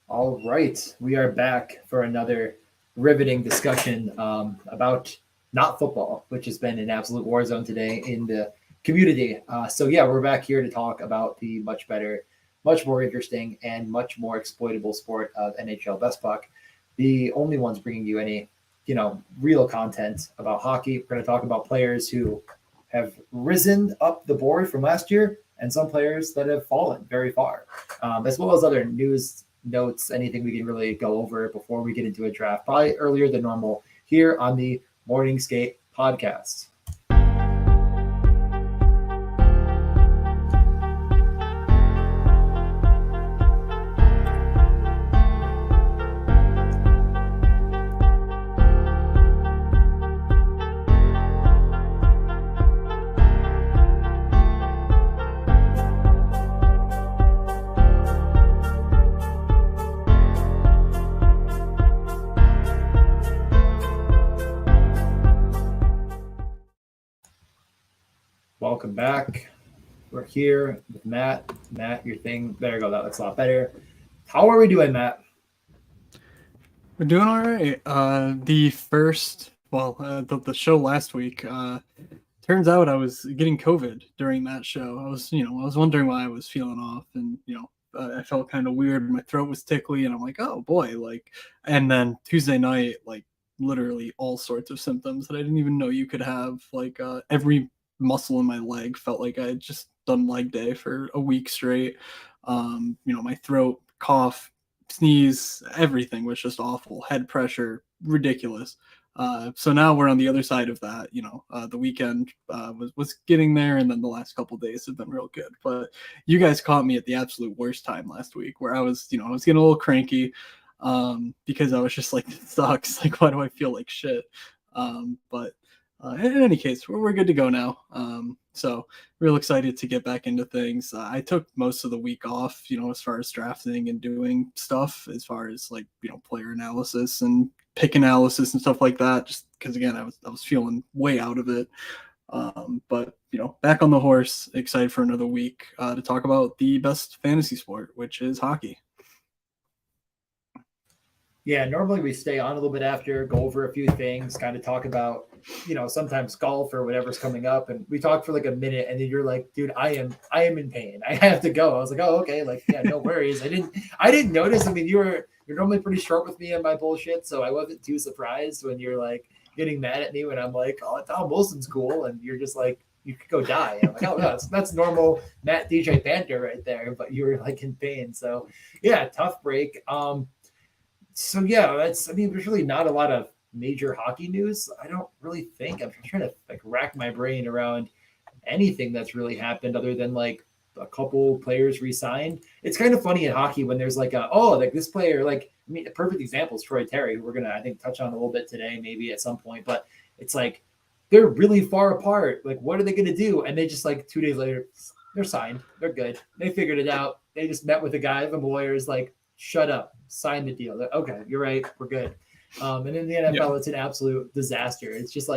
All right, we are back for another riveting discussion about not football, which has been an absolute war zone today in the community. So yeah, we're back here to talk about the much better, much more interesting, and much more exploitable sport of NHL Best Puck. The only ones bringing you any, real content about hockey. We're going to talk about players who have risen up the board from last year, and some players that have fallen very far, as well as other news notes, anything we can really go over before we get into a draft, probably earlier than normal here on the Morning Skate podcast. Welcome back. We're here with Matt. Matt, your thing. There you go. That looks a lot better. How are we doing, Matt? We're doing all right. The show last week, turns out I was getting COVID during that show. I was wondering why I was feeling off, and I felt kind of weird. My throat was tickly, and I'm like, oh boy, and then Tuesday night, literally all sorts of symptoms that I didn't even know you could have. Every muscle in my leg felt like I had just done leg day for a week straight. My throat, cough, sneeze, everything was just awful. Head pressure, ridiculous. So now we're on the other side of that. The weekend was getting there, and then the last couple of days have been real good. But you guys caught me at the absolute worst time last week, where I was getting a little cranky because I was just like, it sucks. Like, why do I feel like shit? But in any case, we're good to go now. So real excited to get back into things. I took most of the week off, as far as drafting and doing stuff, as far as player analysis and pick analysis and stuff like that. Just because again, I was feeling way out of it. But back on the horse, excited for another week to talk about the best fantasy sport, which is hockey. Yeah, normally we stay on a little bit after, go over a few things, kind of talk about, sometimes golf or whatever's coming up. And we talked for like a minute, and then you're like, dude, I am in pain. I have to go. I was like, oh, okay. Like, yeah, no worries. I didn't notice. I mean, you're normally pretty short with me and my bullshit. So I wasn't too surprised when you're like getting mad at me when I'm like, oh, Tom Wilson's cool. And you're just like, you could go die. I'm like, oh, no, that's normal Matt DJ banter right there. But you were like in pain. So yeah, tough break. So yeah, there's really not a lot of major hockey news. I don't really think. I'm trying to rack my brain around anything that's really happened other than like a couple players re-signed. It's kind of funny in hockey when there's this player, a perfect example is Troy Terry, who we're gonna I think touch on a little bit today, maybe at some point. But it's like they're really far apart. Like, what are they gonna do? And they just 2 days later, they're signed. They're good. They figured it out. They just met with a guy from the lawyers shut up, sign the deal. Okay, you're right, we're good. And in the NFL, It's an absolute disaster. It's just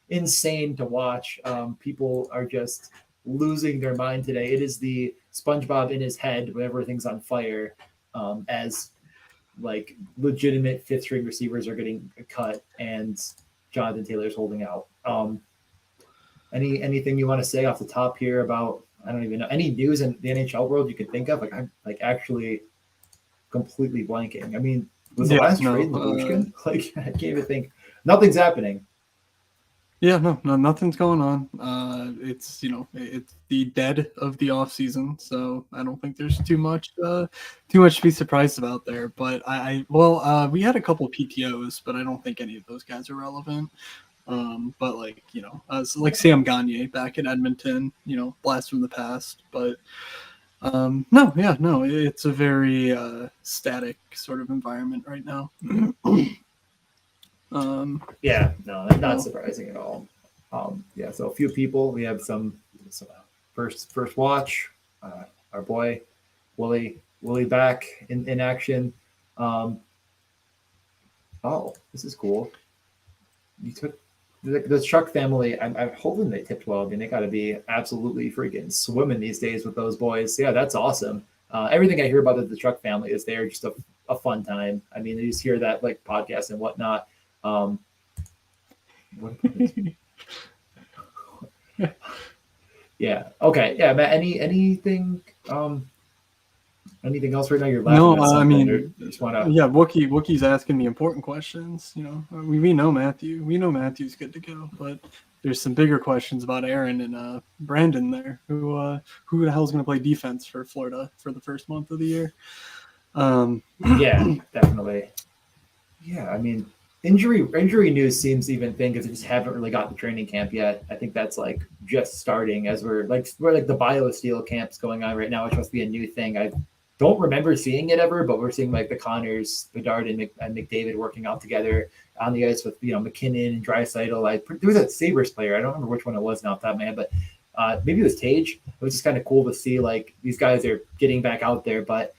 insane to watch. People are just losing their mind today. It is the SpongeBob in his head when everything's on fire, as legitimate fifth string receivers are getting cut and Jonathan Taylor's holding out. Anything you want to say off the top here about, I don't even know, any news in the NHL world you can think of? I'm actually completely blanking. I mean, was the last trade Lubushkin? I can't even think. Nothing's happening. Yeah, no, nothing's going on. It's it's the dead of the off season, so I don't think there's too much to be surprised about there. But we had a couple PTOs, but I don't think any of those guys are relevant. But Sam Gagne back in Edmonton, blast from the past. But it's a very static sort of environment right now. Yeah, no, not surprising at all. So a few people. We have some first watch. Our boy Willie back in action. Oh, this is cool. You took the Chuck family. I'm hoping they tipped well. I mean, they got to be absolutely freaking swimming these days with those boys. Yeah, that's awesome. everything I hear about the Truck family is they're just a fun time. I mean, you just hear that like podcast and whatnot. What yeah. Okay. Yeah, Matt. Anything else right now? You're laughing No, at I something. Or mean, you just want to. yeah, Wookie's asking the important questions. You know, we know Matthew. We know Matthew's good to go, but there's some bigger questions about Aaron and Brandon there. Who the hell's going to play defense for Florida for the first month of the year? Yeah, definitely. Yeah, I mean, injury news seems even thin because they just haven't really got the training camp yet. I think that's like just starting as we're like the BioSteel camps going on right now, which must be a new thing. I don't remember seeing it ever, but we're seeing like the Connors, Bedard, and McDavid working out together on the ice with McKinnon and Draisaitl. Like there was a Sabres player, I don't remember which one it was now, that man, but maybe it was Tage. It was just kind of cool to see like these guys are getting back out there, but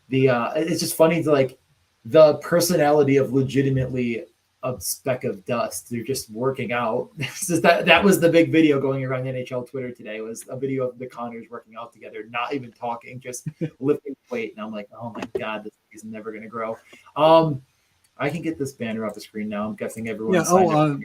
it's just funny to like the personality of legitimately a speck of dust. They're just working out. that was the big video going around NHL Twitter today, was a video of the Connors working out together, not even talking, just lifting weight. And I'm like, oh my God, this is never going to grow. I can get this banner off the screen now. I'm guessing everyone. Yeah.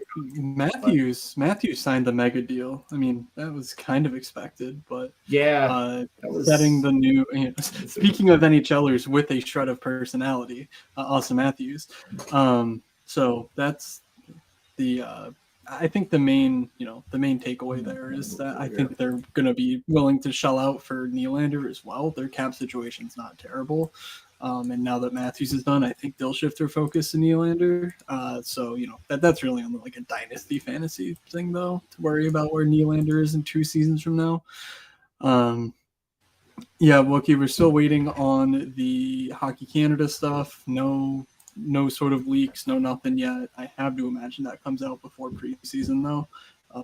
Matthews signed the mega deal. I mean, that was kind of expected, but yeah, that was setting the new. Speaking of NHLers with a shred of personality, Austin Matthews. So that's the. I think the main takeaway there is that I think they're going to be willing to shell out for Nylander as well. Their cap situation's not terrible. And now that Matthews is done, I think they'll shift their focus to Nylander. So that's really only like a dynasty fantasy thing, though, to worry about where Nylander is in 2 seasons from now. Yeah, Wookie, we're still waiting on the Hockey Canada stuff. No sort of leaks, no nothing yet. I have to imagine that comes out before preseason, though,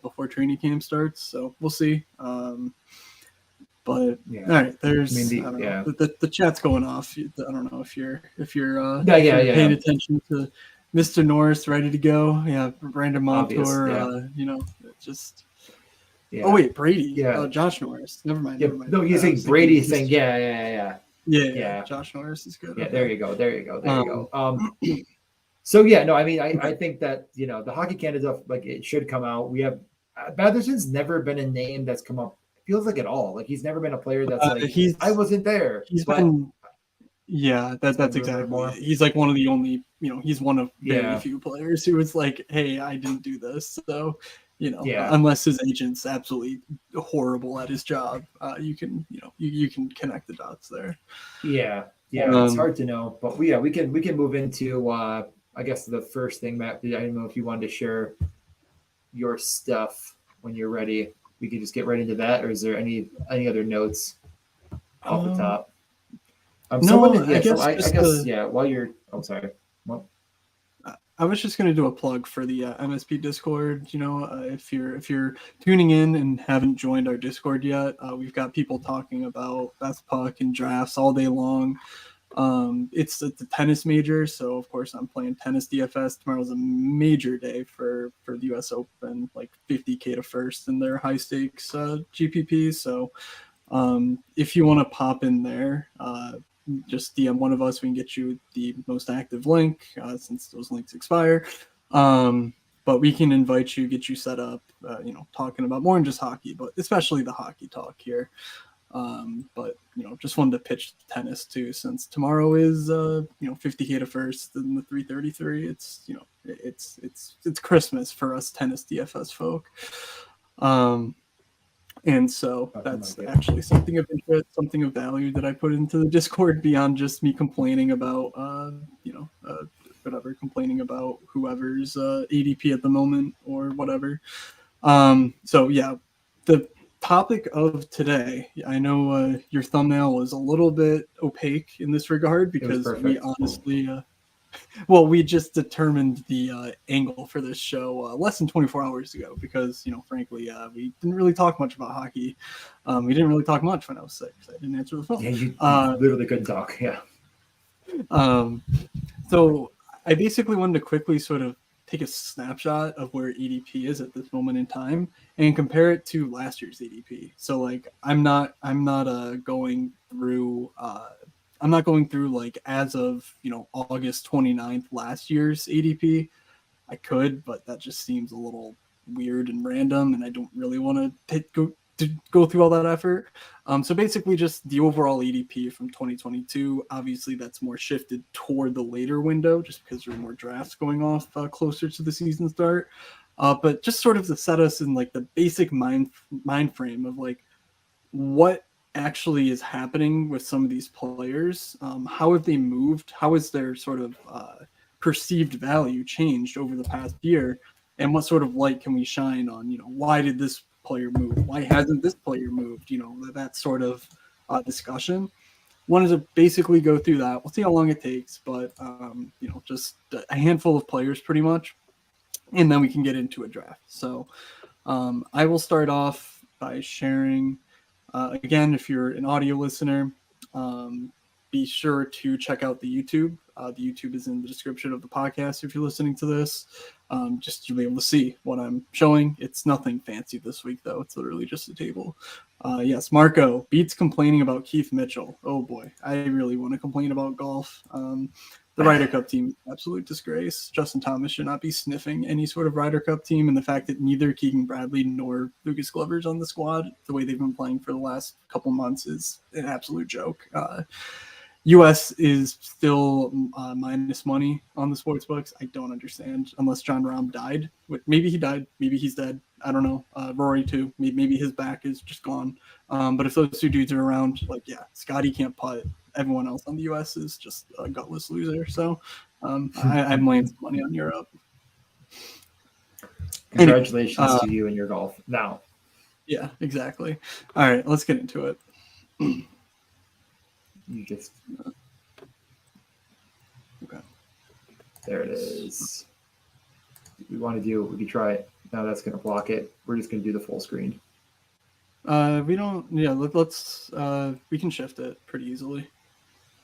before training camp starts. So we'll see. But yeah. All right, there's the chat's going off. I don't know if you're paying attention to Mr. Norris ready to go. Yeah, Brandon Montour. Just. Yeah. Oh wait, Brady. Yeah, Josh Norris. Never mind. No, you think Brady thing? Yeah. Josh Norris is good. Yeah, okay. There you go. So yeah, no, I mean, I think that the Hockey Canada, like, it should come out. We have Batherson's never been a name that's come up. Feels like at all. Like he's never been a player that's I wasn't there. That's exactly. He's like one of the only. He's one of very few players who was like, hey, I didn't do this, so. Unless his agent's absolutely horrible at his job, you can connect the dots there. Yeah, it's hard to know, but we can move into I guess the first thing, Matt. I don't know if you wanted to share your stuff when you're ready. We could just get right into that, or is there any other notes off the top? I guess. While you're, I'm sorry. What? I was just going to do a plug for the MSP Discord. If you're tuning in and haven't joined our Discord yet, we've got people talking about Best Puck and drafts all day long. It's a tennis major, so of course I'm playing tennis DFS. Tomorrow's a major day for the US Open, like 50K to first in their high stakes GPP. So if you want to pop in there, just DM one of us. We can get you the most active link since those links expire. But we can invite you, get you set up, talking about more than just hockey, but especially the hockey talk here. But just wanted to pitch tennis too, since tomorrow is 50K to first in the 333. It's Christmas for us tennis DFS folk. And so that's actually something of interest, something of value that I put into the Discord beyond just me complaining about, complaining about whoever's ADP at the moment or whatever. So yeah, the topic of today, I know your thumbnail was a little bit opaque in this regard because we honestly, we just determined the angle for this show less than 24 hours ago because, frankly, we didn't really talk much about hockey. We didn't really talk much when I was sick because I didn't answer the phone. Yeah, you literally couldn't talk. Yeah. So I basically wanted to quickly sort of take a snapshot of where ADP is at this moment in time and compare it to last year's ADP. So like I'm not going through I'm not going through like as of August 29th last year's ADP. I could, but that just seems a little weird and random, and I don't really want to go through all that effort. So basically just the overall ADP from 2022. Obviously that's more shifted toward the later window just because there are more drafts going off closer to the season start. But just sort of to set us in like the basic mind frame of like what actually is happening with some of these players. How have they moved? How has their sort of perceived value changed over the past year? And what sort of light can we shine on, why did this player move? Why hasn't this player moved? That sort of discussion. Wanted to basically go through that. We'll see how long it takes, but just a handful of players pretty much. And then we can get into a draft. So I will start off by sharing, again, if you're an audio listener, be sure to check out the YouTube. The YouTube is in the description of the podcast if you're listening to this. Just to be able to see what I'm showing. It's nothing fancy this week, though. It's literally just a table. Yes, Marco, Beats complaining about Keith Mitchell. Oh, boy. I really want to complain about golf. The Ryder Cup team, absolute disgrace. Justin Thomas should not be sniffing any sort of Ryder Cup team, and the fact that neither Keegan Bradley nor Lucas Glover's on the squad, the way they've been playing for the last couple months, is an absolute joke. US is still minus money on the sports books. I don't understand, unless John Rahm died. Maybe he died. Maybe he's dead. I don't know. Rory too. Maybe his back is just gone. But if those two dudes are around, Scotty can't putt. Everyone else on the US is just a gutless loser. So I'm laying some money on Europe. Congratulations to you and your golf. Now. Yeah, exactly. All right, let's get into it. You just okay. There it is. We want to do. We can try it. No, that's going to block it. We're just going to do the full screen. We don't. Yeah, let's. We can shift it pretty easily.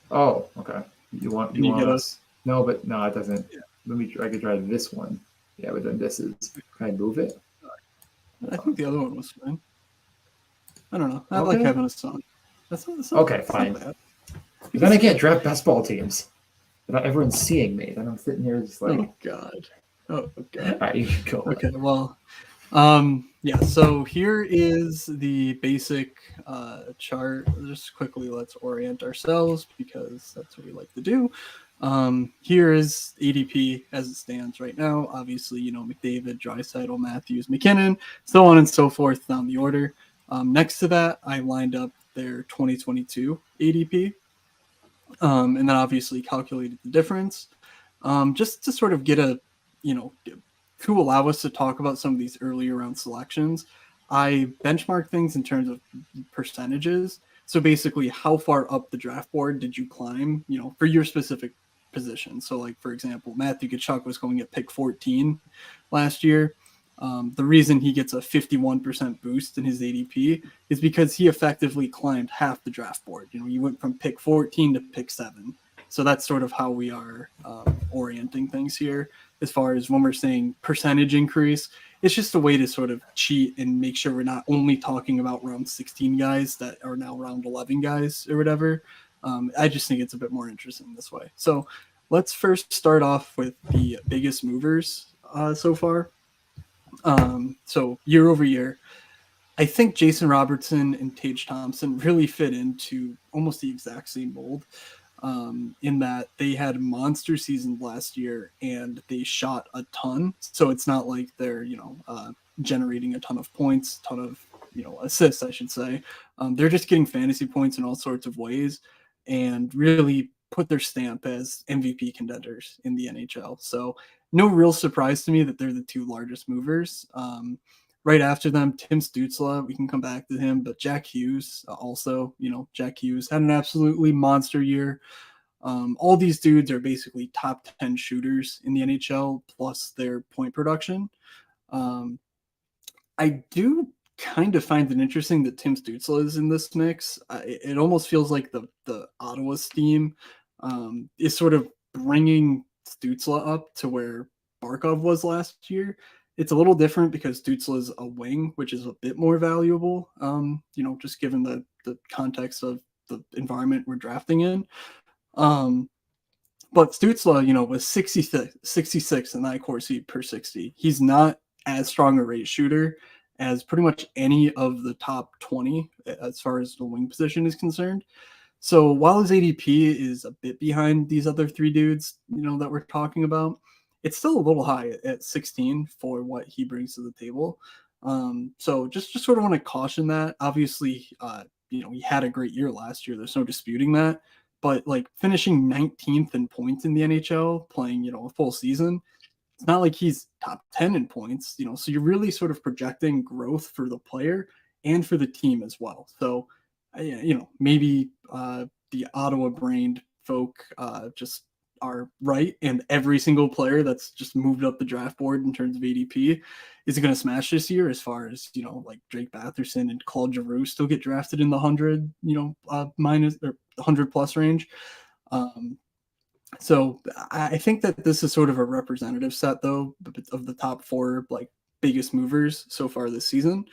Oh, okay. You want get us? No, but no, it doesn't. Yeah. Let me. I could try this one. Yeah, but then this is. Can I move it? I think the other one was fine. I don't know. I like having a song. That's okay, fine. Not bad. Then I can't draft best ball teams. Without everyone's seeing me. Then I'm sitting here just like. Oh God. Oh God. All right, you can go. Okay. Well. Yeah. So here is the basic chart. Just quickly, let's orient ourselves because that's what we like to do. Here is ADP as it stands right now. Obviously, McDavid, Draisaitl, Matthews, McKinnon, so on and so forth down the order. Next to that, I lined up their 2022 ADP, and then obviously calculated the difference, just to sort of get a, to allow us to talk about some of these earlier round selections. I benchmark things in terms of percentages. So basically, how far up the draft board did you climb, for your specific position? So like, for example, Matthew Tkachuk was going at pick 14 last year. The reason he gets a 51% boost in his ADP is because he effectively climbed half the draft board. You went from pick 14 to pick 7. So that's sort of how we are orienting things here. As far as when we're saying percentage increase, it's just a way to sort of cheat and make sure we're not only talking about round 16 guys that are now round 11 guys or whatever. I just think it's a bit more interesting this way. So let's first start off with the biggest movers so far. So year over year, I think Jason Robertson and Tage Thompson really fit into almost the exact same mold, in that they had monster seasons last year and they shot a ton. So it's not like they're, generating a ton of points, ton of, assists, I should say. They're just getting fantasy points in all sorts of ways and really put their stamp as MVP contenders in the NHL. So no real surprise to me that they're the two largest movers. Right after them, Tim Stützle, we can come back to him, but Jack Hughes also, Jack Hughes had an absolutely monster year. All these dudes are basically top 10 shooters in the NHL plus their point production. I do kind of find it interesting that Tim Stützle is in this mix. It almost feels like the Ottawa steam is sort of bringing Stützle up to where Barkov was last year. It's a little different because Stützle is a wing, which is a bit more valuable, just given the context of the environment we're drafting in. But Stützle, was 66 in that Corsi per 60. He's not as strong a rate shooter as pretty much any of the top 20 as far as the wing position is concerned. So while his ADP is a bit behind these other three dudes, that we're talking about, it's still a little high at 16 for what he brings to the table. So just sort of want to caution that. Obviously, he had a great year last year. There's no disputing that. But like finishing 19th in points in the NHL, playing a full season, it's not like he's top 10 in points. So you're really sort of projecting growth for the player and for the team as well. So maybe the Ottawa-brained folk just are right, and every single player that's just moved up the draft board in terms of ADP is going to smash this year. As far as like Drake Batherson and Claude Giroux still get drafted in the 100, minus or 100 plus range. So I think that this is sort of a representative set, though, of the top four like biggest movers so far this season.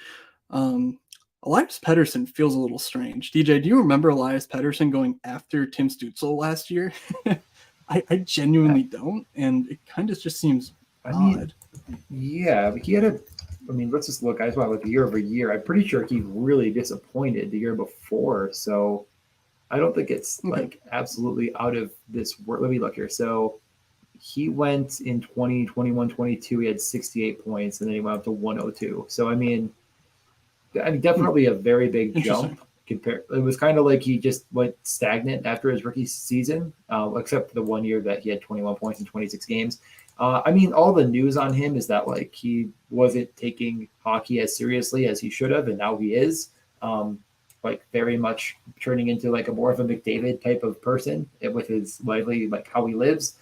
Elias Pettersson feels a little strange. DJ, do you remember Elias Pettersson going after Tim Stützle last year? I genuinely don't, and it kind of just seems odd. Yeah, but let's just look. I just want to look year over year. I'm pretty sure he really disappointed the year before, so I don't think it's like absolutely out of this world. Let me look here. So he went in 2021, 22, he had 68 points, and then he went up to 102. So definitely a very big jump. It was kind of like he just went stagnant after his rookie season, except for the 1 year that he had 21 points in 26 games. All the news on him is that like he wasn't taking hockey as seriously as he should have, and now he is. Like very much turning into like a more of a McDavid type of person with his lively, like how he lives.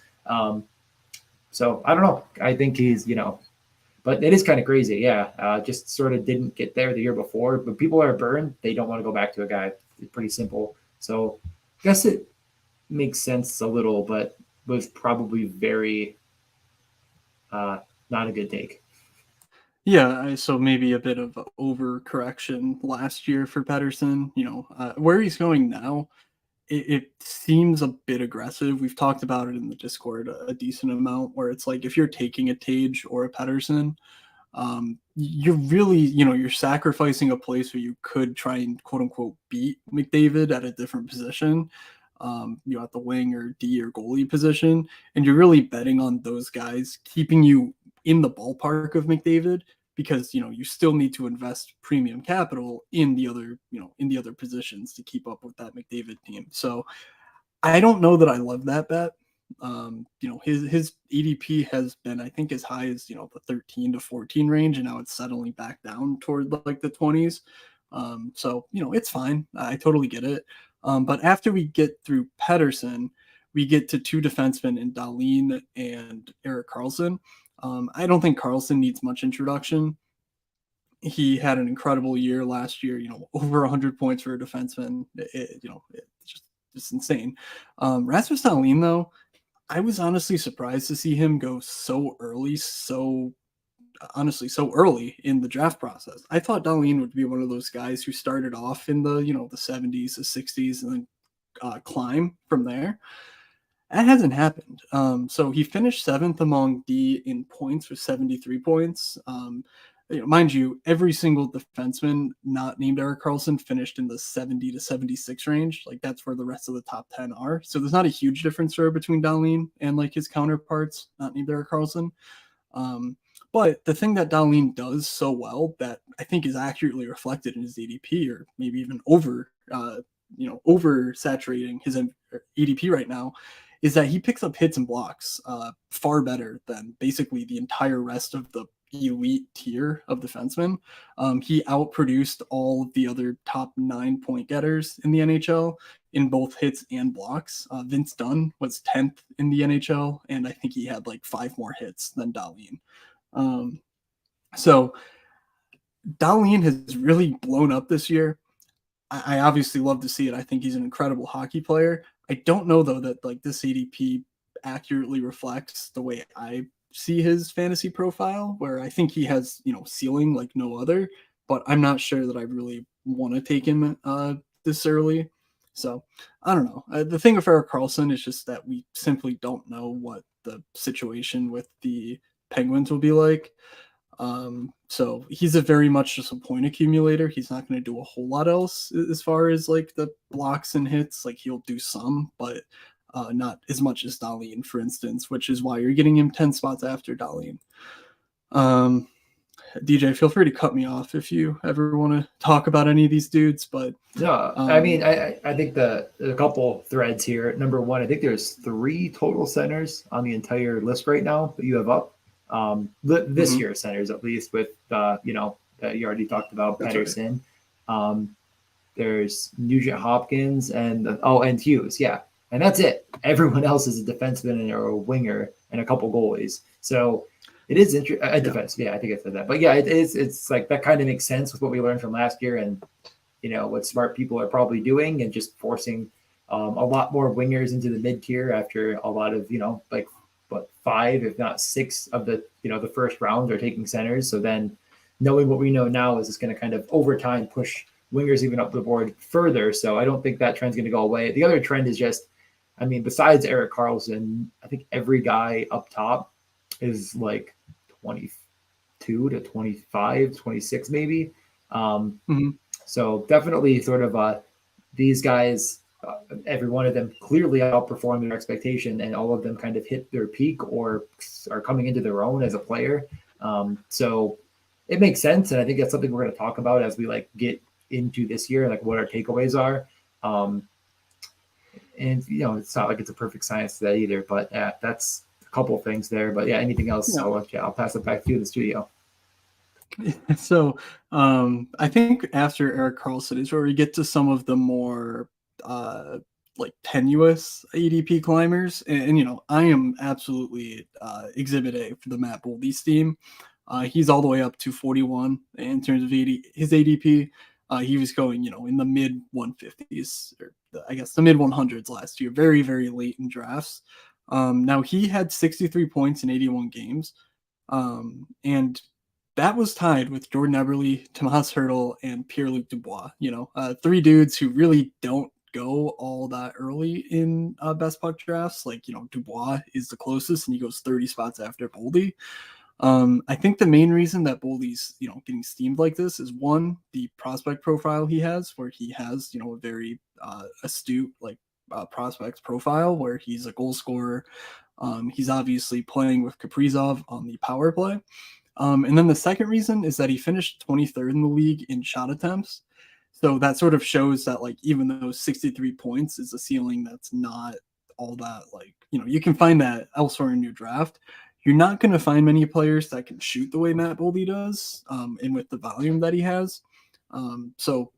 So I don't know. I think he's, but it is kind of crazy. Yeah. Just sort of didn't get there the year before, but people are burned. They don't want to go back to a guy. It's pretty simple. So I guess it makes sense a little, but was probably very not a good take. Yeah, so maybe a bit of overcorrection last year for Pettersson. Where he's going now, it seems a bit aggressive. We've talked about it in the Discord a decent amount, where it's like if you're taking a Tage or a Pettersson, you're really, you're sacrificing a place where you could try and quote unquote beat McDavid at a different position, at the wing or D or goalie position, and you're really betting on those guys keeping you in the ballpark of McDavid, because you still need to invest premium capital in the other positions to keep up with that McDavid team. So I don't know that I love that bet. His ADP has been, I think, as high as the 13 to 14 range, and now it's settling back down toward like the 20s. So it's fine. I totally get it. But after we get through Pettersson, we get to two defensemen in Dahlin and Erik Karlsson. I don't think Karlsson needs much introduction. He had an incredible year last year, over 100 points for a defenseman. It's just insane. Rasmus Dahlin, though, I was honestly surprised to see him go so early, so early in the draft process. I thought Dahlin would be one of those guys who started off in the, the 70s, the 60s, and then climb from there. That hasn't happened. So he finished seventh among D in points with 73 points. Mind you, every single defenseman not named Erik Karlsson finished in the 70 to 76 range. Like that's where the rest of the top 10 are. So there's not a huge difference there between Dahlin and like his counterparts not named Erik Karlsson. But the thing that Dahlin does so well that I think is accurately reflected in his ADP, or maybe even oversaturating his ADP right now, is that he picks up hits and blocks far better than basically the entire rest of the elite tier of defensemen. He outproduced all of the other top 9 point getters in the NHL in both hits and blocks. Vince Dunn was 10th in the NHL, and I think he had like 5 more hits than Dahlin. So Dahlin has really blown up this year. I obviously love to see it. I think he's an incredible hockey player. I don't know though that like this ADP accurately reflects the way I see his fantasy profile, where I think he has, ceiling like no other, but I'm not sure that I really want to take him this early. So I don't know. The thing with Erik Karlsson is just that we simply don't know what the situation with the Penguins will be like. So he's a very much just a point accumulator. He's not going to do a whole lot else as far as like the blocks and hits. Like he'll do some, but not as much as Dahlin, for instance, which is why you're getting him 10 spots after Dahlin. DJ, feel free to cut me off if you ever want to talk about any of these dudes. But no, I mean, I think a couple threads here. Number one, I think there's 3 total centers on the entire list right now that you have up. This year centers, at least, with that you already talked about. That's Pettersson. Right. There's Nugent Hopkins and Hughes, yeah, and that's it. Everyone else is a defenseman or a winger and a couple goalies. So it is interesting. Defense, yeah, I think I said that, but yeah, it's like that kind of makes sense with what we learned from last year, and what smart people are probably doing, and just forcing a lot more wingers into the mid tier after a lot of like. But 5, if not 6 of the the first rounds are taking centers. So then knowing what we know now is it's going to kind of over time push wingers even up the board further. So I don't think that trend's going to go away. The other trend is just, I mean, besides Erik Karlsson, I think every guy up top is like 22 to 25, 26 maybe. So definitely sort of these guys, every one of them clearly outperformed their expectation, and all of them kind of hit their peak or are coming into their own as a player. So it makes sense, and I think that's something we're going to talk about as we like get into this year, like what our takeaways are. And it's not like it's a perfect science to that either, but that's a couple of things there. But yeah, anything else? Yeah. I'll pass it back to you in the studio. So I think after Erik Karlsson is where we get to some of the more like tenuous ADP climbers, and I am absolutely exhibit A for the Matt Boldy's team. He's all the way up to 41 in terms of his ADP. He was going, in the mid 150s, or I guess the mid 100s last year, very, very late in drafts. Now he had 63 points in 81 games, and that was tied with Jordan Eberle, Tomas Hertl, and Pierre-Luc Dubois. 3 dudes who really don't go all that early in Best Puck drafts. Like, Dubois is the closest, and he goes 30 spots after Boldy. I think the main reason that Boldy's, getting steamed like this is, one, the prospect profile he has, where he has, a very astute, prospects profile, where he's a goal scorer. He's obviously playing with Kaprizov on the power play. And then the second reason is that he finished 23rd in the league in shot attempts. So that sort of shows that, even though 63 points is a ceiling that's not all that, you can find that elsewhere in your draft, you're not going to find many players that can shoot the way Matt Boldy does, and with the volume that he has. So,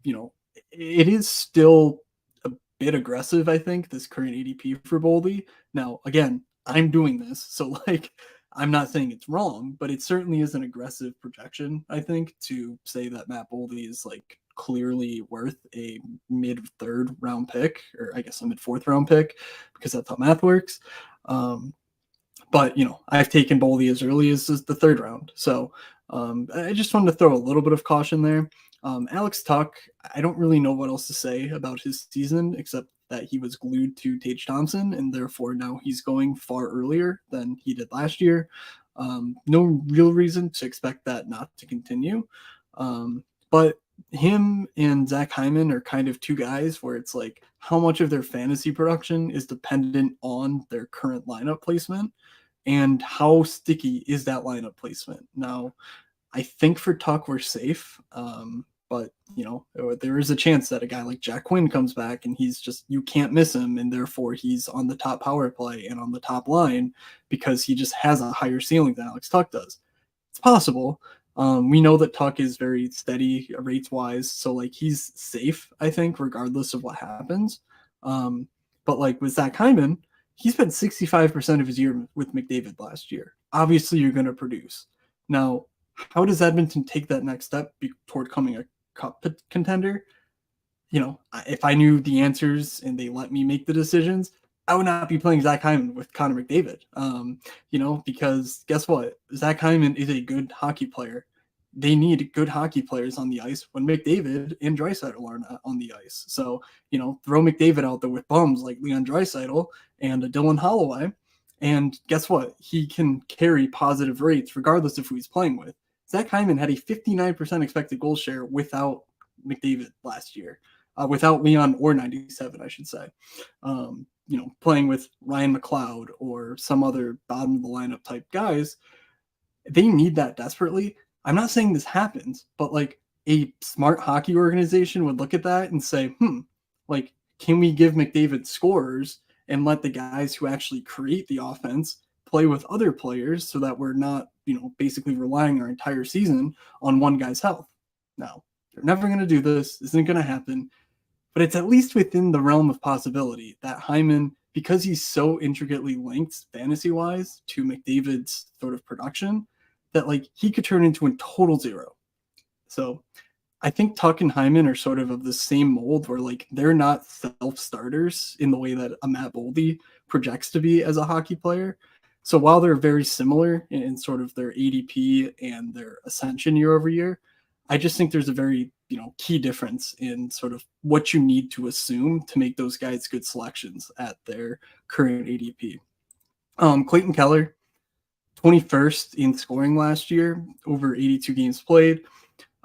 it is still a bit aggressive, I think, this current ADP for Boldy. Now, again, I'm doing this, so I'm not saying it's wrong, but it certainly is an aggressive projection, I think, to say that Matt Boldy is clearly worth a mid 3rd round pick, or I guess a mid 4th round pick, because that's how math works. But I've taken Boldy as early as the 3rd round. So I just wanted to throw a little bit of caution there. Alex Tuch, I don't really know what else to say about his season, except that he was glued to Tage Thompson, and therefore now he's going far earlier than he did last year. No real reason to expect that not to continue. But him and Zach Hyman are kind of 2 guys where it's how much of their fantasy production is dependent on their current lineup placement, and how sticky is that lineup placement. Now, I think for Tuch we're safe, but there is a chance that a guy like Jack Quinn comes back and he's just, you can't miss him, and therefore he's on the top power play and on the top line because he just has a higher ceiling than Alex Tuch does. It's possible. We know that Tuch is very steady rates wise, so he's safe, I think, regardless of what happens. But with Zach Hyman, he spent 65% of his year with McDavid last year. Obviously, you're going to produce. Now, how does Edmonton take that next step toward becoming a cup contender? If I knew the answers and they let me make the decisions, I would not be playing Zach Hyman with Connor McDavid. Because guess what? Zach Hyman is a good hockey player. They need good hockey players on the ice when McDavid and Draisaitl are not on the ice. So, throw McDavid out there with bums like Leon Draisaitl and Dylan Holloway. And guess what? He can carry positive rates regardless of who he's playing with. Zach Hyman had a 59% expected goal share without McDavid last year, without Leon or 97, I should say. Playing with Ryan McLeod or some other bottom of the lineup type guys, they need that desperately. I'm not saying this happens, but like a smart hockey organization would look at that and say, can we give McDavid scorers and let the guys who actually create the offense play with other players so that we're not, basically relying our entire season on one guy's health? No, they're never going to do this. This isn't going to happen. But it's at least within the realm of possibility that Hyman, because he's so intricately linked fantasy-wise to McDavid's sort of production, that like he could turn into a total zero. So I think Tuck and Hyman are sort of the same mold where like they're not self-starters in the way that a Matt Boldy projects to be as a hockey player. So while they're very similar in sort of their ADP and their ascension year over year, I just think there's a very, key difference in sort of what you need to assume to make those guys good selections at their current ADP. Clayton Keller, 21st in scoring last year, over 82 games played.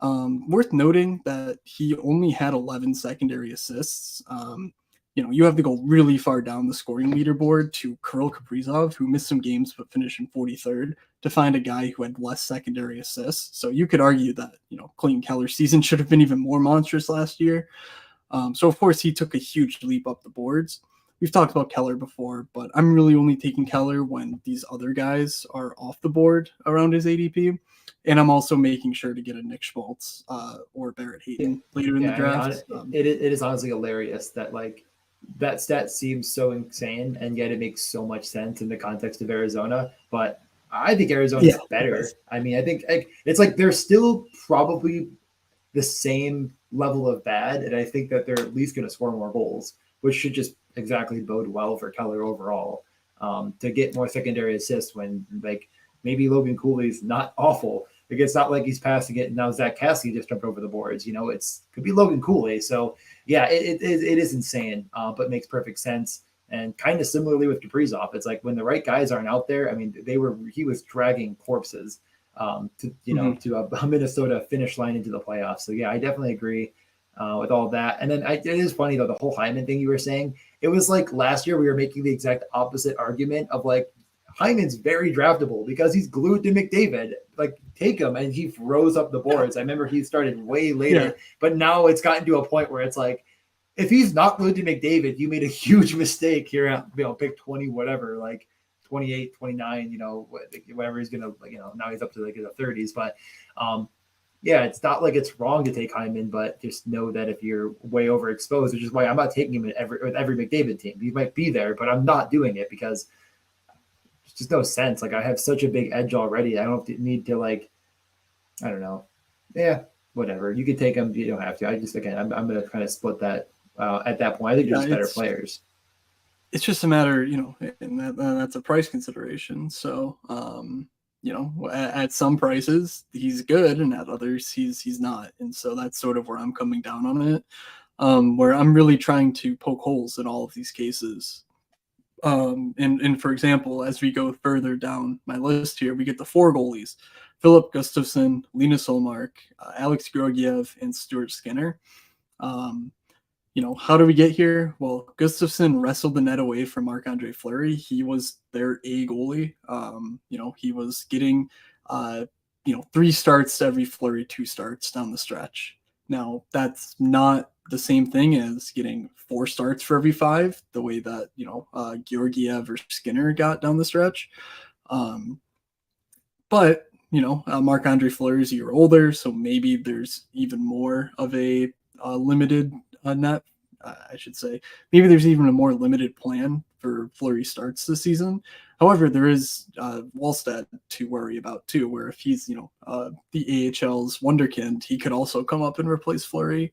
Worth noting that he only had 11 secondary assists. You have to go really far down the scoring leaderboard to Kirill Kaprizov, who missed some games but finished in 43rd, to find a guy who had less secondary assists. So you could argue that, Clayton Keller's season should have been even more monstrous last year. So, of course, he took a huge leap up the boards. We've talked about Keller before, but I'm really only taking Keller when these other guys are off the board around his ADP. And I'm also making sure to get a Nick Schmaltz or Barrett Hayton later in the draft. It is honestly hilarious that like that stat seems so insane, and yet it makes so much sense in the context of Arizona. But I think Arizona's better. I mean, I think it's like they're still probably the same level of bad, and I think that they're at least going to score more goals, which should just exactly bode well for Keller overall. To get more secondary assists when like maybe Logan Cooley's not awful. Like it's not like he's passing it and now Zach Cassidy just jumped over the boards. It's could be Logan Cooley. So yeah, it is insane, but makes perfect sense. And kind of similarly with Kaprizov, it's like when the right guys aren't out there. I mean, he was dragging corpses to a Minnesota finish line into the playoffs. So yeah, I definitely agree with all that. And then it is funny though, the whole Hyman thing you were saying. It was like last year we were making the exact opposite argument of like Hyman's very draftable because he's glued to McDavid. Like take him and he rose up the boards. I remember he started way later, but now it's gotten to a point where it's like, if he's not glued to McDavid, you made a huge mistake here at pick 20, whatever, like 28, 29, whatever he's gonna now he's up to like in the 30s. But yeah, it's not like it's wrong to take Hyman, but just know that if you're way overexposed, which is why I'm not taking him with every McDavid team. He might be there, but I'm not doing it because there's just no sense. Like I have such a big edge already. I don't need to like, I don't know. Yeah, whatever. You could take him. You don't have to. I just I'm going to kind of split that at that point. I think there's better players. It's just a matter, and that's a price consideration. So, at some prices he's good, and at others he's not. And so that's sort of where I'm coming down on it, where I'm really trying to poke holes in all of these cases. And for example, as we go further down my list here, we get the 4 goalies: Philip Gustafson, Linus Ullmark, Alex Georgiev, and Stuart Skinner. How do we get here? Well, Gustafson wrestled the net away from Marc-Andre Fleury. He was their A goalie. He was getting, 3 starts to every Fleury 2 starts down the stretch. Now, that's not the same thing as getting 4 starts for every 5, the way that, Georgiev or Skinner got down the stretch. But, Marc-Andre Fleury is a year older, so maybe there's even more of a limited net I should say. Maybe there's even a more limited plan for Fleury starts this season. However, there is Wallstedt to worry about too, where if he's, the AHL's wonderkind, he could also come up and replace Fleury.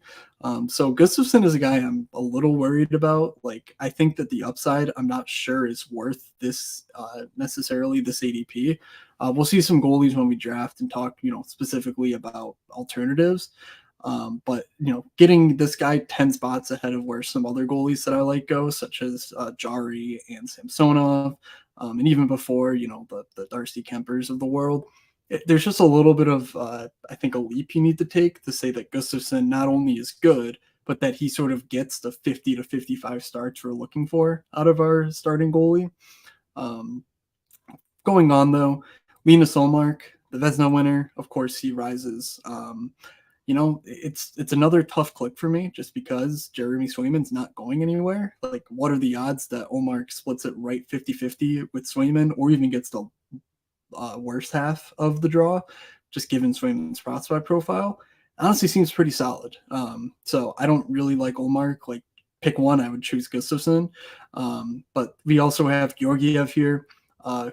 So Gustafsson is a guy I'm a little worried about. Like, I think that the upside, I'm not sure is worth this necessarily this ADP. We'll see some goalies when we draft and talk, specifically about alternatives. But getting this guy 10 spots ahead of where some other goalies that I like go, such as Jari and Samsonov, and even before, the Darcy Kempers of the world, there's just a little bit of, I think, a leap you need to take to say that Gustafsson not only is good, but that he sort of gets the 50 to 55 starts we're looking for out of our starting goalie. Going on, though, Linus Ullmark, the Vezina winner, of course, he rises. It's another tough click for me just because Jeremy Swayman's not going anywhere. Like, what are the odds that Ullmark splits it right 50-50 with Swayman or even gets the worst half of the draw, just given Swayman's prospect profile? Honestly, seems pretty solid. So I don't really like Ullmark. Like, pick one, I would choose Gustafsson. But we also have Georgiev here.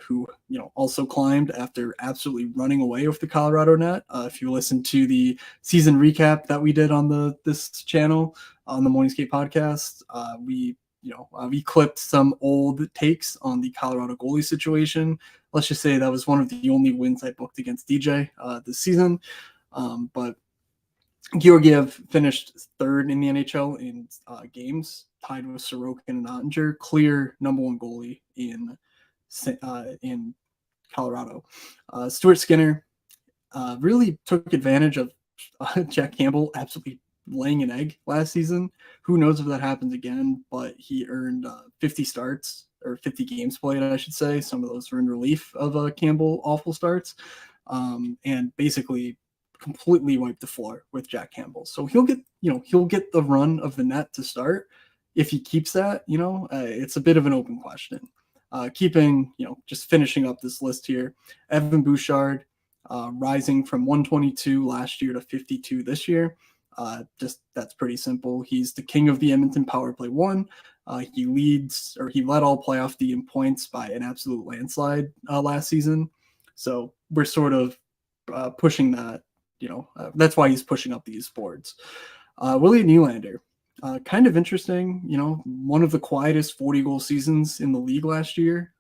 Who also climbed after absolutely running away with the Colorado net. If you listen to the season recap that we did on this channel on the Morning Skate podcast, we clipped some old takes on the Colorado goalie situation. Let's just say that was one of the only wins I booked against DJ this season. But Georgiev finished third in the NHL in games, tied with Sorokin and Ottinger, clear number one goalie in Colorado. Stuart Skinner really took advantage of Jack Campbell absolutely laying an egg last season. Who knows if that happens again, but he earned 50 starts, or 50 games played, I should say. Some of those were in relief of Campbell awful starts, and basically completely wiped the floor with Jack Campbell. So he'll get the run of the net to start. If he keeps that, it's a bit of an open question. Just finishing up this list here, Evan Bouchard rising from 122 last year to 52 this year. That's pretty simple. He's the king of the Edmonton Power Play 1. He led all playoff D in points by an absolute landslide last season. So we're sort of pushing that. That's why he's pushing up these boards. William Nylander. Kind of interesting, one of the quietest 40-goal seasons in the league last year.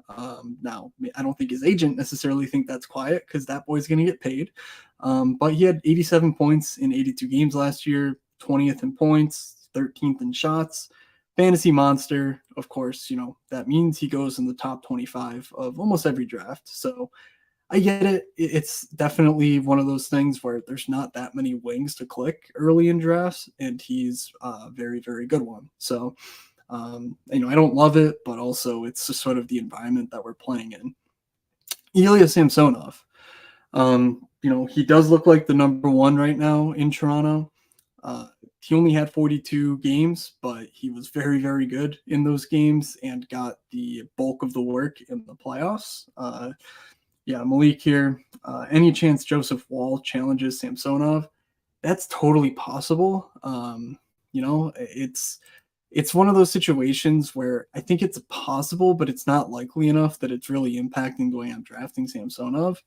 Now, I don't think his agent necessarily think that's quiet because that boy's going to get paid. But he had 87 points in 82 games last year, 20th in points, 13th in shots. Fantasy monster, of course, that means he goes in the top 25 of almost every draft. So I get it. It's definitely one of those things where there's not that many wings to click early in drafts, and he's a very, very good one. So, I don't love it, but also it's just sort of the environment that we're playing in. Ilya Samsonov, he does look like the number one right now in Toronto. He only had 42 games, but he was very, very good in those games and got the bulk of the work in the playoffs. Malik here. Any chance Joseph Wall challenges Samsonov? That's totally possible. It's one of those situations where I think it's possible, but it's not likely enough that it's really impacting the way I'm drafting Samsonov.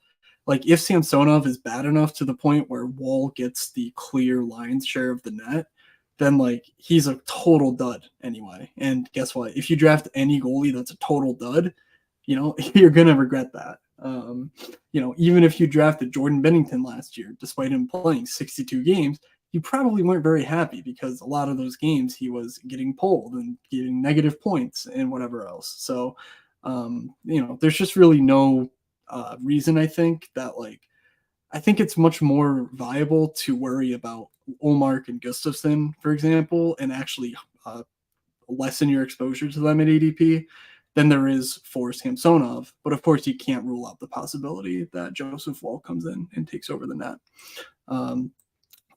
Like, if Samsonov is bad enough to the point where Wall gets the clear lion's share of the net, then he's a total dud anyway. And guess what? If you draft any goalie that's a total dud, you're gonna regret that. Even if you drafted Jordan Bennington last year, despite him playing 62 games, you probably weren't very happy because a lot of those games he was getting pulled and getting negative points and whatever else. So, there's just really no reason, I think, that I think it's much more viable to worry about Ullmark and Gustafsson, for example, and actually lessen your exposure to them at ADP than there is for Samsonov. But of course, you can't rule out the possibility that Joseph Wall comes in and takes over the net.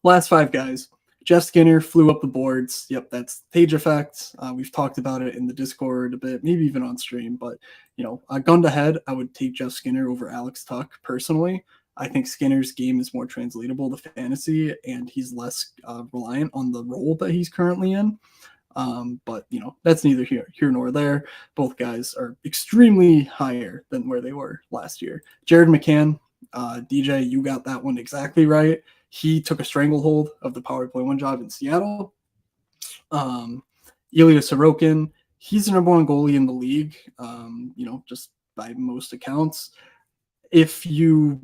Last five guys. Jeff Skinner flew up the boards. Yep, that's page effect. We've talked about it in the Discord a bit, maybe even on stream. But, gun to head, I would take Jeff Skinner over Alex Tuck personally. I think Skinner's game is more translatable to fantasy, and he's less reliant on the role that he's currently in. But that's neither here nor there. Both guys are extremely higher than where they were last year. Jared McCann, DJ, you got that one exactly right. He took a stranglehold of the power play one job in Seattle. Ilya Sorokin, he's the number one goalie in the league, just by most accounts. If you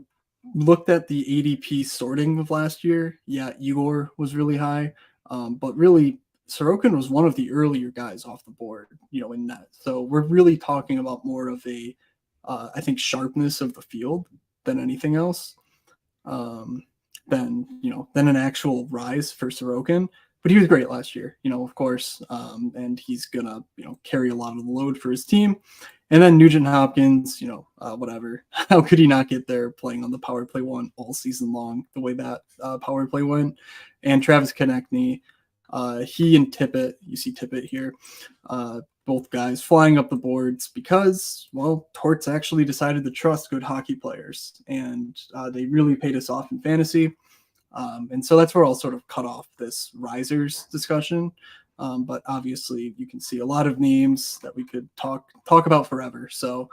looked at the ADP sorting of last year, yeah, Igor was really high, but really Sorokin was one of the earlier guys off the board, in net. So we're really talking about more of a, I think, sharpness of the field than anything else, than an actual rise for Sorokin. But he was great last year, of course, and he's gonna, carry a lot of the load for his team. And then Nugent Hopkins, whatever. How could he not get there playing on the power play one all season long, the way that power play went? And Travis Konechny, he and Tippett, you see Tippett here, both guys flying up the boards because, well, Torts actually decided to trust good hockey players, and they really paid us off in fantasy. And so that's where I'll sort of cut off this risers discussion. But obviously you can see a lot of names that we could talk about forever. So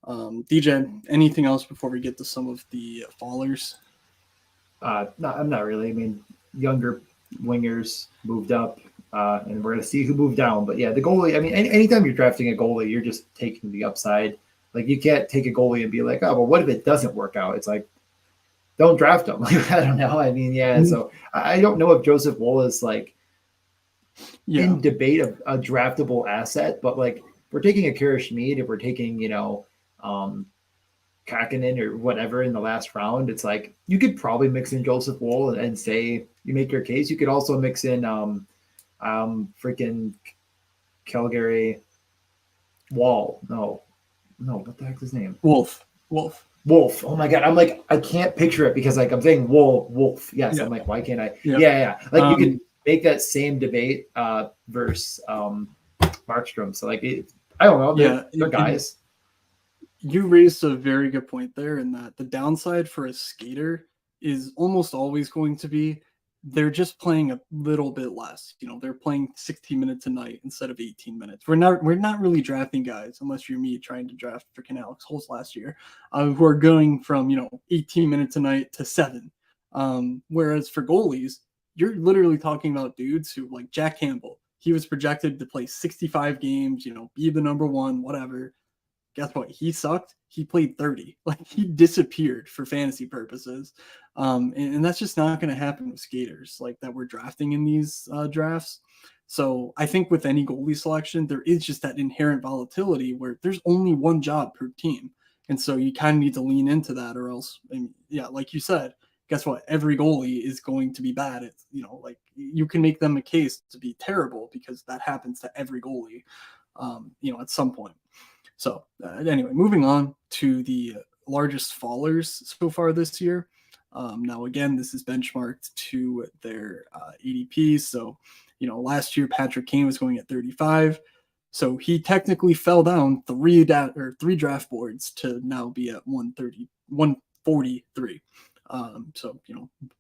DJ, anything else before we get to some of the fallers? No, I'm not really. I mean, younger wingers moved up, and we're going to see who moved down. But yeah, the goalie, I mean, anytime you're drafting a goalie, you're just taking the upside. Like, you can't take a goalie and be like, oh, well, what if it doesn't work out? It's like, don't draft him. Like, I don't know. I mean, yeah. So I don't know if Joseph Woll is like in debate of a draftable asset, but like, we're taking a Kara Schmid, if we're taking, Kakinen or whatever in the last round, it's like you could probably mix in Joseph Woll and say you make your case. You could also mix in freaking Calgary Wall. No, what the heck's his name? Wolf. Oh my god, I'm like, I can't picture it because like I'm saying Wolf. Yes, yeah. I'm like, why can't I? Yeah. Like you could make that same debate versus Markstrom. So like, I don't know. They're guys. You raised a very good point there, in that the downside for a skater is almost always going to be they're just playing a little bit less. They're playing 16 minutes a night instead of 18 minutes. We're not really drafting guys, unless you're me trying to draft freaking Alex Holtz last year, who are going from 18 minutes a night to 7. Whereas for goalies, you're literally talking about dudes who, like Jack Campbell, he was projected to play 65 games, be the number one, whatever. Guess what? He sucked. He played 30. Like, he disappeared for fantasy purposes. And that's just not going to happen with skaters like that we're drafting in these drafts. So I think with any goalie selection, there is just that inherent volatility where there's only one job per team. And so you kind of need to lean into that, or else, like you said, guess what? Every goalie is going to be bad. It's, like, you can make them a case to be terrible because that happens to every goalie, at some point. So anyway, moving on to the largest fallers so far this year. Now, again, this is benchmarked to their ADP. So, last year, Patrick Kane was going at 35. So he technically fell down three draft boards to now be at 143. So,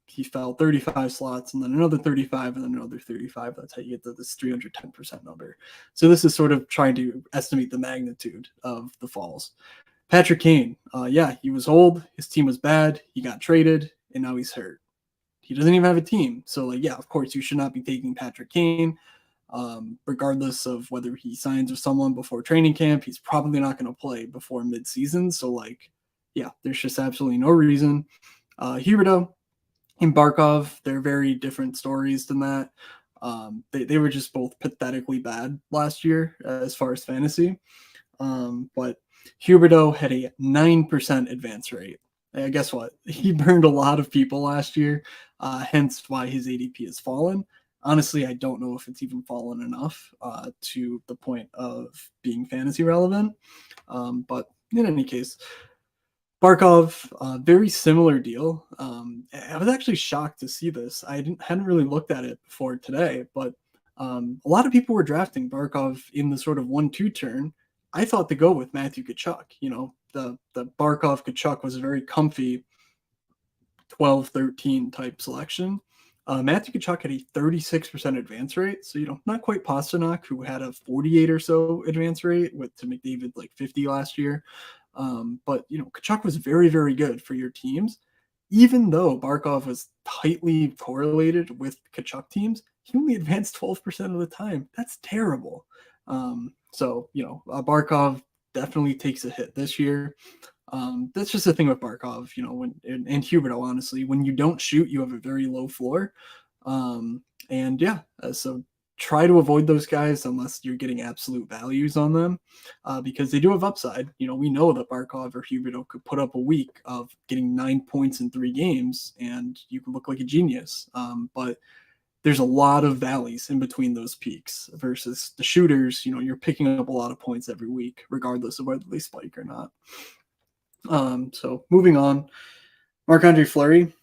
he fell 35 slots, and then another 35, and then another 35. That's how you get to this 310% number. So this is sort of trying to estimate the magnitude of the falls. Patrick Kane, he was old. His team was bad. He got traded, and now he's hurt. He doesn't even have a team. So, of course, you should not be taking Patrick Kane. Regardless of whether he signs with someone before training camp, he's probably not going to play before mid-season. So, there's just absolutely no reason. Huberdeau and Barkov, they're very different stories than that. They were just both pathetically bad last year as far as fantasy. But Huberdeau had a 9% advance rate. Guess what? He burned a lot of people last year, hence why his ADP has fallen. Honestly, I don't know if it's even fallen enough to the point of being fantasy relevant. But in any case, Barkov, very similar deal. I was actually shocked to see this. I hadn't really looked at it before today, but a lot of people were drafting Barkov in the sort of 1-2 turn. I thought to go with Matthew Tkachuk. The Barkov Tkachuk was a very comfy 12-13 type selection. Matthew Tkachuk had a 36% advance rate. So, not quite Pasternak, who had a 48 or so advance rate with to McDavid like 50 last year. But, Tkachuk was very, very good for your teams. Even though Barkov was tightly correlated with Tkachuk teams, he only advanced 12% of the time. That's terrible. Barkov definitely takes a hit this year. That's just the thing with Barkov, and Huberto, honestly, when you don't shoot, you have a very low floor. So try to avoid those guys unless you're getting absolute values on them, because they do have upside. We know that Barkov or Huberto could put up a week of getting 9 points in 3 games and you could look like a genius. But there's a lot of valleys in between those peaks versus the shooters. You're picking up a lot of points every week, regardless of whether they spike or not. So moving on, Marc-Andre Fleury,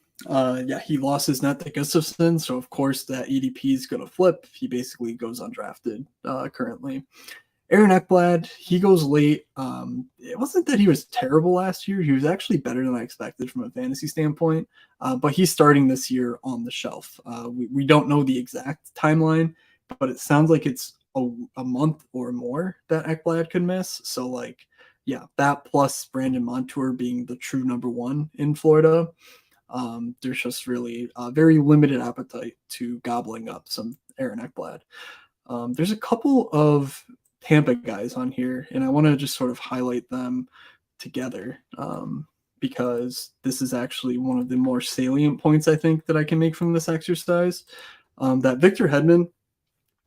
he lost his net to Gustafson, so of course that ADP is going to flip. He basically goes undrafted currently. Aaron Ekblad, he goes late. It wasn't that he was terrible last year. He was actually better than I expected from a fantasy standpoint, but he's starting this year on the shelf. We don't know the exact timeline, but it sounds like it's a month or more that Ekblad could miss. So, that plus Brandon Montour being the true number one in Florida, there's just really a very limited appetite to gobbling up some Aaron Ekblad. There's a couple of Tampa guys on here, and I want to just sort of highlight them together because this is actually one of the more salient points I think that I can make from this exercise. That Victor Hedman,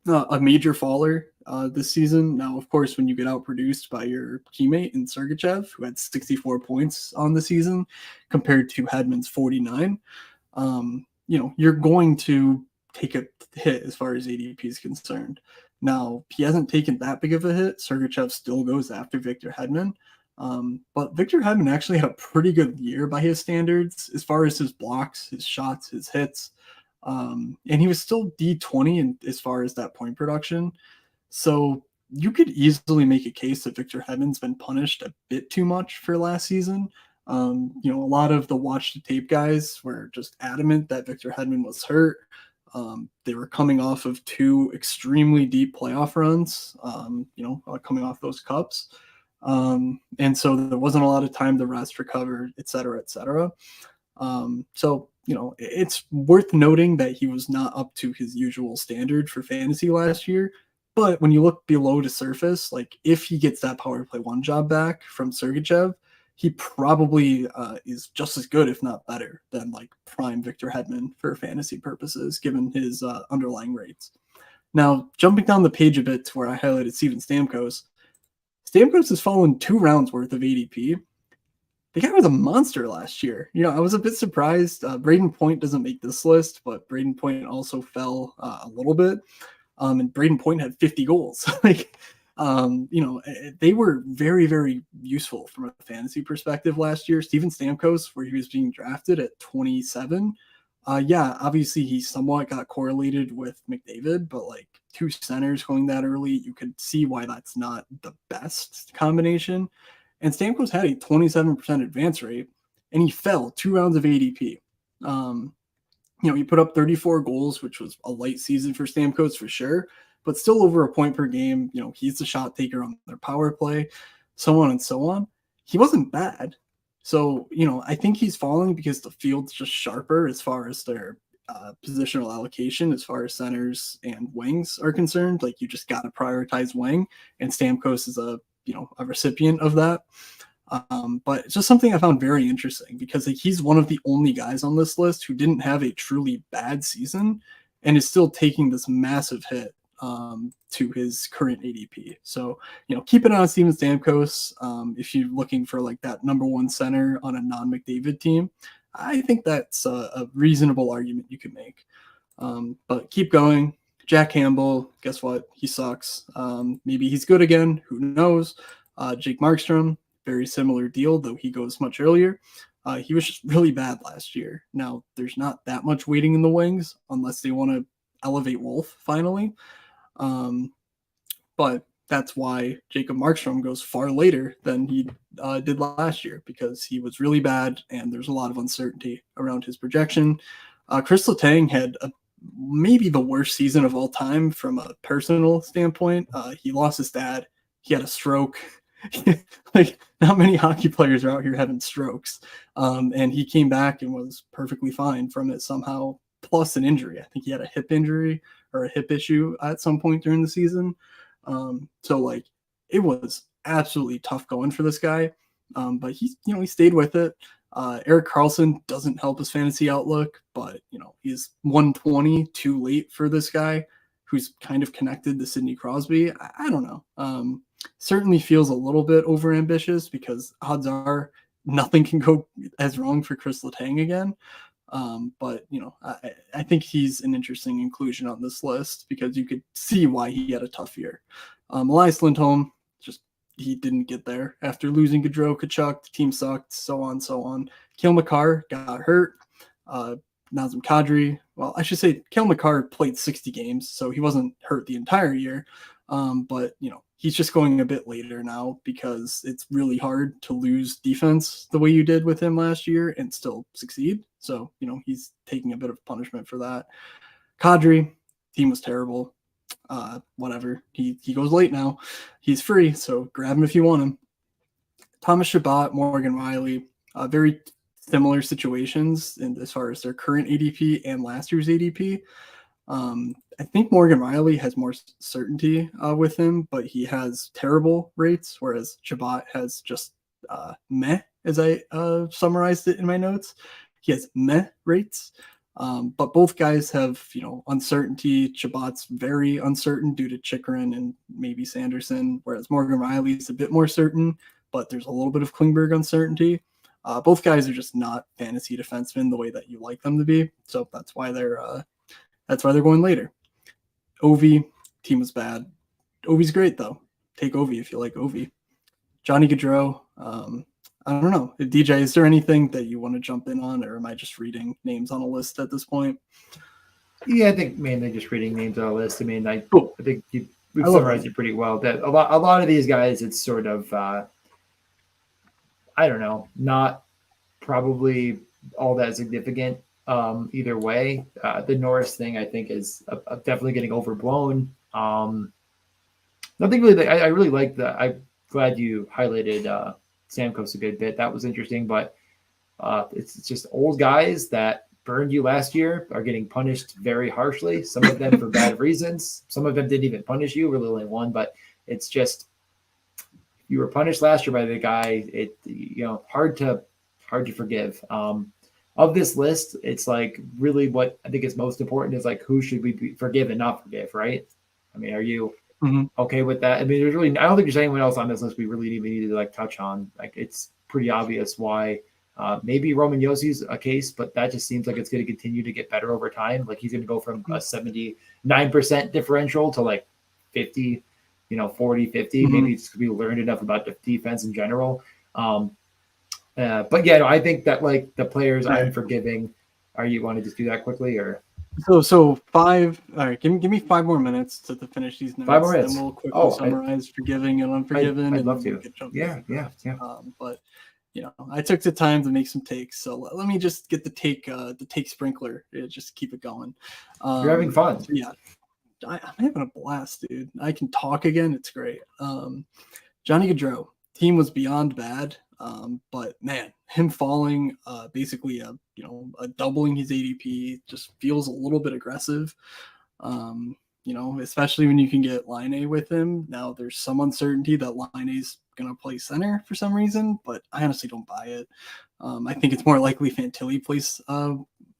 a major faller this season. Now, of course, when you get outproduced by your teammate in Sergachev, who had 64 points on the season compared to Hedman's 49, you're going to take a hit as far as ADP is concerned. Now, he hasn't taken that big of a hit. Sergachev still goes after Victor Hedman. But Victor Hedman actually had a pretty good year by his standards as far as his blocks, his shots, his hits. And he was still D20 as far as that point production. So you could easily make a case that Victor Hedman's been punished a bit too much for last season. A lot of the watch the tape guys were just adamant that Victor Hedman was hurt. They were coming off of 2 extremely deep playoff runs, coming off those cups. And so there wasn't a lot of time to rest, recover, et cetera, et cetera. It's worth noting that he was not up to his usual standard for fantasy last year. But when you look below the surface, like if he gets that power play 1 job back from Sergachev, he probably is just as good, if not better, than like prime Victor Hedman for fantasy purposes, given his underlying rates. Now, jumping down the page a bit to where I highlighted Steven Stamkos. Stamkos has fallen 2 rounds worth of ADP. The guy was a monster last year. I was a bit surprised. Braden Point doesn't make this list, but Braden Point also fell a little bit. And Braden Point had 50 goals. They were very, very useful from a fantasy perspective last year. Steven Stamkos, where he was being drafted at 27. Obviously he somewhat got correlated with McDavid, but 2 centers going that early, you could see why that's not the best combination. And Stamkos had a 27% advance rate, and he fell 2 rounds of ADP. He put up 34 goals, which was a light season for Stamkos for sure, but still over a point per game. He's the shot taker on their power play, so on and so on. He wasn't bad. So, I think he's falling because the field's just sharper as far as their positional allocation, as far as centers and wings are concerned. You just got to prioritize wing, and Stamkos is a recipient of that. But it's just something I found very interesting because he's one of the only guys on this list who didn't have a truly bad season and is still taking this massive hit to his current ADP. So, keep an eye on Steven Stamkos. If you're looking for that number 1 center on a non-McDavid team, I think that's a reasonable argument you could make. But keep going. Jack Campbell, guess what? He sucks. Maybe he's good again. Who knows? Jake Markstrom, very similar deal, though he goes much earlier. He was just really bad last year. Now, there's not that much waiting in the wings unless they want to elevate Wolf finally. But that's why Jacob Markstrom goes far later than he did last year, because he was really bad and there's a lot of uncertainty around his projection. Chris Letang had maybe the worst season of all time from a personal standpoint. He lost his dad. He had a stroke. Like, not many hockey players are out here having strokes. And he came back and was perfectly fine from it somehow, plus an injury. I think he had a hip injury or a hip issue at some point during the season. So like, it was absolutely tough going for this guy. But he stayed with it. Erik Karlsson doesn't help his fantasy outlook, but he's 120 too late for this guy who's kind of connected to Sidney Crosby. I don't know. Certainly feels a little bit overambitious because odds are nothing can go as wrong for Chris Letang again. But I think he's an interesting inclusion on this list because you could see why he had a tough year. Elias Lindholm, just he didn't get there after losing Gaudreau, Tkachuk. The team sucked, so on. Cale Makar got hurt. Nazem Kadri, well, I should say Cale Makar played 60 games, so he wasn't hurt the entire year. But he's just going a bit later now because it's really hard to lose defense the way you did with him last year and still succeed. So, he's taking a bit of punishment for that. Kadri, team was terrible. Whatever. He goes late now. He's free, so grab him if you want him. Thomas Chabot, Morgan Riley, very similar situations in as far as their current ADP and last year's ADP. I think Morgan Riley has more certainty with him, but he has terrible rates, whereas Chabot has just meh, as I summarized it in my notes. He has meh rates. But both guys have, uncertainty. Chabot's very uncertain due to Chychrun and maybe Sanderson, whereas Morgan Riley's a bit more certain, but there's a little bit of Klingberg uncertainty. Both guys are just not fantasy defensemen the way that you like them to be, so that's why they're going later. Ovi, team was bad. Ovi's great though. Take Ovi if you like Ovi. Johnny Gaudreau. I don't know. DJ, is there anything that you want to jump in on, or am I just reading names on a list at this point? Yeah, I think mainly just reading names on a list. I mean, Cool. I think we've summarized it pretty well. That a lot of these guys, it's sort of, I don't know, not probably all that significant either way. The Norris thing, I think, is definitely getting overblown. Nothing really. I really like that. I'm glad you highlighted Stamkos a good bit. That was interesting, but it's just old guys that burned you last year are getting punished very harshly. Some of them for bad reasons. Some of them didn't even punish you. Really only one, but it's just you were punished last year by the guy. It hard to forgive. Of this list, it's like really what I think is most important is like who should we forgive and not forgive, right? I mean, are you okay with that? I mean, I don't think there's anyone else on this list we really even need to like touch on. Like, it's pretty obvious why. Maybe Roman Yossi's a case, but that just seems like it's going to continue to get better over time. Like, he's going to go from a 79% differential to like 50, 40, 50. Maybe it's because we learned enough about the defense in general. But yeah, no, I think that like the players I'm forgiving. Are you want to just do that quickly or? So 5. All right, give me 5 more minutes to finish these notes. 5 more minutes. Then we'll quickly summarize forgiving and unforgiven. I'd love to. Yeah. But Yeah. I took the time to make some takes, so let me just get the take sprinkler. Just keep it going. You're having fun. Yeah, I'm having a blast, dude. I can talk again. It's great. Johnny Gaudreau, team was beyond bad. But man, him falling basically a doubling his ADP just feels a little bit aggressive. Especially when you can get Laine with him. Now there's some uncertainty that Laine's going to play center for some reason, but I honestly don't buy it. I think it's more likely Fantilli plays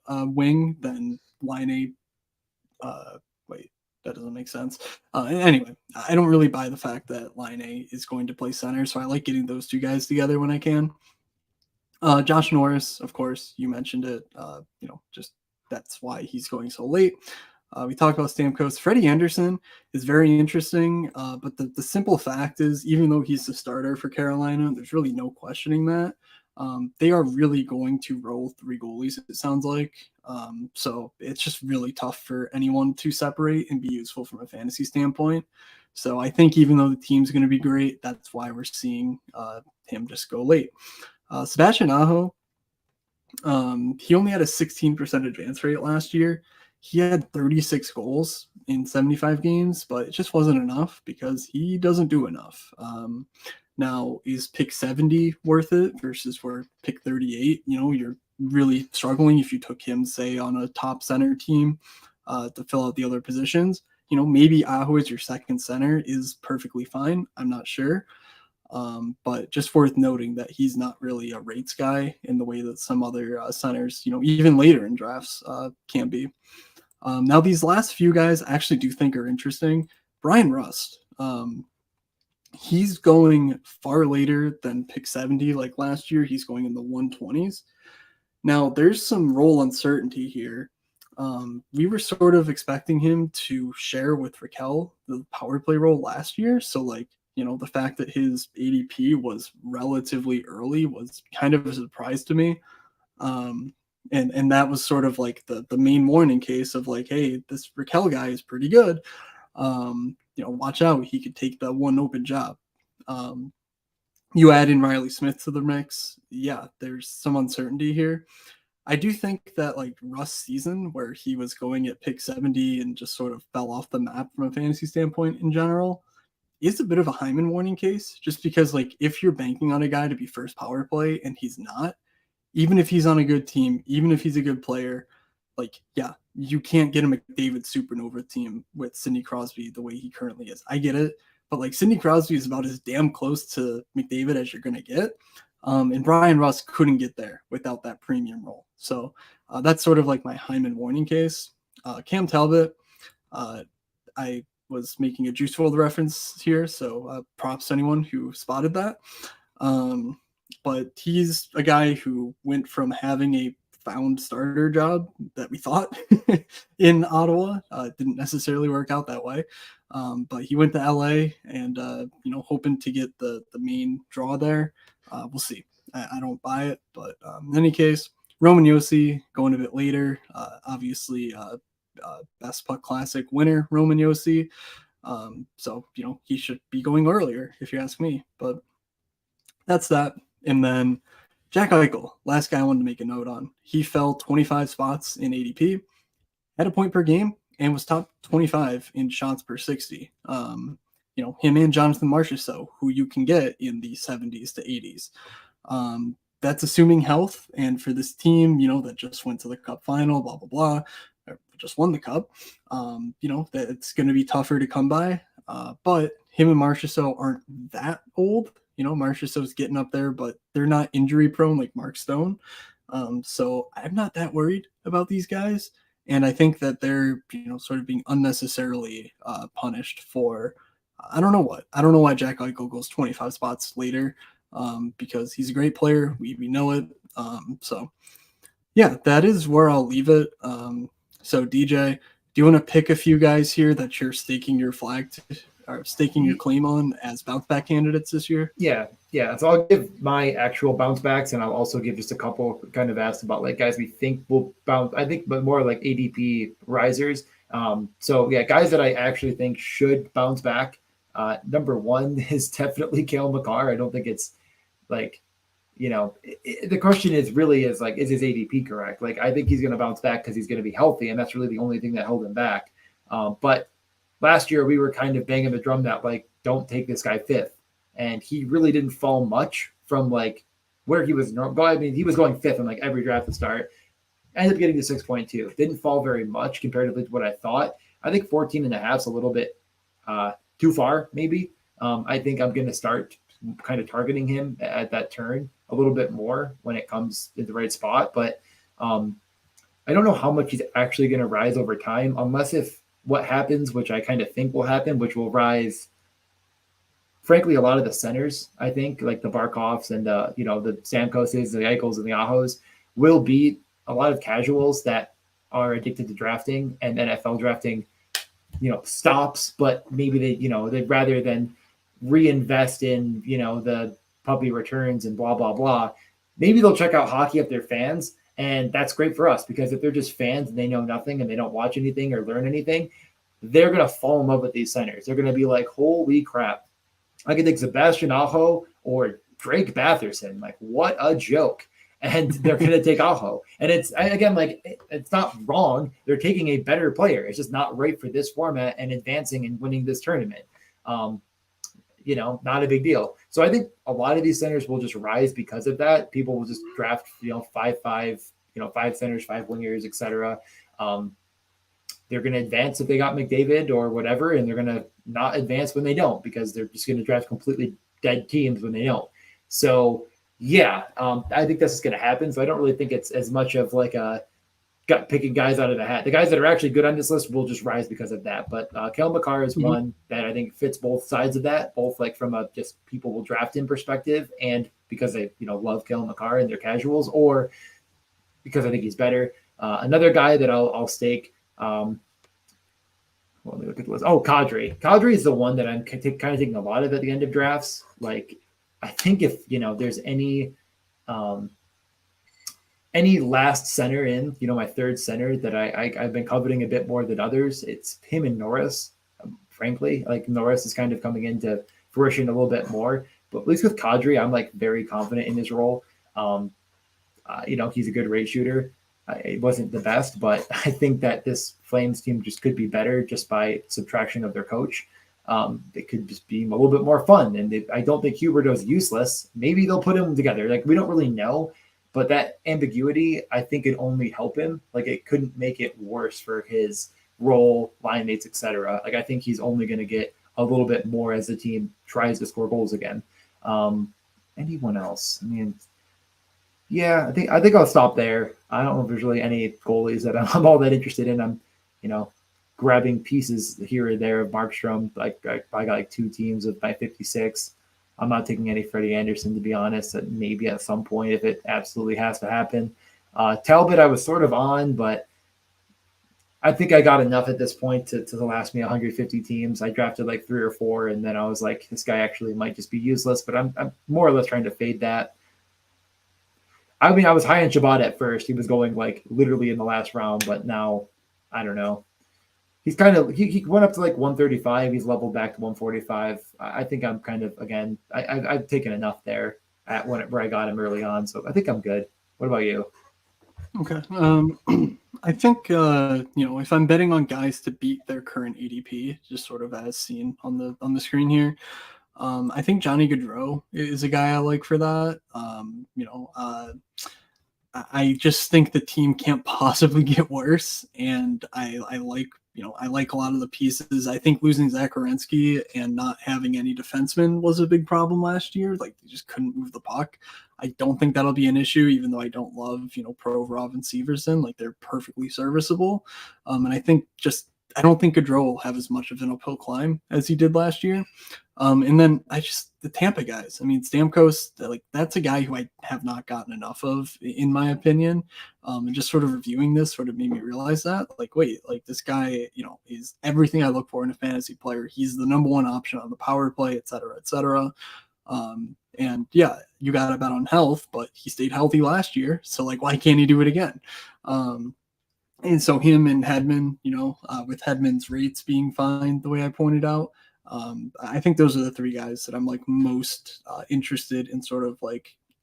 wing than Laine. Wait, that doesn't make sense. Anyway, I don't really buy the fact that Laine is going to play center, so I like getting those two guys together when I can. Josh Norris, of course, you mentioned it. Just that's why he's going so late. We talked about Stamkos. Freddie Anderson is very interesting, but the simple fact is, even though he's the starter for Carolina, there's really no questioning that. They are really going to roll 3 goalies, it sounds like. So it's just really tough for anyone to separate and be useful from a fantasy standpoint. So I think even though the team's going to be great, that's why we're seeing him just go late. Sebastian Aho, He only had a 16% advance rate last year. He had 36 goals in 75 games, but it just wasn't enough because he doesn't do enough. Now, is pick 70 worth it versus where pick 38? You're really struggling if you took him, say, on a top center team to fill out the other positions. Maybe Aho as your second center is perfectly fine. I'm not sure. But just worth noting that he's not really a rates guy in the way that some other centers, even later in drafts can be. Now, these last few guys I actually do think are interesting. Brian Rust, he's going far later than pick 70 like last year. He's going in the 120s. Now, there's some role uncertainty here. We were sort of expecting him to share with Raquel the power play role last year. So, the fact that his ADP was relatively early was kind of a surprise to me. And that was sort of like the main warning case of like, hey, this Raquel guy is pretty good. Watch out. He could take the one open job. You add in Riley Smith to the mix. Yeah, there's some uncertainty here. I do think that like Russ' season where he was going at pick 70 and just sort of fell off the map from a fantasy standpoint in general is a bit of a Hyman warning case, just because like if you're banking on a guy to be first power play and he's not, even if he's on a good team, even if he's a good player, like, yeah, you can't get a McDavid supernova team with Sidney Crosby the way he currently is. I get it, but like Sidney Crosby is about as damn close to McDavid as you're going to get. And Brian Russ couldn't get there without that premium role. So that's sort of like my Hyman warning case. Cam Talbot, I was making a Juice WRLD reference here, so props to anyone who spotted that. But he's a guy who went from having a found starter job that we thought in Ottawa. Didn't necessarily work out that way. But he went to LA and, hoping to get the main draw there. We'll see. I don't buy it, but in any case, Roman Josi going a bit later. Obviously, Best Puck Classic winner, Roman Josi. So, he should be going earlier, if you ask me. But that's that. And then Jack Eichel, last guy I wanted to make a note on. He fell 25 spots in ADP, had a point per game, and was top 25 in shots per 60. Him and Jonathan Marchessault, who you can get in the 70s to 80s. That's assuming health. And for this team, that just went to the cup final, blah, blah, blah, or just won the cup, that it's going to be tougher to come by. But him and Marchessault aren't that old. Marchessault's getting up there, but they're not injury prone like Mark Stone. So I'm not that worried about these guys. And I think that they're, sort of being unnecessarily punished for, I don't know what. I don't know why Jack Eichel goes 25 spots later, because he's a great player. We know it. So, yeah, that is where I'll leave it. So, DJ, do you want to pick a few guys here that you're staking your flag to, or staking your claim on as bounce back candidates this year? Yeah. So I'll give my actual bounce backs, and I'll also give just a couple kind of asked about like guys we think will bounce. I think, but more like ADP risers. So yeah, guys that I actually think should bounce back. Number one is definitely Cale Makar. I don't think it's like, the question is like, is his ADP correct? Like, I think he's going to bounce back because he's going to be healthy, and that's really the only thing that held him back. But last year we were kind of banging the drum that like, don't take this guy fifth. And he really didn't fall much from like where he was normal. I mean, he was going fifth in like every draft to start. Ended up getting to 6.2. Didn't fall very much comparatively to what I thought. I think 14.5 is a little bit too far, maybe. I think I'm going to start kind of targeting him at that turn a little bit more when it comes in the right spot. But I don't know how much he's actually going to rise over time, unless if what happens, which I kind of think will happen, which will rise, frankly, a lot of the centers, I think, like the Barkovs and the Stamkoses, the Eichels, and the Ahos, will beat a lot of casuals that are addicted to drafting, and NFL drafting, stops, but maybe they'd rather than reinvest in, the puppy returns and blah, blah, blah. Maybe they'll check out hockey if they're fans. And that's great for us, because if they're just fans and they know nothing and they don't watch anything or learn anything, they're going to fall in love with these centers. They're going to be like, holy crap. I could think Sebastian Aho or Drake Batherson. Like, what a joke. and they're going to take Aho. And it's, again, like, it's not wrong. They're taking a better player. It's just not right for this format and advancing and winning this tournament. Not a big deal. So I think a lot of these centers will just rise because of that. People will just draft, 5-5, 5 centers, 5 wingers, etc. They're going to advance if they got McDavid or whatever, and they're going to not advance when they don't, because they're just going to draft completely dead teams when they don't. So yeah, I think this is going to happen. So I don't really think it's as much of like a gut picking guys out of the hat. The guys that are actually good on this list will just rise because of that. But Cale Makar is one that I think fits both sides of that, both like from a just people will draft in perspective, and because they love Cale Makar and they're casuals, or because I think he's better. Another guy that I'll stake. Let me look at the list. Oh, Kadri. Kadri is the one that I'm kind of taking a lot of at the end of drafts. Like, I think if there's any last center in my third center that I've been coveting a bit more than others, it's him and Norris. Frankly, like, Norris is kind of coming into fruition a little bit more, but at least with Kadri, I'm like very confident in his role. He's a good rate shooter. It wasn't the best, but I think that this Flames team just could be better just by subtraction of their coach. It could just be a little bit more fun. And I don't think Huberdeau's useless. Maybe they'll put him together. Like, we don't really know, but that ambiguity, I think, it only help him. Like, it couldn't make it worse for his role, line mates, etc. Like, I think he's only going to get a little bit more as the team tries to score goals again. Anyone else? I mean, yeah, I think I'll stop there. I don't know if there's really any goalies that I'm all that interested in. I'm, grabbing pieces here or there of Markstrom. Like, I got like 2 teams of my 56. I'm not taking any Freddie Anderson, to be honest. Maybe at some point if it absolutely has to happen. Talbot, I was sort of on, but I think I got enough at this point to last me 150 teams. I drafted like 3 or 4, and then I was like, this guy actually might just be useless. But I'm more or less trying to fade that. I mean, I was high on Shabbat at first. He was going like literally in the last round, but now I don't know. He's kind of he went up to like 135. He's leveled back to 145. I think I'm kind of, again, I've taken enough there at where I got him early on, so I think I'm good. What about you? Okay. I think if I'm betting on guys to beat their current ADP, just sort of as seen on the screen here, I think Johnny Gaudreau is a guy I like for that. I just think the team can't possibly get worse, and I like a lot of the pieces. I think losing Zach Werenski and not having any defensemen was a big problem last year. Like, they just couldn't move the puck. I don't think that'll be an issue, even though I don't love Provorov and Severson. Like, they're perfectly serviceable, and I don't think Gaudreau will have as much of an uphill climb as he did last year. And then the Tampa guys. I mean, Stamkos, that's a guy who I have not gotten enough of, in my opinion. And just sort of reviewing this sort of made me realize that, this guy, is everything I look for in a fantasy player. He's the number one option on the power play, et cetera, et cetera. And yeah, you got to bet on health, but he stayed healthy last year. So why can't he do it again? And so him and Hedman, with Hedman's rates being fine, the way I pointed out, I think those are the 3 guys that I'm most interested in sort of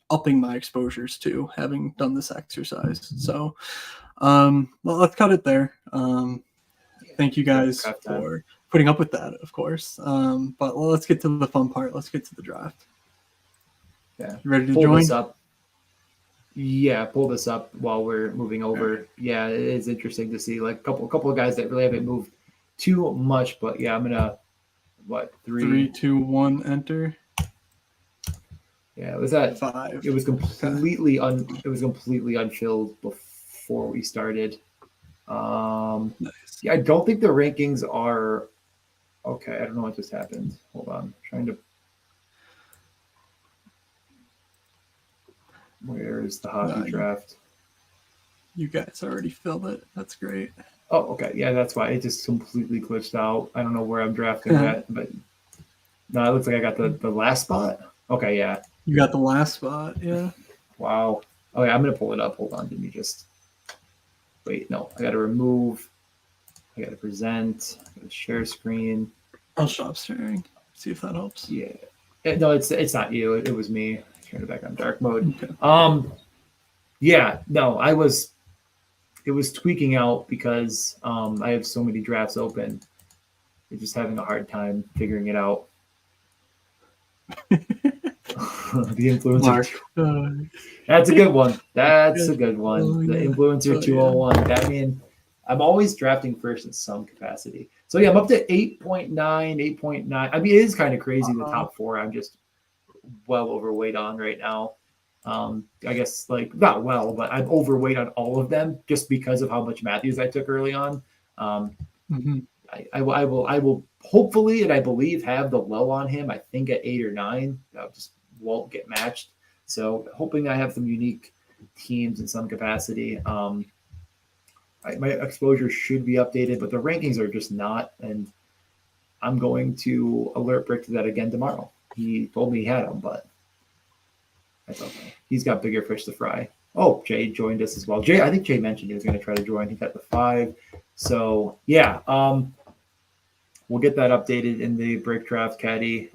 upping my exposures to, having done this exercise. So, well, let's cut it there. Thank you guys for putting up with that, of course. But let's get to the fun part. Let's get to the draft. Yeah. You ready to join? This up. Yeah, pull this up while we're moving over. Yeah, it is interesting to see a couple of guys that really haven't moved too much, but yeah, I'm gonna 3, 2, 1, enter. Yeah, it was at 5. It was completely unfilled before we started. Nice. Yeah, I don't think the rankings are okay. I don't know what just happened. Hold on, I'm trying to. Where is the hockey draft? You guys already filled it. That's great. Oh, okay. Yeah, that's why it just completely glitched out. I don't know where I'm drafting that, but no, it looks like I got the last spot. Okay, yeah. You got the last spot, yeah. Wow. Okay, I'm gonna pull it up. Hold on. Let me just wait. No, I gotta remove. I gotta present. I gotta share screen. I'll stop sharing. See if that helps. Yeah. No, it's not you. It was me. Turn it back on dark mode. Okay. Yeah, no, it was tweaking out because I have so many drafts open. I'm just having a hard time figuring it out. The influencer. Mark. That's a good one. That's Yeah. a good one. Oh, The yeah. influencer Oh, 201. That mean I'm always drafting first in some capacity. So yeah, I'm up to 8.9, 8.9. I mean, it is kind of crazy the top four. I'm just well overweight on right now. I guess like not well, but I'm overweight on all of them just because of how much Matthews I took early on. Um, Mhm. I will hopefully and I believe have the low on him. I think at 8 or 9, just won't get matched. So hoping I have some unique teams in some capacity. My exposure should be updated, but the rankings are just not. And I'm going to alert Brick to that again tomorrow. He told me he had them, but that's okay. He's got bigger fish to fry. Oh, Jay joined us as well. Jay, I think Jay mentioned he was going to try to join. He got the 5. So yeah, we'll get that updated in the break draft caddy.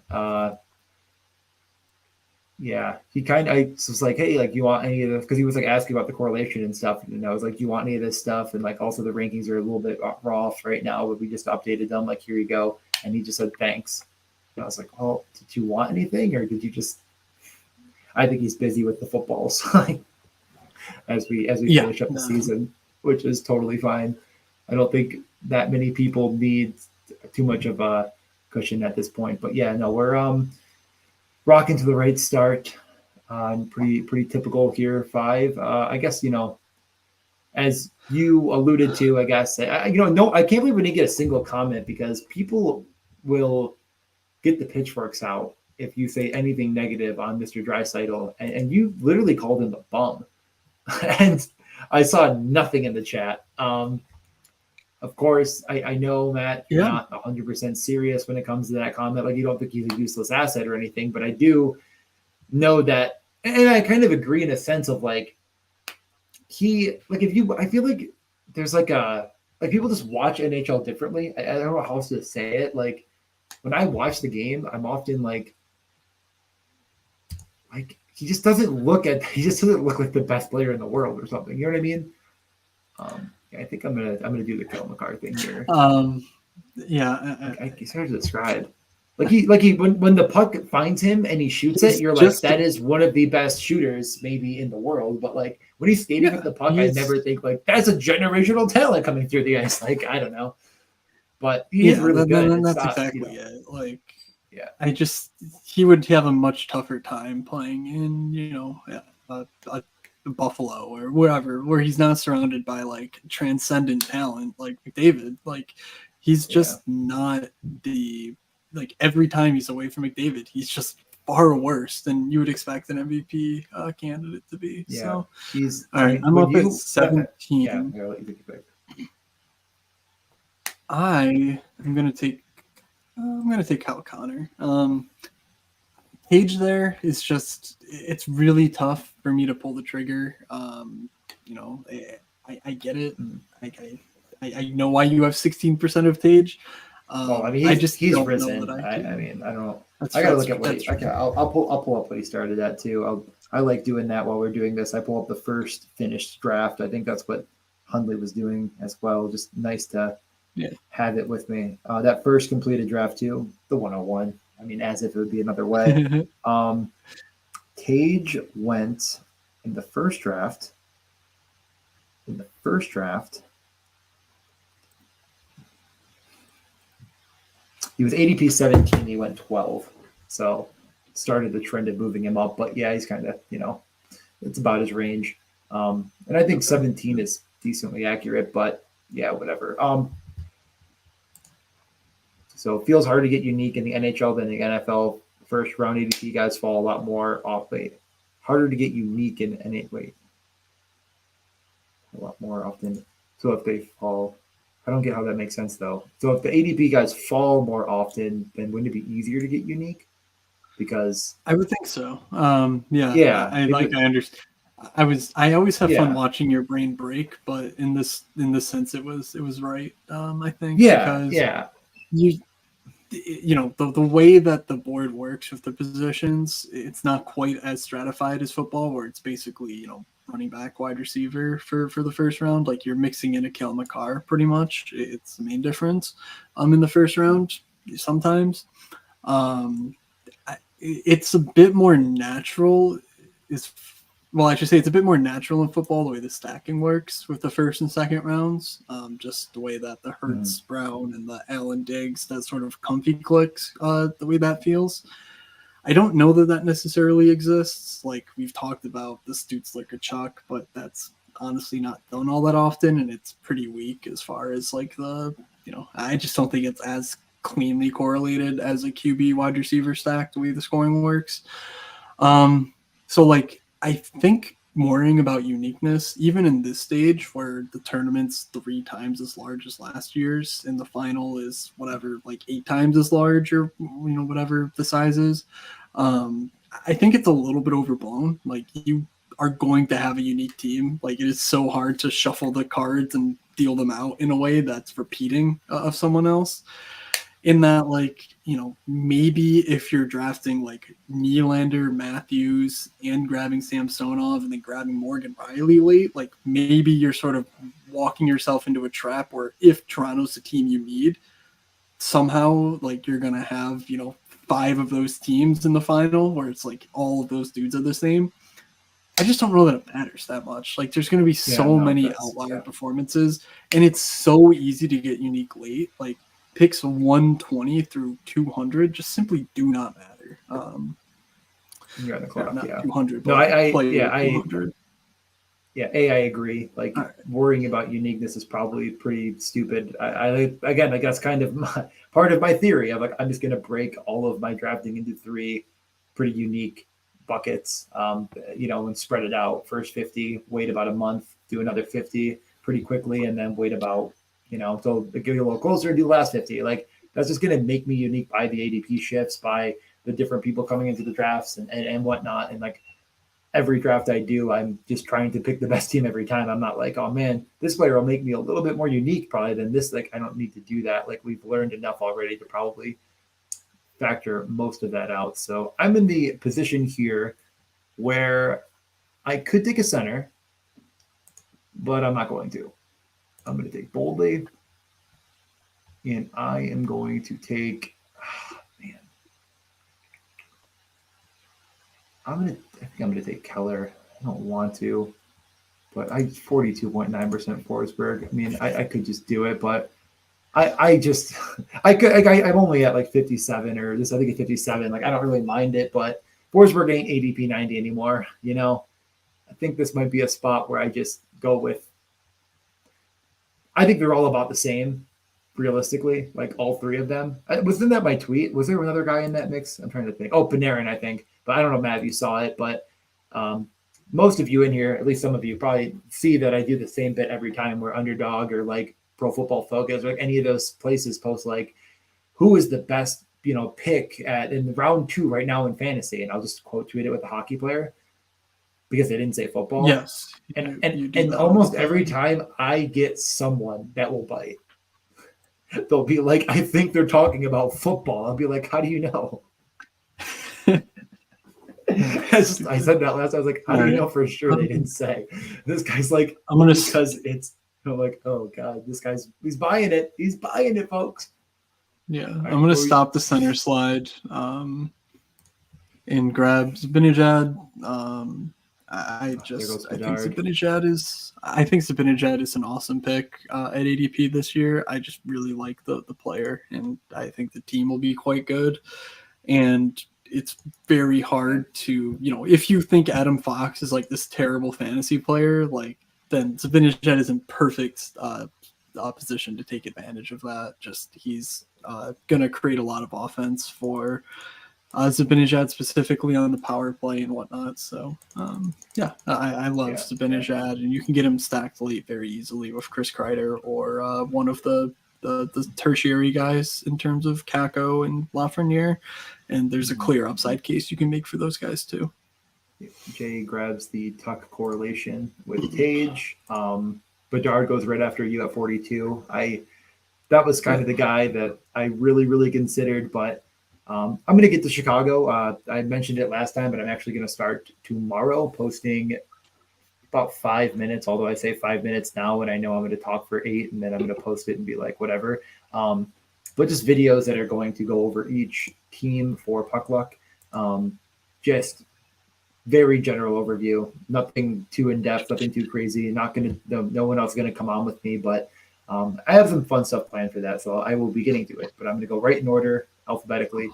Yeah, he kind of was like, hey, like you want any of this? Because he was like asking about the correlation and stuff, and I was like, do you want any of this stuff? And like also the rankings are a little bit off right now, but we just updated them. Like here you go, and he just said thanks. And I was like, oh, did you want anything, or did you just? I think he's busy with the footballs as we finish up the season, which is totally fine. I don't think that many people need too much of a cushion at this point, but yeah, no, we're rocking to the right start. Pretty typical here. 5. I guess as you alluded to. I guess no, I can't believe we didn't get a single comment because people will get the pitchforks out if you say anything negative on Mr. Draisaitl, and you literally called him a bum, and I saw nothing in the chat. Of course, I know, Matt, you're not 100% serious when it comes to that comment. Like, you don't think he's a useless asset or anything, but I do know that, and I kind of agree in a sense of like, I feel like there's like people just watch NHL differently. I don't know how else to say it. Like, when I watch the game, I'm often like he just doesn't look like the best player in the world or something. You know what I mean? I think I'm gonna do the Kyle McCarr thing here. It's hard to describe. When the puck finds him and he shoots it, you're like, that is one of the best shooters maybe in the world. But like when he's skating with the puck, I never think like that's a generational talent coming through the ice. Like I don't know, but he's really good. That's exactly it. Like he would have a much tougher time playing in Buffalo or wherever, where he's not surrounded by like transcendent talent like McDavid. Like he's just not every time he's away from McDavid, he's just far worse than you would expect an MVP candidate to be. Yeah, so he's all right. I'm up at 17. Yeah, I'll let you take it back. I'm gonna take Kyle Connor. Cage there is just it's really tough for me to pull the trigger. I get it. I know why you have 16% of Tage. He's risen. I don't know. I gotta look at what I'll pull up what he started at too. I like doing that while we're doing this. I pull up the first finished draft. I think that's what Hundley was doing as well. Just nice to have it with me. That first completed draft too, the 101. I mean, as if it would be another way. Tage went in the first draft. He was ADP 17. He went 12. So started the trend of moving him up. But yeah, he's kind of, it's about his range. And I think 17 is decently accurate. But yeah, whatever. So it feels hard to get unique in the NHL than the NFL. First round ADP guys fall a lot more off. Harder to get unique in a lot more often. So if they fall, I don't get how that makes sense though. So if the ADP guys fall more often, then wouldn't it be easier to get unique? Because I would think so. I understand. I always have fun watching your brain break, but in this sense, it was right. I think the way that the board works with the positions, it's not quite as stratified as football, where it's basically running back, wide receiver for the first round. Like you're mixing in a Kale McCarr pretty much. It's the main difference. In the first round sometimes. It's a bit more natural. I should say it's a bit more natural in football the way the stacking works with the first and second rounds. Just the way that the Hurts Brown and the Allen Diggs, that sort of comfy clicks, the way that feels. I don't know that necessarily exists. Like we've talked about the Stutzler Kachuk, but that's honestly not done all that often, and it's pretty weak as far as like I just don't think it's as cleanly correlated as a QB wide receiver stack the way the scoring works. So like I think worrying about uniqueness, even in this stage where the tournament's 3 times as large as last year's and the final is whatever, like 8 times as large or whatever the size is, I think it's a little bit overblown. Like you are going to have a unique team. Like it is so hard to shuffle the cards and deal them out in a way that's repeating of someone else. In that, like, maybe if you're drafting like Nylander, Matthews, and grabbing Samsonov and then grabbing Morgan Riley late, like maybe you're sort of walking yourself into a trap where if Toronto's the team you need, somehow like you're gonna have 5 of those teams in the final where it's like all of those dudes are the same. I just don't know that it matters that much. Like there's going to be so many outlier performances, and it's so easy to get unique late. Like picks 120 through 200 just simply do not matter. You're on the clock, not yeah. 200, but I 200. I agree. Like worrying about uniqueness is probably pretty stupid. I guess kind of part of my theory of like I'm just going to break all of my drafting into 3 pretty unique buckets, and spread it out. First 50, wait about a month, do another 50 pretty quickly, and then wait about, so get a little closer and do the last 50. Like that's just going to make me unique by the ADP shifts, by the different people coming into the drafts and whatnot. And like every draft I do, I'm just trying to pick the best team every time. I'm not like, oh man, this player will make me a little bit more unique probably than this. Like I don't need to do that. Like we've learned enough already to probably factor most of that out. So I'm in the position here where I could take a center, but I'm not going to. I'm going to take Boldly, and I am going to take, I think I'm going to take Keller. I don't want to, but 42.9% Forsberg. I mean, I could just do it, but I'm only at like 57 or this, I think at 57. Like, I don't really mind it, but Forsberg ain't ADP 90 anymore. I think this might be a spot where I just go with, I think they're all about the same, realistically, like all 3 of them. Wasn't that my tweet? Was there another guy in that mix? I'm trying to think. Oh, Panarin, I think. But I don't know, Matt, if you saw it, but most of you in here, at least some of you, probably see that I do the same bit every time where Underdog or like Pro Football Focus or like any of those places post like who is the best pick in round 2 right now in fantasy, and I'll just quote tweet it with a hockey player because they didn't say football. Yes, and almost every time I get someone that will bite. They'll be like, I think they're talking about football. I'll be like, how do you know? I said that last. I was like, how do you know for sure? They didn't say. This guy's like, because it's. I'm like, oh god, he's buying it. He's buying it, folks. Yeah, right, I'm gonna stop the center slide and grab Zibanejad. I think Zibanejad is an awesome pick at ADP this year. I just really like the player, and I think the team will be quite good. And it's very hard to, if you think Adam Fox is like this terrible fantasy player, like then Zibanejad is in perfect position to take advantage of that. Just he's going to create a lot of offense for Zibanejad specifically on the power play and whatnot. So I love Zibanejad, and you can get him stacked late very easily with Chris Kreider or one of the tertiary guys in terms of Kako and Lafreniere, and there's a clear upside case you can make for those guys too. Jay grabs the Tuck correlation with Tage. Bedard goes right after you at 42. That was kind of the guy that I really, really considered, but I'm going to get to Chicago. I mentioned it last time, but I'm actually going to start tomorrow posting about 5 minutes, although I say 5 minutes now and I know I'm going to talk for 8 and then I'm going to post it and be like, whatever. But just videos that are going to go over each team for Puck Luck. Just very general overview, nothing too in depth, nothing too crazy. Not going to, no one else is going to come on with me, but I have some fun stuff planned for that. So I will be getting to it, but I'm going to go right in order alphabetically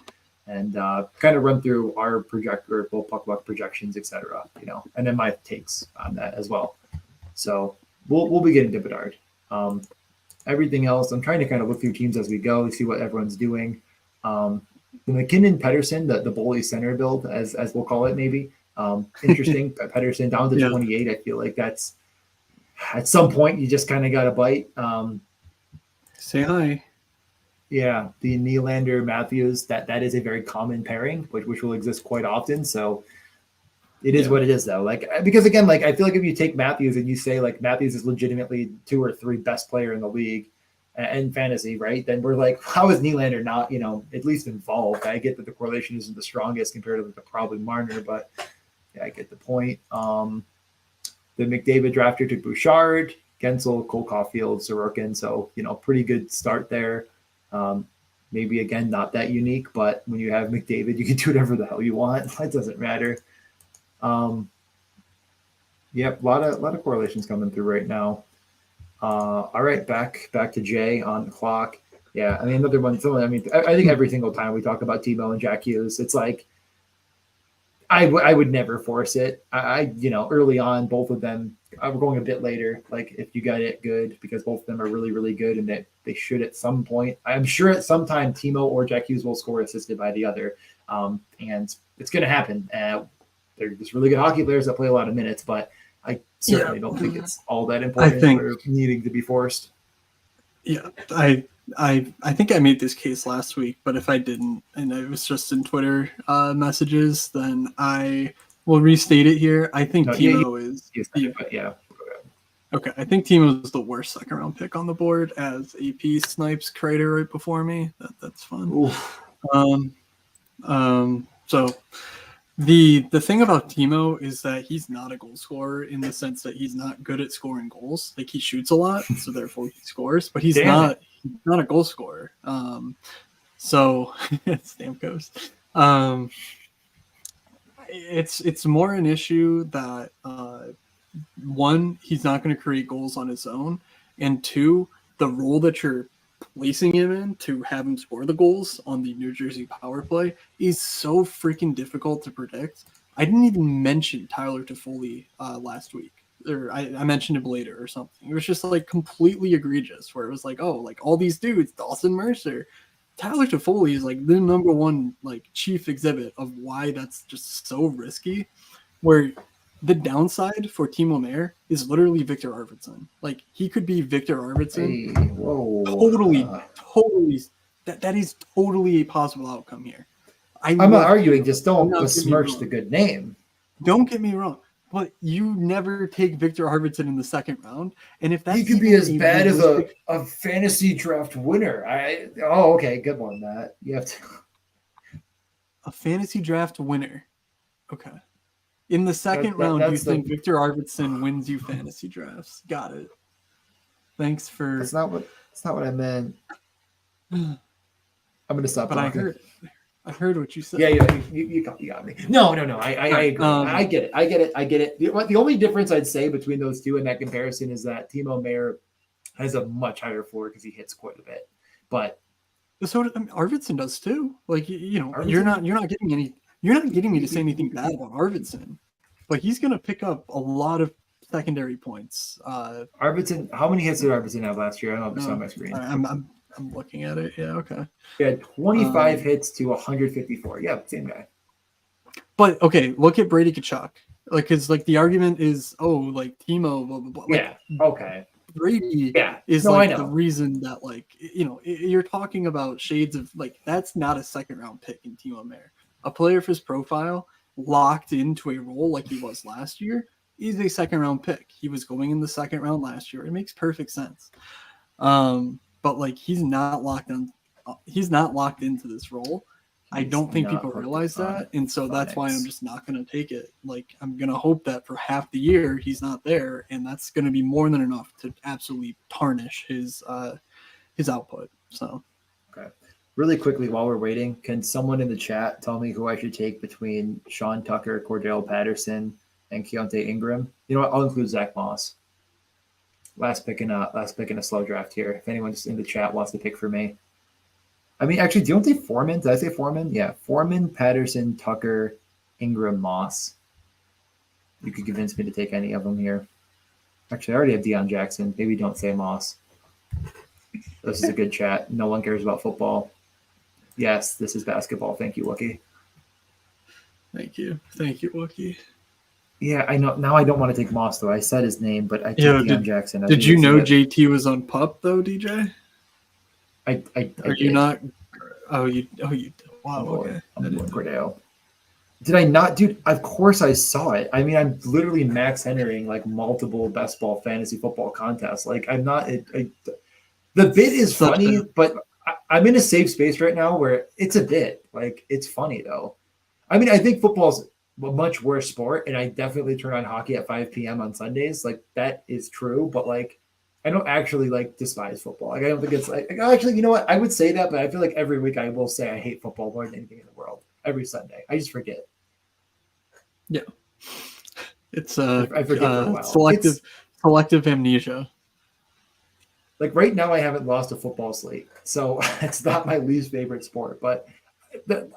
and kind of run through our projector, full Puck Luck projections, etc. And then my takes on that as well. So we'll be getting to Bedard. Everything else, I'm trying to kind of look through teams as we go, see what everyone's doing. The McKinnon Pedersen, the bully center build, as we'll call it, maybe. Interesting. Pedersen down to 28. I feel like that's at some point you just kind of got to bite. Say hi. Yeah, the Nylander Matthews, that is a very common pairing, which will exist quite often. So it is what it is, though. Like, because again, like, I feel like if you take Matthews and you say like Matthews is legitimately 2 or 3 best player in the league and fantasy, right? Then we're like, how is Nylander not, at least involved? I get that the correlation isn't the strongest compared to probably Marner, but yeah, I get the point. The McDavid drafter took Bouchard, Gensel, Cole Caulfield, Sorokin. So, pretty good start there. Maybe again, not that unique, but when you have McDavid, you can do whatever the hell you want. It doesn't matter. Yep, a lot of correlations coming through right now. All right, back to Jay on the clock. Yeah, I mean another one. I think every single time we talk about Timo and Jack Hughes, it's like I would never force it. I early on, both of them. We're going a bit later. Like if you got it, good, because both of them are really, really good, and that they should at some point. I'm sure at some time Timo or Jack Hughes will score assisted by the other, and it's going to happen. They're just really good hockey players that play a lot of minutes, but I certainly don't think it's all that important for needing to be forced. Yeah, I think I made this case last week, but if I didn't, and it was just in Twitter messages, then I will restate it here. I think Timo is. Yeah. Okay, I think Timo is the worst second round pick on the board, as AP snipes Kreider right before me. That's fun. So the thing about Timo is that he's not a goal scorer in the sense that he's not good at scoring goals. Like he shoots a lot, so therefore he scores, but he's not a goal scorer. So Stamkos. It's more an issue that one, he's not going to create goals on his own, and two, the role that you're placing him in to have him score the goals on the New Jersey power play is so freaking difficult to predict. I didn't even mention Tyler Toffoli last week, or I mentioned him later or something. It was just like completely egregious, where it was like, oh, like all these dudes, Dawson Mercer, Tyler Toffoli is like the number one like chief exhibit of why that's just so risky. Where the downside for Timo Meier is literally Victor Arvidsson. Like he could be Victor Arvidsson. Hey, Totally. That is totally a possible outcome here. I'm not arguing. Just don't besmirch the good name. Don't get me wrong, but you never take Victor Arvidsson in the second round, and if that he could be as bad as a fantasy draft winner. Okay, good one, Matt. You have to a fantasy draft winner. Okay. In the second round, you think Victor Arvidsson wins you fantasy drafts? Got it. Thanks for. That's not what I meant. I'm gonna stop. But talking. I heard what you said. Yeah, you got me. No. I agree. I get it. The only difference I'd say between those two in that comparison is that Timo Meier has a much higher floor because he hits quite a bit. But so Arvidsson does too. Like Arvidsson? you're not getting any. You're not getting me to say anything bad about Arvidsson, but he's going to pick up a lot of secondary points. Arvidsson, how many hits did Arvidsson have last year? I don't know if it's on my screen. I'm looking at it. Yeah, okay. He had 25 hits to 154. Yeah, same guy. But okay, look at Brady Tkachuk. Like, because like the argument is, like Timo, blah blah blah. Like, yeah. Okay. Brady is the reason that you're talking about shades of like that's not a second round pick in Timo Meier. A player of his profile locked into a role like he was last year is a second round pick. He was going in the second round last year. It makes perfect sense. But like he's not locked into this role. I don't think people realize that, and so that's why I'm just not going to take it. Like, I'm going to hope that for half the year he's not there, and that's going to be more than enough to absolutely tarnish his output. So, okay. Really quickly, while we're waiting, can someone in the chat tell me who I should take between Sean Tucker, Cordell Patterson, and Keontae Ingram? You know what? I'll include Zach Moss. Last pick in a slow draft here. If anyone just in the chat wants to pick for me. I mean, actually, don't say Foreman? Did I say Foreman? Yeah, Foreman, Patterson, Tucker, Ingram, Moss. You could convince me to take any of them here. Actually, I already have Deion Jackson. Maybe don't say Moss. This is a good chat. No one cares about football. Yes, this is basketball. Thank you, Wookie. Thank you, Wookie. Yeah, I know. Now I don't want to take Moss, though. I said his name, but I took Deion Jackson. Did you know JT was on PUP, though, DJ? I Are you not? Oh, you. Wow. Okay. I'm going Cordell. Did I not, dude? Of course I saw it. I mean, I'm literally max entering like multiple best ball fantasy football contests. Like, I'm not. The bit is funny, but I'm in a safe space right now where it's a bit. Like, it's funny though. I mean, I think football's a much worse sport, and I definitely turn on hockey at 5 p.m. on Sundays. Like, that is true, but like, I don't actually like despise football. Like, I don't think it's like actually, you know what? I would say that, but I feel like every week I will say I hate football more than anything in the world. Every Sunday, I just forget. Yeah, it's I forget for a while. Selective amnesia. Like right now, I haven't lost a football slate, so it's not my least favorite sport. But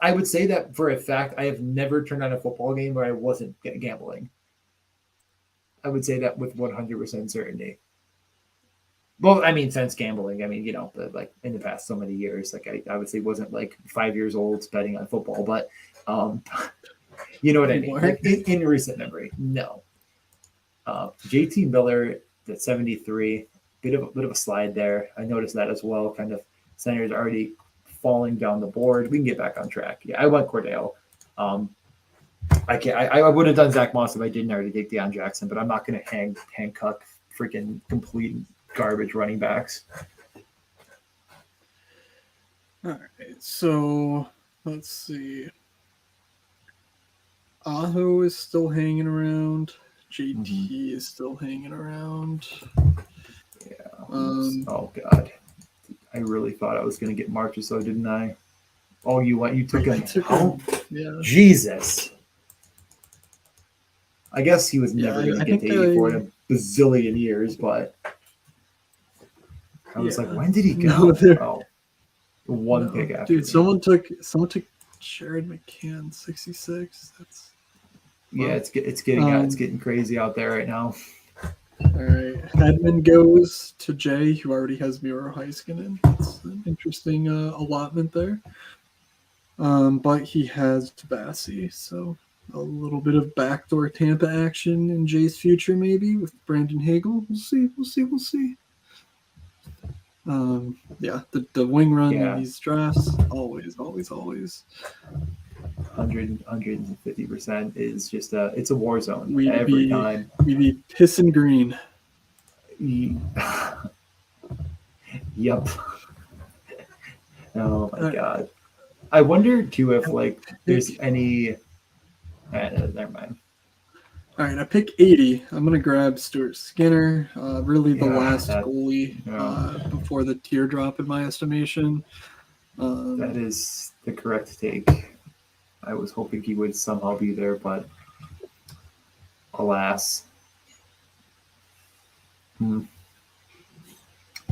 I would say that for a fact, I have never turned on a football game where I wasn't gambling. I would say that with 100% certainty. Well, I mean, since gambling, I mean, you know, like in the past so many years, like I would say wasn't like 5 years old betting on football, but you know what I mean? Like in recent memory, no. JT Miller at 73, bit of a slide there. I noticed that as well. Kind of centers already falling down the board. We can get back on track. Yeah, I went Cordell. I would have done Zach Moss if I didn't already take Deion Jackson, but I'm not going to handcuff freaking complete garbage running backs. All right, so let's see. Aho is still hanging around. JT is still hanging around. Yeah. Oh God, I really thought I was going to get Marchessault, didn't I? Oh, you took him. Oh, yeah. Jesus. I guess he was never going to get to 84 in a bazillion years, but I was like, when did he go? One pick after. Dude, someone took Jared McCann, 66. That's it's getting crazy out there right now. All right, Hedman goes to Jay, who already has Miro Heiskanen. That's an interesting allotment there. But he has Tabassi, so a little bit of backdoor Tampa action in Jay's future, maybe with Brandon Hagel. We'll see. Yeah, the wing run in these drafts, always. 150% is just it's a war zone every time. We be pissing green. Yep. Oh my God. I wonder too if like there's any. Never mind. All right, I pick 80. I'm gonna grab Stuart Skinner. Really, the last goalie before the teardrop, in my estimation. That is the correct take. I was hoping he would somehow be there, but alas.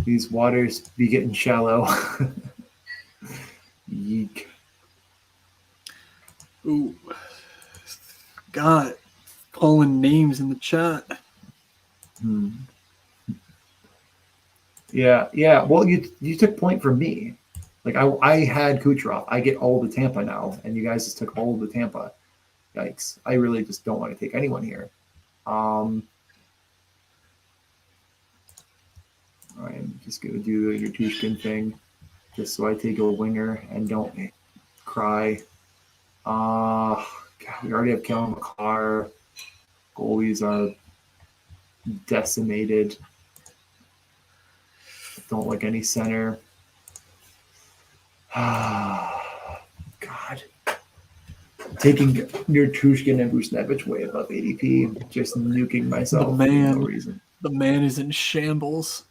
These waters be getting shallow. Yeek. Ooh. God. Calling names in the chat. Yeah. Well, you took point from me. Like I had Kucherov. I get all the Tampa now, and you guys just took all the Tampa. Yikes! I really just don't want to take anyone here. I'm just gonna do your Tushkin thing, just so I take a winger and don't cry. God, we already have Kellen McCarr. Goalies are decimated. Don't like any center. God. taking Nurtushkin and Busnevich way above ADP, just nuking myself for no reason. The man is in shambles.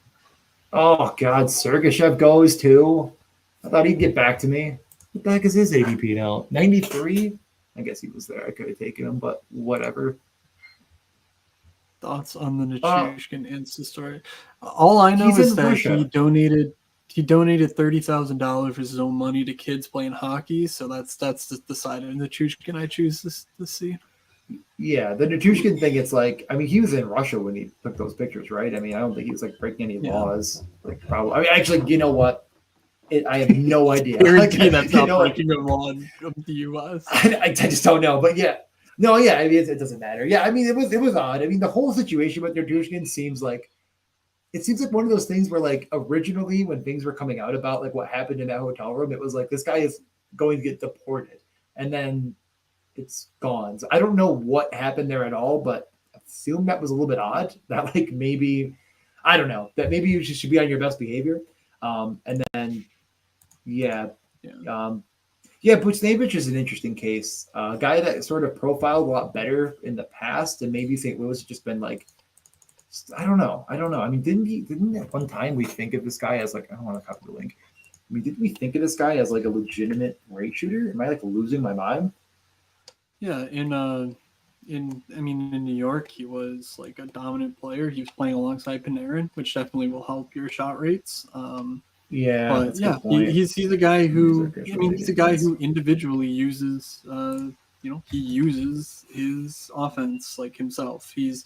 Oh God, Sergachev goes too. I thought he'd get back to me. What the heck is his ADP now? 93? I guess he was there. I could have taken him, but whatever. Thoughts on the Nichushkin Insta story? All I know is that he donated $30,000 of his own money to kids playing hockey. So that's the side of Nichushkin I choose to see. Yeah, the Nichushkin thing, it's like, I mean, he was in Russia when he took those pictures, right? I mean, I don't think he was like breaking any laws. Like, probably. I mean, actually, you know what? I have no idea. Guarantee that's not breaking a law of the U.S. I just don't know, but yeah. No, yeah, I mean, it doesn't matter. Yeah, I mean, it was odd. I mean, the whole situation with Nurtushkin seems like one of those things where, like, originally when things were coming out about like what happened in that hotel room, it was like this guy is going to get deported, and then it's gone. So I don't know what happened there at all, but I assume that was a little bit odd. That like maybe, I don't know, that maybe you should be on your best behavior. And then Buchnevich is an interesting case. A guy that sort of profiled a lot better in the past, and maybe St. Louis has just been like, I don't know. I mean, didn't at one time we think of this guy as like, I don't want to copy the link. I mean, didn't we think of this guy as like a legitimate rate shooter? Am I like losing my mind? Yeah, in New York, he was like a dominant player. He was playing alongside Panarin, which definitely will help your shot rates. He's a guy who who individually uses he uses his offense like himself. He's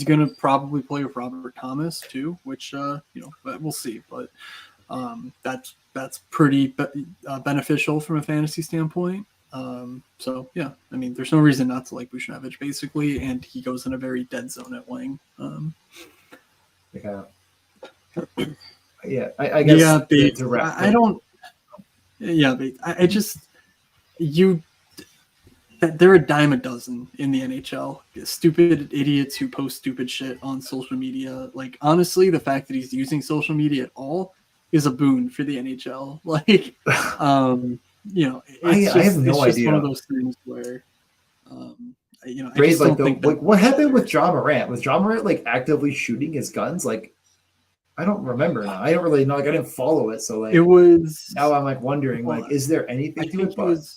gonna probably play with Robert Thomas too, which but we'll see. But that's pretty beneficial from a fantasy standpoint. So yeah, I mean, there's no reason not to like Bushnevich basically, and he goes in a very dead zone at wing. I guess. Yeah, I don't. Yeah, I just they're a dime a dozen in the NHL. Stupid idiots who post stupid shit on social media. Like, honestly, the fact that he's using social media at all is a boon for the NHL. Like, I have no idea. It's just one of those things where, I just don't think like what happened with John Morant? Was John Morant like actively shooting his guns? Like, I don't remember now. I don't really know. Like, I didn't follow it, so like it was. Now I'm like wondering, like, is there anything to it?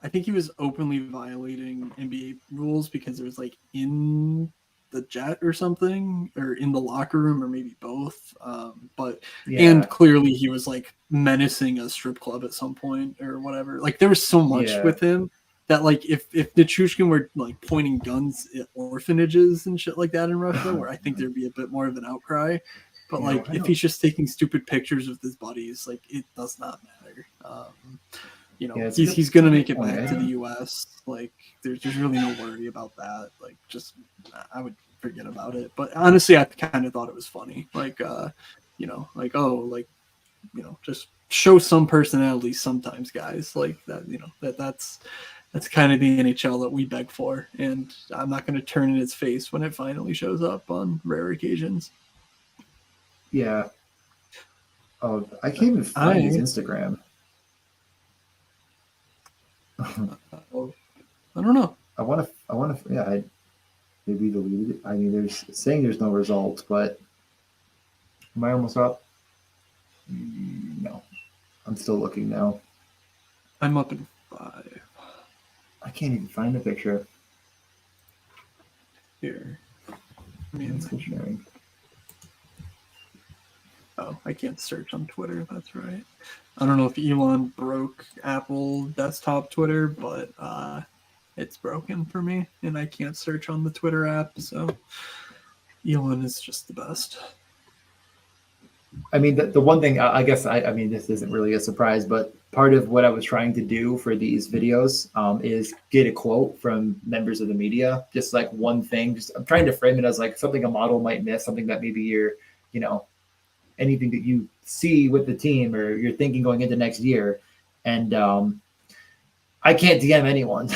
I think he was openly violating NBA rules because it was like in the jet or something, or in the locker room, or maybe both. And clearly he was like menacing a strip club at some point or whatever. Like, there was so much with him that like if Nichushkin were like pointing guns at orphanages and shit like that in Russia, where I think there'd be a bit more of an outcry. But like if he's just taking stupid pictures with his buddies, like it does not matter. He's gonna make it back to the US. Like there's really no worry about that. Like just I would forget about it. But honestly, I kind of thought it was funny. Like just show some personality sometimes, guys. Like that. That's kind of the NHL that we beg for, and I'm not going to turn in its face when it finally shows up on rare occasions. Yeah. Oh, I can't even find his Instagram. I don't know. I want to. Yeah, I maybe deleted it. I mean, there's saying there's no results, but am I almost up? No, I'm still looking now. I'm up in 5. I can't even find the picture. Here. Sharing. Oh, I can't search on Twitter. That's right. I don't know if Elon broke Apple desktop Twitter, but it's broken for me, and I can't search on the Twitter app. So Elon is just the best. I mean, the one thing, I guess, I mean, this isn't really a surprise, but part of what I was trying to do for these videos is get a quote from members of the media, just like one thing. I'm trying to frame it as like something a model might miss, something that maybe you're, anything that you see with the team or you're thinking going into next year. And I can't DM anyone.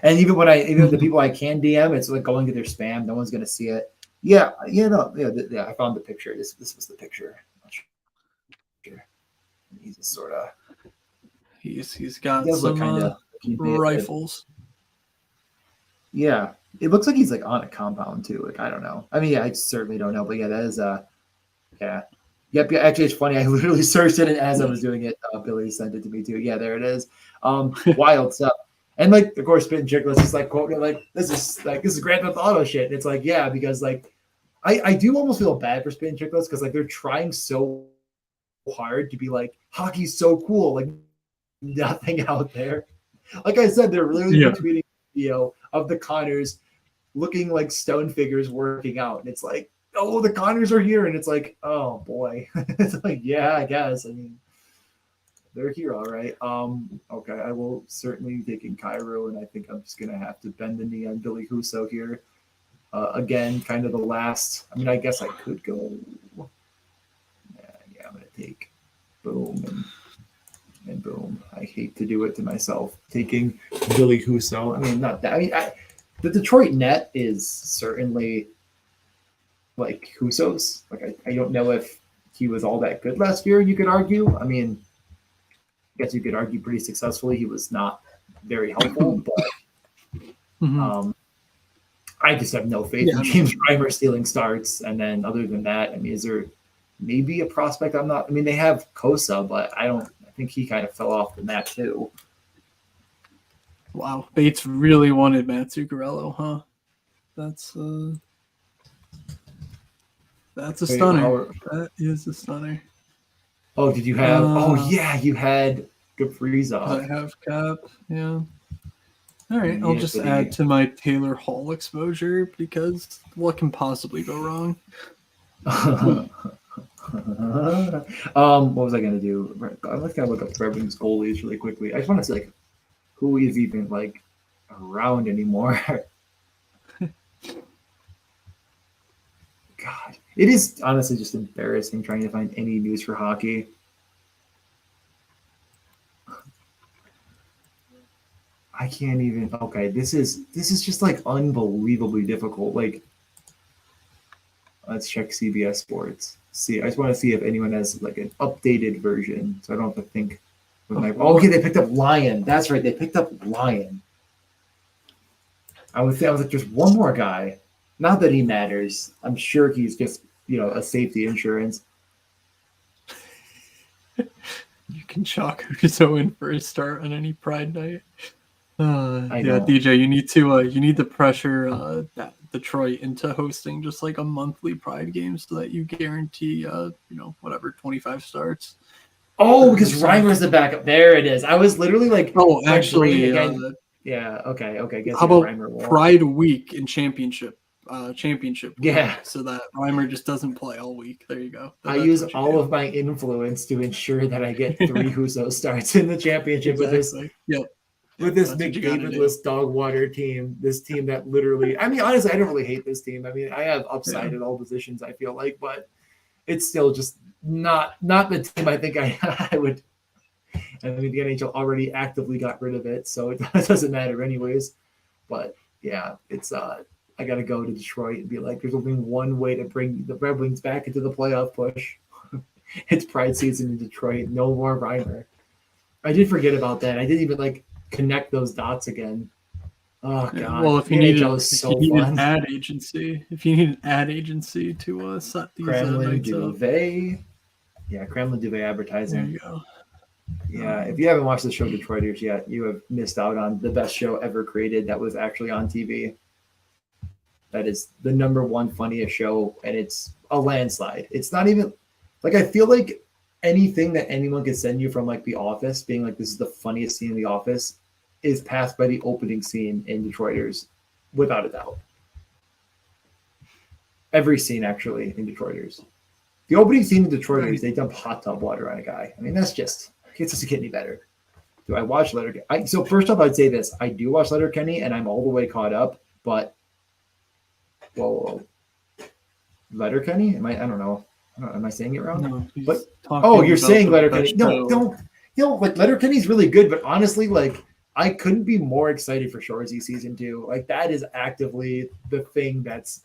And even the people I can DM, it's like going to their spam. No one's going to see it. I found the picture. This was the picture. He's just sort of. He's got some rifles. Yeah, it looks like he's like on a compound too. Like I don't know. I mean, yeah, I certainly don't know, but yeah, that is yeah. Yep, yeah, actually, it's funny. I literally searched it, and as I was doing it, Billy sent it to me too. Yeah, there it is. Wild stuff. And like, of course, Spittin' Chicklets is like quoting like, "This is Grand Theft Auto shit." And it's like, yeah, because like, I do almost feel bad for Spittin' Chicklets because like they're trying so hard to be like hockey's so cool, like nothing out there. Like I said, they're literally Yeah. tweeting a video of the Connors looking like stone figures working out, and it's like, oh, the Connors are here, and it's like, oh boy, it's like, yeah, I guess. I mean, they're here, all right. Okay, I will certainly be taking Cairo, and I think I'm just gonna have to bend the knee on Billy Huso here. Again, kind of the last. I mean, I guess I could go. Yeah, I'm gonna take boom and boom. I hate to do it to myself, taking Billy Huso. I mean, not that. I mean, the Detroit net is certainly like Huso's. Like, I don't know if he was all that good last year. You could argue. I mean, I guess you could argue pretty successfully he was not very helpful, but I just have no faith in James Reimer stealing starts. And then other than that, I mean, is there maybe a prospect I'm not? I mean, they have Kosa, but I think he kind of fell off the map too. Wow, Bates really wanted Matt Zuccarello, huh? That's a stunner. That is a stunner. Oh, did you have? Oh yeah, you had Kaprizov. I have Cap. Yeah. All right, I'll just add to my Taylor Hall exposure because what can possibly go wrong? What was I gonna do? I'm just gonna look up Red Wings goalies really quickly. I just want to see like who is even like around anymore. God, it is honestly just embarrassing trying to find any news for hockey. I can't even. Okay, this is just like unbelievably difficult. Like, let's check CBS Sports. See, I just want to see if anyone has like an updated version, so I don't have to think. Okay, they picked up Lion. That's right, they picked up Lion. I was like, just one more guy. Not that he matters. I'm sure he's just a safety insurance. You can chalk Huso in for a start on any Pride night. Yeah, DJ, you need to pressure Detroit into hosting just like a monthly Pride game so that you guarantee 25 starts. Oh, because Reimer's the backup. There it is. I was literally like, oh, actually, yeah. Okay. How about Pride Week in championship? Yeah, so that Reimer just doesn't play all week. There you go. I use all of my influence to ensure that I get 3 Huso starts in the championship with this McDavid-less dog water team. This team that literally, I mean, honestly, I don't really hate this team. I mean, I have upside at all positions, I feel like, but it's still just not the team I think I would. I mean, the NHL already actively got rid of it, so it doesn't matter anyways. But yeah, it's I got to go to Detroit and be like, there's only one way to bring the Red Wings back into the playoff push. It's Pride season in Detroit. No more Reimer. I did forget about that. I didn't even connect those dots again. Oh god. Well, if you need an ad agency, to set these Kremlin Duvet. Yeah, Kremlin Duvet advertising. There you go. Yeah, if you haven't watched the show Detroiters yet, you have missed out on the best show ever created that was actually on TV. That is the #1 funniest show, and it's a landslide. It's not even I feel like anything that anyone could send you from The Office, being like, this is the funniest scene in The Office, is passed by the opening scene in Detroiters, without a doubt. Every scene actually in Detroiters. The opening scene in Detroiters, they dump hot tub water on a guy. I mean, that's just, it doesn't get any better. Do I watch Letterkenny? So first off, I'd say this. I do watch Letterkenny, and I'm all the way caught up, but whoa. Letterkenny? I don't know. Am I saying it wrong? No, you're saying Letterkenny. No, don't. Letterkenny's really good, but honestly, I couldn't be more excited for Shoresy season 2. That is actively the thing that's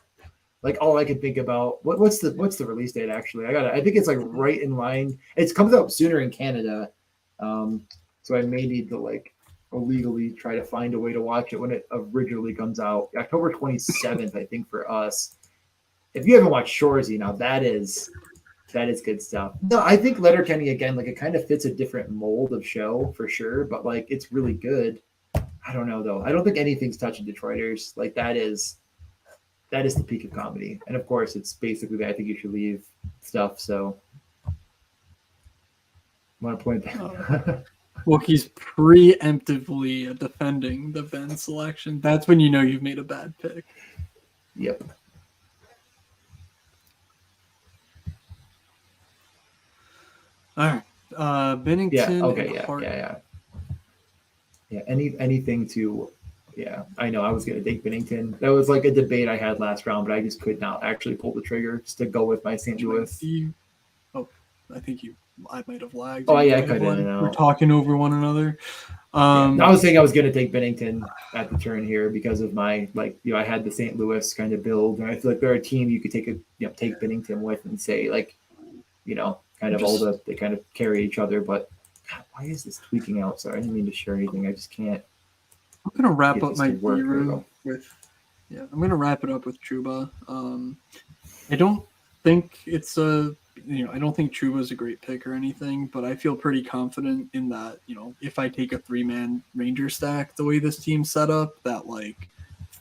all I can think about. What's the release date actually? I think it's right in line. It comes out sooner in Canada. So I may need to illegally try to find a way to watch it when it originally comes out. October 27th, I think, for us. If you haven't watched Shoresy, now that is good stuff. No, I think Letterkenny, again, like it kind of fits a different mold of show for sure, but like it's really good. I don't know though. I don't think anything's touching Detroiters. Like that is the peak of comedy. And of course it's basically the I think you should leave stuff. So I want to point that. Well, he's preemptively defending the Ben selection. That's when you know you've made a bad pick. Yep. All right. Bennington. Yeah. Okay. Yeah. Anything to. Yeah, I know. I was gonna take Bennington. That was like a debate I had last round, but I just could not actually pull the trigger just to go with my St. Louis. I think I might have lagged. Oh yeah, I cut in and out. We're talking over one another. I was saying I was gonna take Bennington at the turn here because of my I had the St. Louis kind of build, and I feel like they're a team you could take Bennington with and say they kind of carry each other. But God, why is this tweaking out? Sorry, I didn't mean to share anything. I just can't. I'm gonna wrap up my hero with. Yeah, I'm gonna wrap it up with Trouba. I don't think it's I don't think Trouba's a great pick or anything, but I feel pretty confident in that. If I take a 3-man Ranger stack the way this team's set up, that like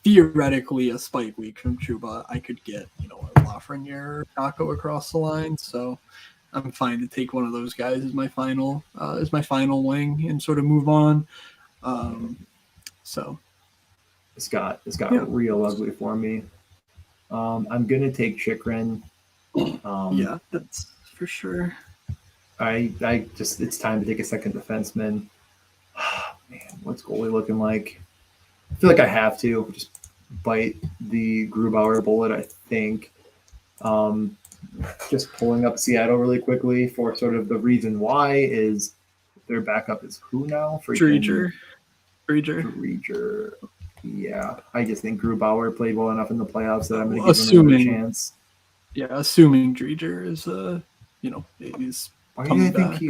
theoretically a spike week from Trouba, I could get a Lafreniere or Taco across the line. So I'm fine to take one of those guys as my final wing and sort of move on. So this got real ugly for me. I'm gonna take Chychrun. Yeah, that's for sure. I just it's time to take a second defenseman. Man, what's goalie looking like? I feel like I have to just bite the Grubauer bullet. I think. Just pulling up Seattle really quickly for sort of the reason why is their backup is who now? Dreger. Yeah, I just think Grubauer played well enough in the playoffs that I'm going to give him another chance. Yeah, assuming Dreger is is coming back.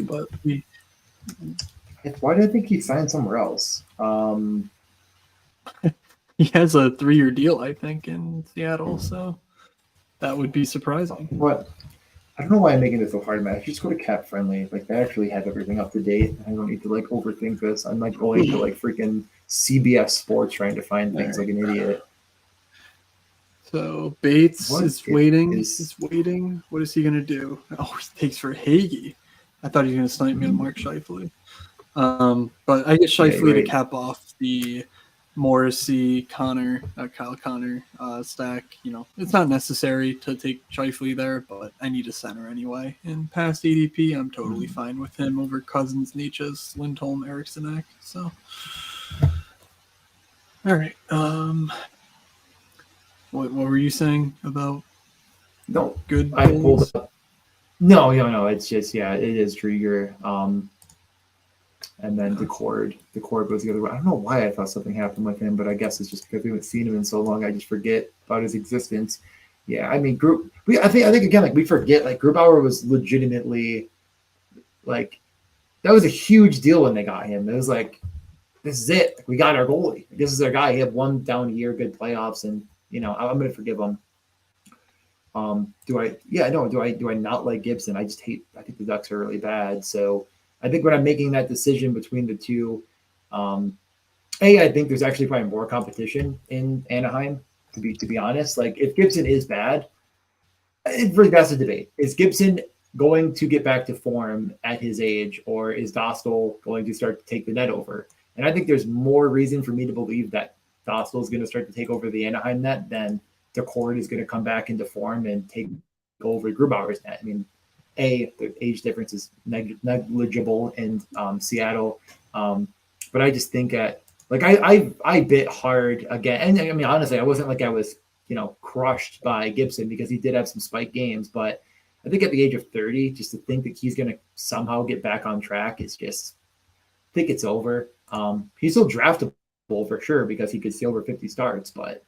Why do I think he signed somewhere else? He has a 3-year deal, I think, in Seattle, so that would be surprising. What? I don't know why I'm making this so hard, man. I just go to Cap Friendly. Like, they actually have everything up to date. I don't need to, overthink this. I'm, going to, freaking CBS Sports trying to find things like an idiot. So, Bates is waiting. He's waiting. What is he going to do? Oh, he takes for Hagee. I thought he was going to snipe me on Mark Scheifele. But I get Scheifele to cap off the Morrissey, Kyle Connor stack. It's not necessary to take Scheifele there, but I need a center anyway. And past ADP, I'm totally fine with him over Cousins, Nietzsche's, Lindholm, Eriksson. So, all right. What were you saying about good I pulled up. No. It's just it is Drieger. And then Decord goes the other way. I don't know why I thought something happened with him, but I guess it's just because we haven't seen him in so long. I just forget about his existence. Yeah, I mean, I think again, we forget Grubauer was legitimately that was a huge deal when they got him. It was this is it. We got our goalie. This is our guy. He had one down year, good playoffs, and I'm going to forgive him. Do I not like Gibson? I think the Ducks are really bad. So I think when I'm making that decision between the two, I think there's actually probably more competition in Anaheim, to be honest. If Gibson is bad, that's a debate. Is Gibson going to get back to form at his age, or is Dostal going to start to take the net over? And I think there's more reason for me to believe that Dostal is going to start to take over the Anaheim net than Decord is going to come back into form and take over Grubauer's net. I mean, the age difference is negligible in Seattle, but I just think I bit hard again. And I mean, honestly, I wasn't I was crushed by Gibson because he did have some spike games, but I think at the age of 30, just to think that he's going to somehow get back on track is just, I think it's over. He's still draftable for sure because he could see over 50 starts, but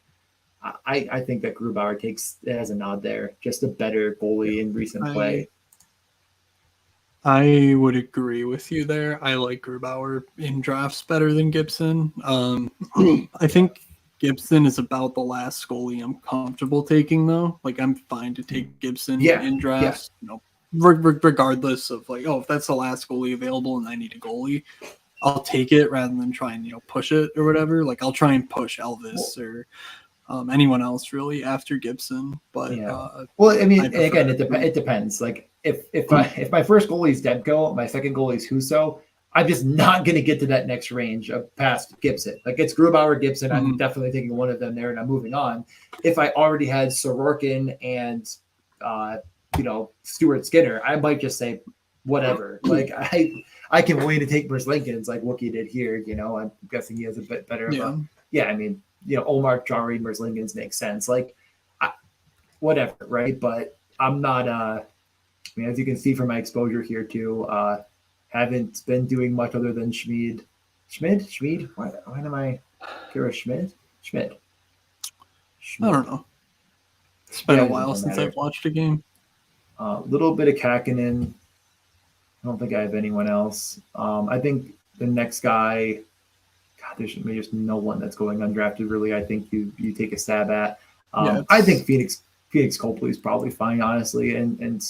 I think that Grubauer has a nod there, just a better goalie in recent play. I would agree with you there. I like Grubauer in drafts better than Gibson. I think Gibson is about the last goalie I'm comfortable taking, though. Like, I'm fine to take Gibson Yeah, in yeah. drafts, regardless of like, oh, if that's the last goalie available and I need a goalie, I'll take it rather than try and push it or whatever. Like, I'll try and push Elvis or anyone else really after Gibson, but Yeah. Well, I mean, I prefer. again, it depends. Like if my first goalie is Demko, my second goalie is Huso, I'm just not going to get to that next range of past Gibson. Like it's Grubauer, Gibson. I'm definitely taking one of them there, and I'm moving on. If I already had Sorokin and Stuart Skinner, I might just say whatever. Like I can wait to take Merzlikins like Wookie did here. I'm guessing he has a bit better of a I mean, Omar, Jari, Merzlikins makes sense. Like whatever, right? But I'm not as you can see from my exposure here too, haven't been doing much other than Schmid. Why am I Kira Schmid? Schmid. I don't know. It's been a while since I've watched a game. A little bit of Kakinen. I don't think I have anyone else. I think the next guy, God, there's just no one that's going undrafted. Really, I think you take a stab at. I think Phoenix Copley is probably fine, honestly, and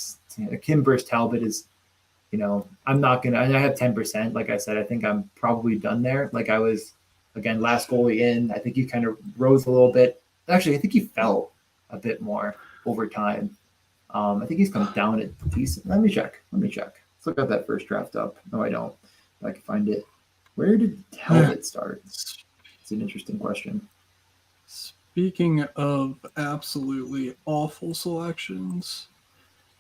Kim versus Talbot is, I'm not gonna. I have 10%. Like I said, I think I'm probably done there. Like I was, again, last goalie in. I think he kind of rose a little bit. Actually, I think he fell a bit more over time. I think he's come down at decent. Let me check. Let's look at that first draft up. No, I don't. If I can find it. Where did Talbot start? It's an interesting question. Speaking of absolutely awful selections,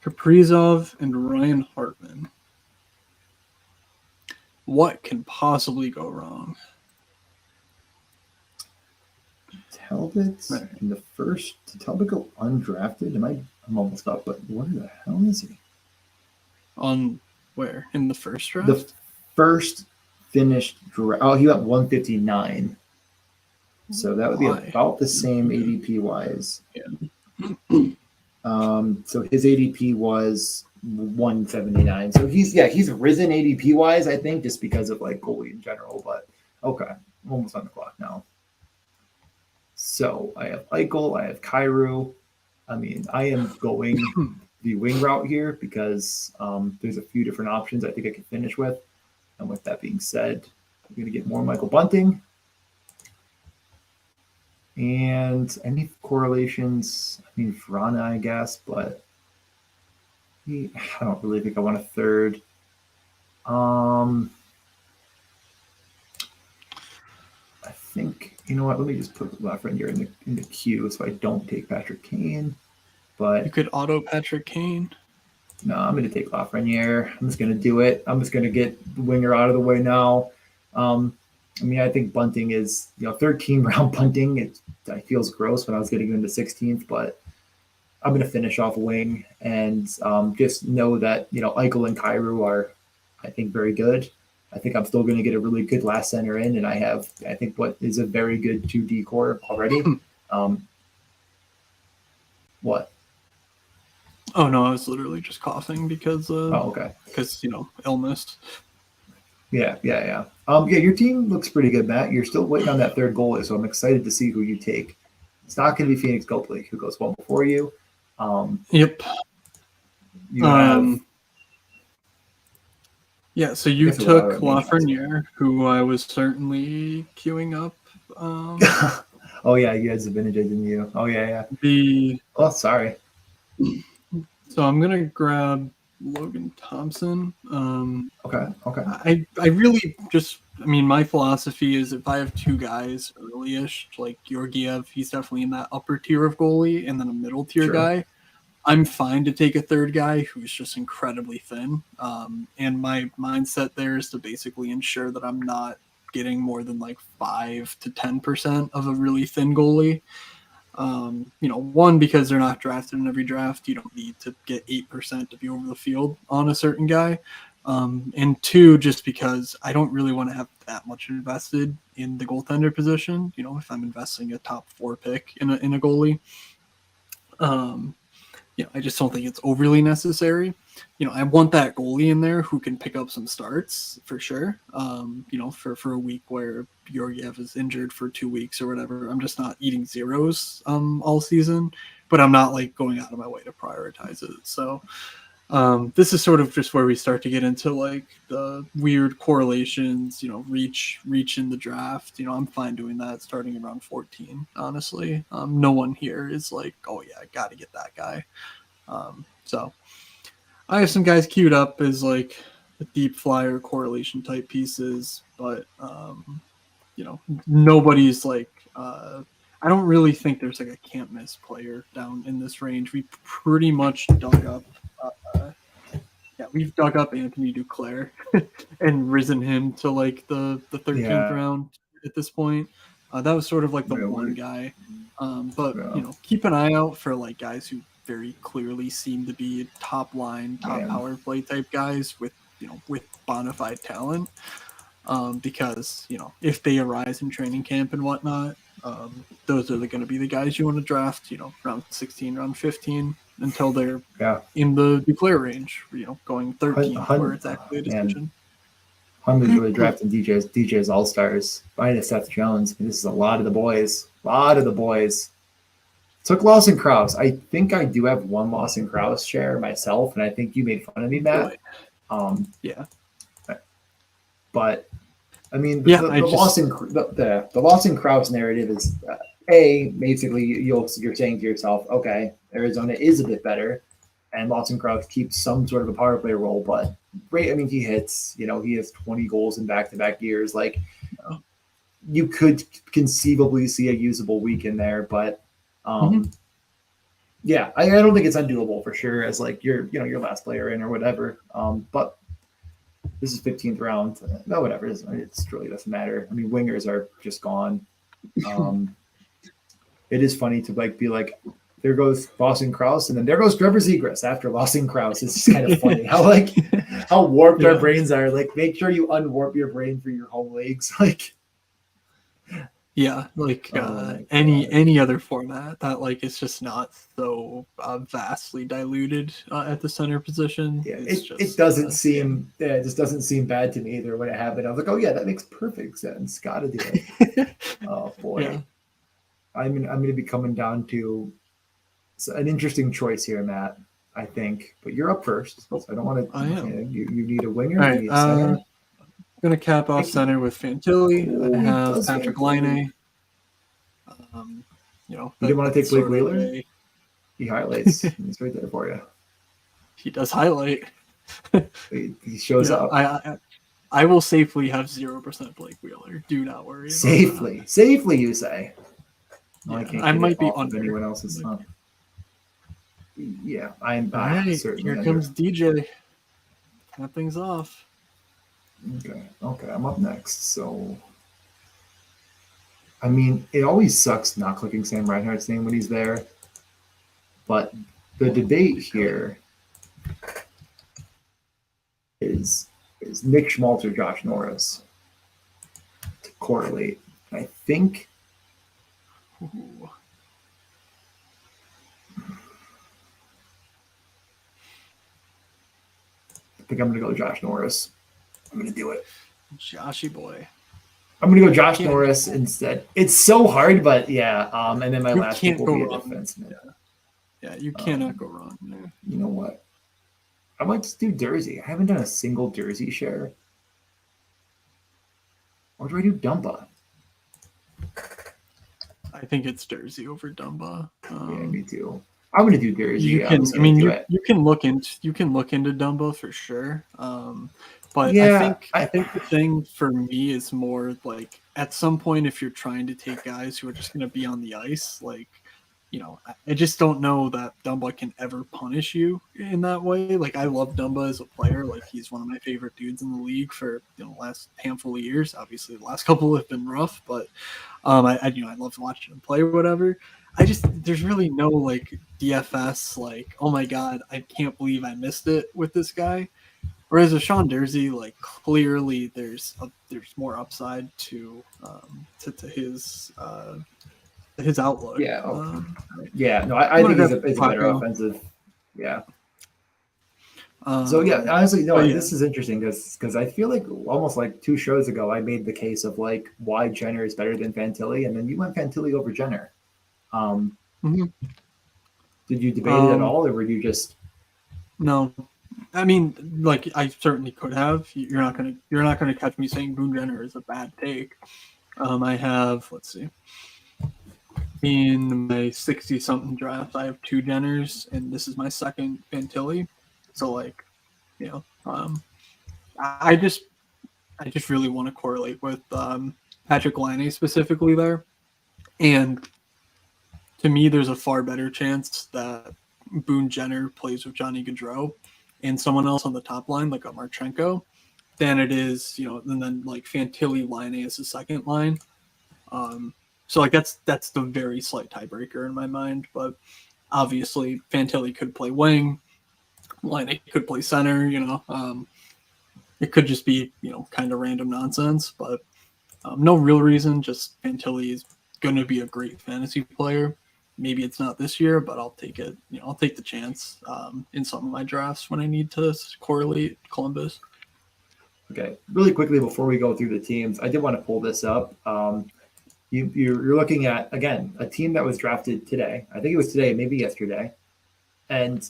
Kaprizov and Ryan Hartman. What can possibly go wrong? Talbot in the first. Did Talbot go undrafted? I'm almost up, but where the hell is he? On where? In the first draft? The first finished draft. Oh, he went 159. So that would be about the same ADP wise. Yeah. So his ADP was 179. So he's risen ADP wise, I think, just because of like goalie in general. But okay, I'm almost on the clock now. So I have Eichel, I have Kyrou. I mean, I am going the wing route here because there's a few different options I think I can finish with. And with that being said, I'm going to get more Michael Bunting. And any correlations? I mean, Vrana, I guess, but I don't really think I want a third. I think, you know what? Let me just put Lafreniere in the queue so I don't take Patrick Kane. But you could auto Patrick Kane. No, I'm going to take Lafreniere. I'm just going to do it. I'm just going to get the winger out of the way now. I mean, I think Bunting is, 13th round Bunting. It feels gross when I was getting into 16th, but I'm going to finish off wing and just know that, Eichel and Kyrou are, I think, very good. I think I'm still going to get a really good last center in, and I think, what is a very good 2D core already. What? Oh, no, I was literally just coughing because, okay. Because, illness. Yeah. Your team looks pretty good, Matt. You're still waiting on that third goalie, so I'm excited to see who you take. It's not going to be Phoenix Copley, who goes one before you. Yep. You have. Yeah, so you took Lafreniere, who I was certainly queuing up. Oh yeah, you had Zibanejad, didn't you? Oh yeah. Oh, sorry. So I'm gonna grab Logan Thompson. Okay. I really just, my philosophy is if I have two guys early-ish, like Georgiev, he's definitely in that upper tier of goalie, and then a middle tier guy, I'm fine to take a third guy who's just incredibly thin. And my mindset there is to basically ensure that I'm not getting more than like 5 to 10% of a really thin goalie. One, because they're not drafted in every draft. You don't need to get 8% to be over the field on a certain guy. And two, just because I don't really want to have that much invested in the goaltender position. If I'm investing a top 4 pick in a goalie. I just don't think it's overly necessary. I want that goalie in there who can pick up some starts for sure. For a week where Georgiev is injured for 2 weeks or whatever, I'm just not eating zeros all season, but I'm not like going out of my way to prioritize it. So this is sort of just where we start to get into like the weird correlations, reach in the draft. I'm fine doing that starting around 14, honestly. No one here is like, oh yeah, I got to get that guy. So I have some guys queued up as like the deep flyer correlation type pieces, but nobody's like I don't really think there's like a can't miss player down in this range. We pretty much dug up we've dug up Anthony Duclair and risen him to like the 13th round at this point. That was sort of like the one guy. But keep an eye out for like guys who very clearly seem to be top line, top power play type guys with bona fide talent. Because if they arise in training camp and whatnot, those are going to be the guys you want to draft. Round 16, round 15, until they're in the Duclair range. Going 13, where it's actually a decision. Hunter's really drafting DJ's All Stars. Minus Seth Jones. This is a lot of the boys. Took Lawson Krause. I think I do have one Lawson Krause share myself, and I think you made fun of me, Matt. But I mean, the Lawson Krause narrative is basically you're saying to yourself, okay, Arizona is a bit better, and Lawson Krause keeps some sort of a power play role, but he hits. He has 20 goals in back-to-back years. Like you could conceivably see a usable week in there, but I don't think it's undoable for sure as like your last player in or whatever. But this is 15th round. No, whatever. It really doesn't matter. I mean, wingers are just gone. It is funny to like be like, there goes Lawson Krause, and then there goes Trevor Zegras after Lawson Krause. It's just kind of funny how warped our brains are. Like, make sure you unwarp your brain for your home leagues. Like, any other format that like it's just not so vastly diluted at the center position. It doesn't seem it just doesn't seem bad to me either when it happened. I was like, oh yeah, that makes perfect sense. Gotta do it. Oh boy. Yeah. I'm gonna be coming down to an interesting choice here, Matt, I think. But you're up first. So I don't want to you need a winger, all right, you need a center. I'm going to cap off center with Fantilli. I have Patrick Laine. You didn't want to take Blake Wheeler? He highlights. He's right there for you. He does highlight. He shows up. I will safely have 0% Blake Wheeler. Do not worry. Safely, you say. I might be under anyone else's. Yeah, I'm. Right, here comes DJ. Cap things off. Okay, I'm up next. So, I mean, it always sucks not clicking Sam Reinhart's name when he's there. But the debate here is Nick Schmaltz or Josh Norris to correlate. I think. Ooh. I think I'm going to go Josh Norris. I'm going to do it. Joshy boy. I'm going to go Josh Norris instead. It's so hard, but yeah. And then my last pick will be a defenseman. Yeah, you cannot go wrong there. You know what? I might just do Jersey. I haven't done a single Jersey share. Or do I do Dumba? I think it's Jersey over Dumba. Yeah, me too. I'm gonna do Jersey. You can look into Dumba for sure. But I think the thing for me is more like at some point if you're trying to take guys who are just gonna be on the ice, like I just don't know that Dumba can ever punish you in that way. Like I love Dumba as a player. Like he's one of my favorite dudes in the league for the last handful of years. Obviously the last couple have been rough, but I love watching him play or whatever. There's really no like DFS like, oh my god, I can't believe I missed it with this guy. Whereas with Sean Durzi, like clearly there's more upside to his outlook. I think he's a better offensive Yeah. So yeah, honestly, no, but yeah. this is interesting because I feel like almost like 2 shows ago I made the case of like why Jenner is better than Fantilli, and then you went Fantilli over Jenner. Mhm. Did you debate it at Um, all, or were you just no, I mean, like I certainly could have. You're not gonna catch me saying Boone Jenner is a bad take. I have, let's see, in my 60 something draft, I have 2 Jenners, and this is my second Fantilli. So like, you know, I just really want to correlate with Patrick Laine specifically there, and to me, there's a far better chance that Boone Jenner plays with Johnny Gaudreau and someone else on the top line, like a Marchenko, than it is, and then like Fantilli Laine is the second line. So like that's the very slight tiebreaker in my mind. But obviously, Fantilli could play wing, Laine could play center. It could just be kind of random nonsense, but no real reason. Just Fantilli is going to be a great fantasy player. Maybe it's not this year, but I'll take it. I'll take the chance in some of my drafts when I need to correlate Columbus. okay? Really quickly before we go through the teams, I did want to pull this up. You're looking at again a team that was drafted today. I think it was today, maybe yesterday, and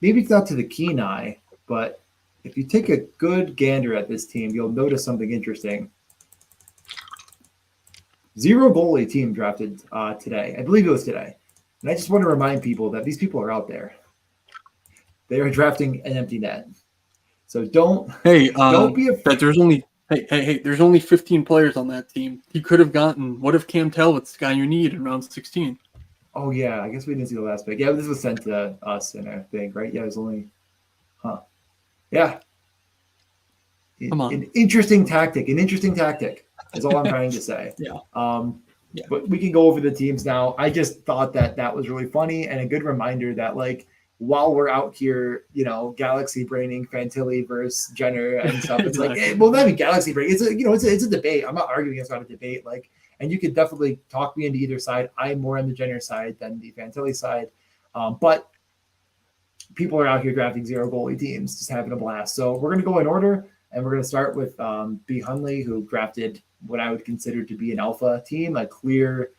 maybe it's not to the keen eye, but if you take a good gander at this team, you'll notice something interesting. 0 goalie team drafted today. I believe it was today. And I just want to remind people that these people are out there. They are drafting an empty net. So don't be that there's only there's only 15 players on that team. He could have gotten, what if Cam Talbot's the guy you need in round 16? Oh yeah, I guess we didn't see the last pick. Yeah, this was sent to us in a thing, right? Yeah, it was only yeah. Come on. An interesting tactic. Is all I'm trying to say. Yeah. But we can go over the teams now. I just thought that was really funny and a good reminder that like while we're out here, galaxy braining Fantilli versus Jenner and stuff, it's exactly. Like, hey, well, maybe galaxy brain. It's a debate. I'm not arguing it's not a debate. Like, and you could definitely talk me into either side. I'm more on the Jenner side than the Fantilli side, but people are out here drafting 0 goalie teams, just having a blast. So we're gonna go in order. And we're going to start with B. Hunley, who drafted what I would consider to be an alpha team, a clear,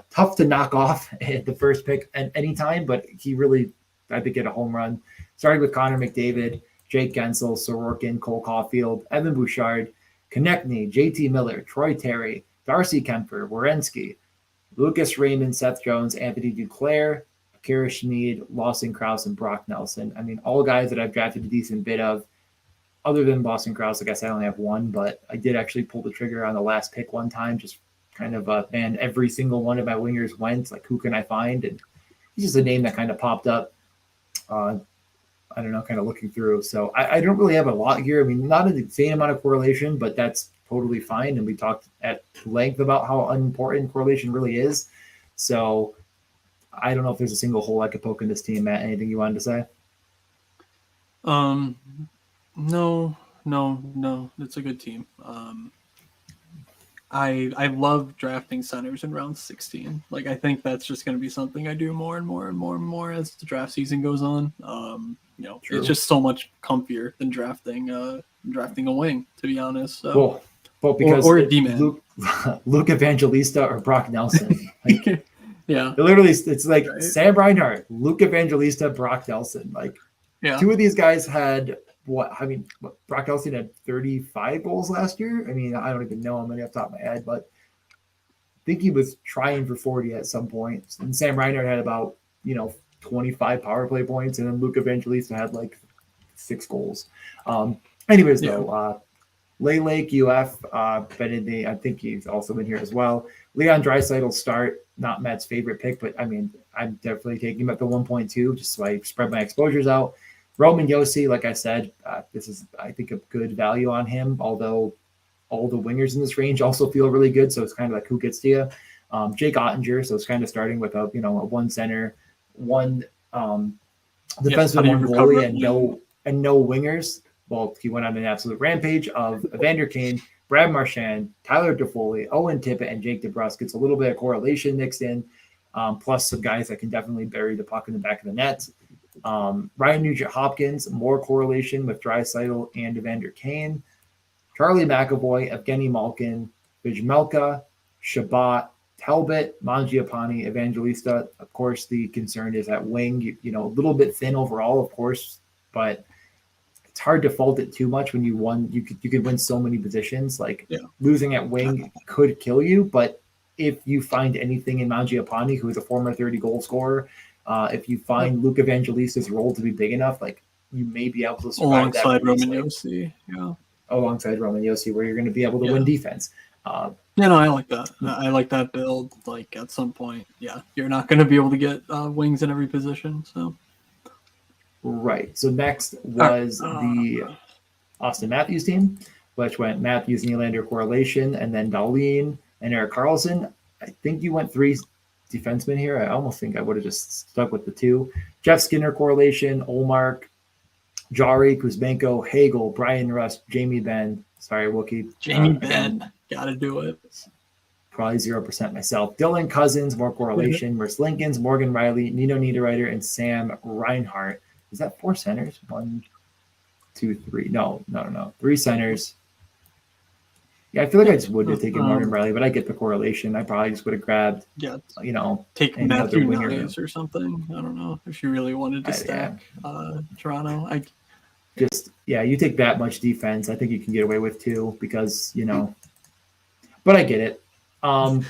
tough to knock off at the first pick at any time, but he really, I think, hit a home run. Starting with Connor McDavid, Jake Gensel, Sorokin, Cole Caulfield, Evan Bouchard, Konechny, JT Miller, Troy Terry, Darcy Kemper, Werenski, Lucas Raymond, Seth Jones, Anthony Duclair, Akira Schmid, Lawson Krause, and Brock Nelson. I mean, all guys that I've drafted a decent bit of. Other than Boston Krause, I guess I only have one, but I did actually pull the trigger on the last pick one time, just kind of and every single one of my wingers went, like, who can I find? And he's just a name that kind of popped up. I don't know, kind of looking through. So I don't really have a lot here. I mean, not an insane amount of correlation, but that's totally fine. And we talked at length about how unimportant correlation really is. So I don't know if there's a single hole I could poke in this team, Matt. Anything you wanted to say? No, it's a good team. I love drafting centers in round 16. Like, I think that's just going to be something I do more and more as the draft season goes on. It's just so much comfier than drafting a wing, to be honest. So, well, because or a D-man. Luke Evangelista or Brock Nelson. Like, yeah, literally, it's like right? Sam Reinhart, Luke Evangelista, Brock Nelson. Like, two of these guys had. Brock Nelson had 35 goals last year. I mean, I don't even know how many off the top of my head, but I think he was trying for 40 at some point. And Sam Reinhart had about, 25 power play points, and then Luke Evangelista had like 6 goals. Though, Lay Lake, UF, Benedict, I think he's also been here as well. Leon Draisaitl start, not Matt's favorite pick, but I mean, I'm definitely taking him at the 1.2 just so I spread my exposures out. Roman Josi, like I said, this is, I think, a good value on him, although all the wingers in this range also feel really good. So it's kind of like who gets to you. Jake Ottinger, so it's kind of starting with a one center, one defenseman, one goalie, and no wingers. Well, he went on an absolute rampage of Evander Kane, Brad Marchand, Tyler Toffoli, Owen Tippett, and Jake DeBrusk. It's a little bit of correlation mixed in, plus some guys that can definitely bury the puck in the back of the net. Ryan Nugent-Hopkins, more correlation with Draisaitl and Evander Kane. Charlie McAvoy, Evgeny Malkin, Vijmelka, Shabbat, Talbot, Mangiapane, Evangelista. Of course, the concern is at wing, a little bit thin overall, of course, but it's hard to fault it too much when you won. You could win so many positions. Like losing at wing could kill you, but if you find anything in Mangiapane, who is a former 30 goal scorer, if you find Luke Evangelista's role to be big enough, like you may be able to survive alongside Roman Josi, alongside Roman Josi, where you're going to be able to win defense. I like that. I like that build. Like at some point, you're not going to be able to get wings in every position. So, right. So next was the Austin Matthews team, which went Matthews, Nylander correlation, and then Dahlin and Erik Karlsson. I think you went 3 defensemen here. I almost think I would have just stuck with the 2. Jeff Skinner correlation, Olmark, Jari, Kuzmenko, Hagel, Brian Rust, Jamie Benn. Sorry, Wookie. Jamie Benn. Got to do it. Probably 0% myself. Dylan Cousins, more correlation. Merce Linkins, Morgan Riley, Nino Niederreiter, and Sam Reinhart. Is that 4 centers? 1, 2, 3. No. 3 centers. Yeah, I feel like I just would have taken Morgan Riley, but I get the correlation. I probably just would have grabbed, take Matthew Knies or something. I don't know if you really wanted to stack Toronto. You take that much defense. I think you can get away with 2 because, but I get it.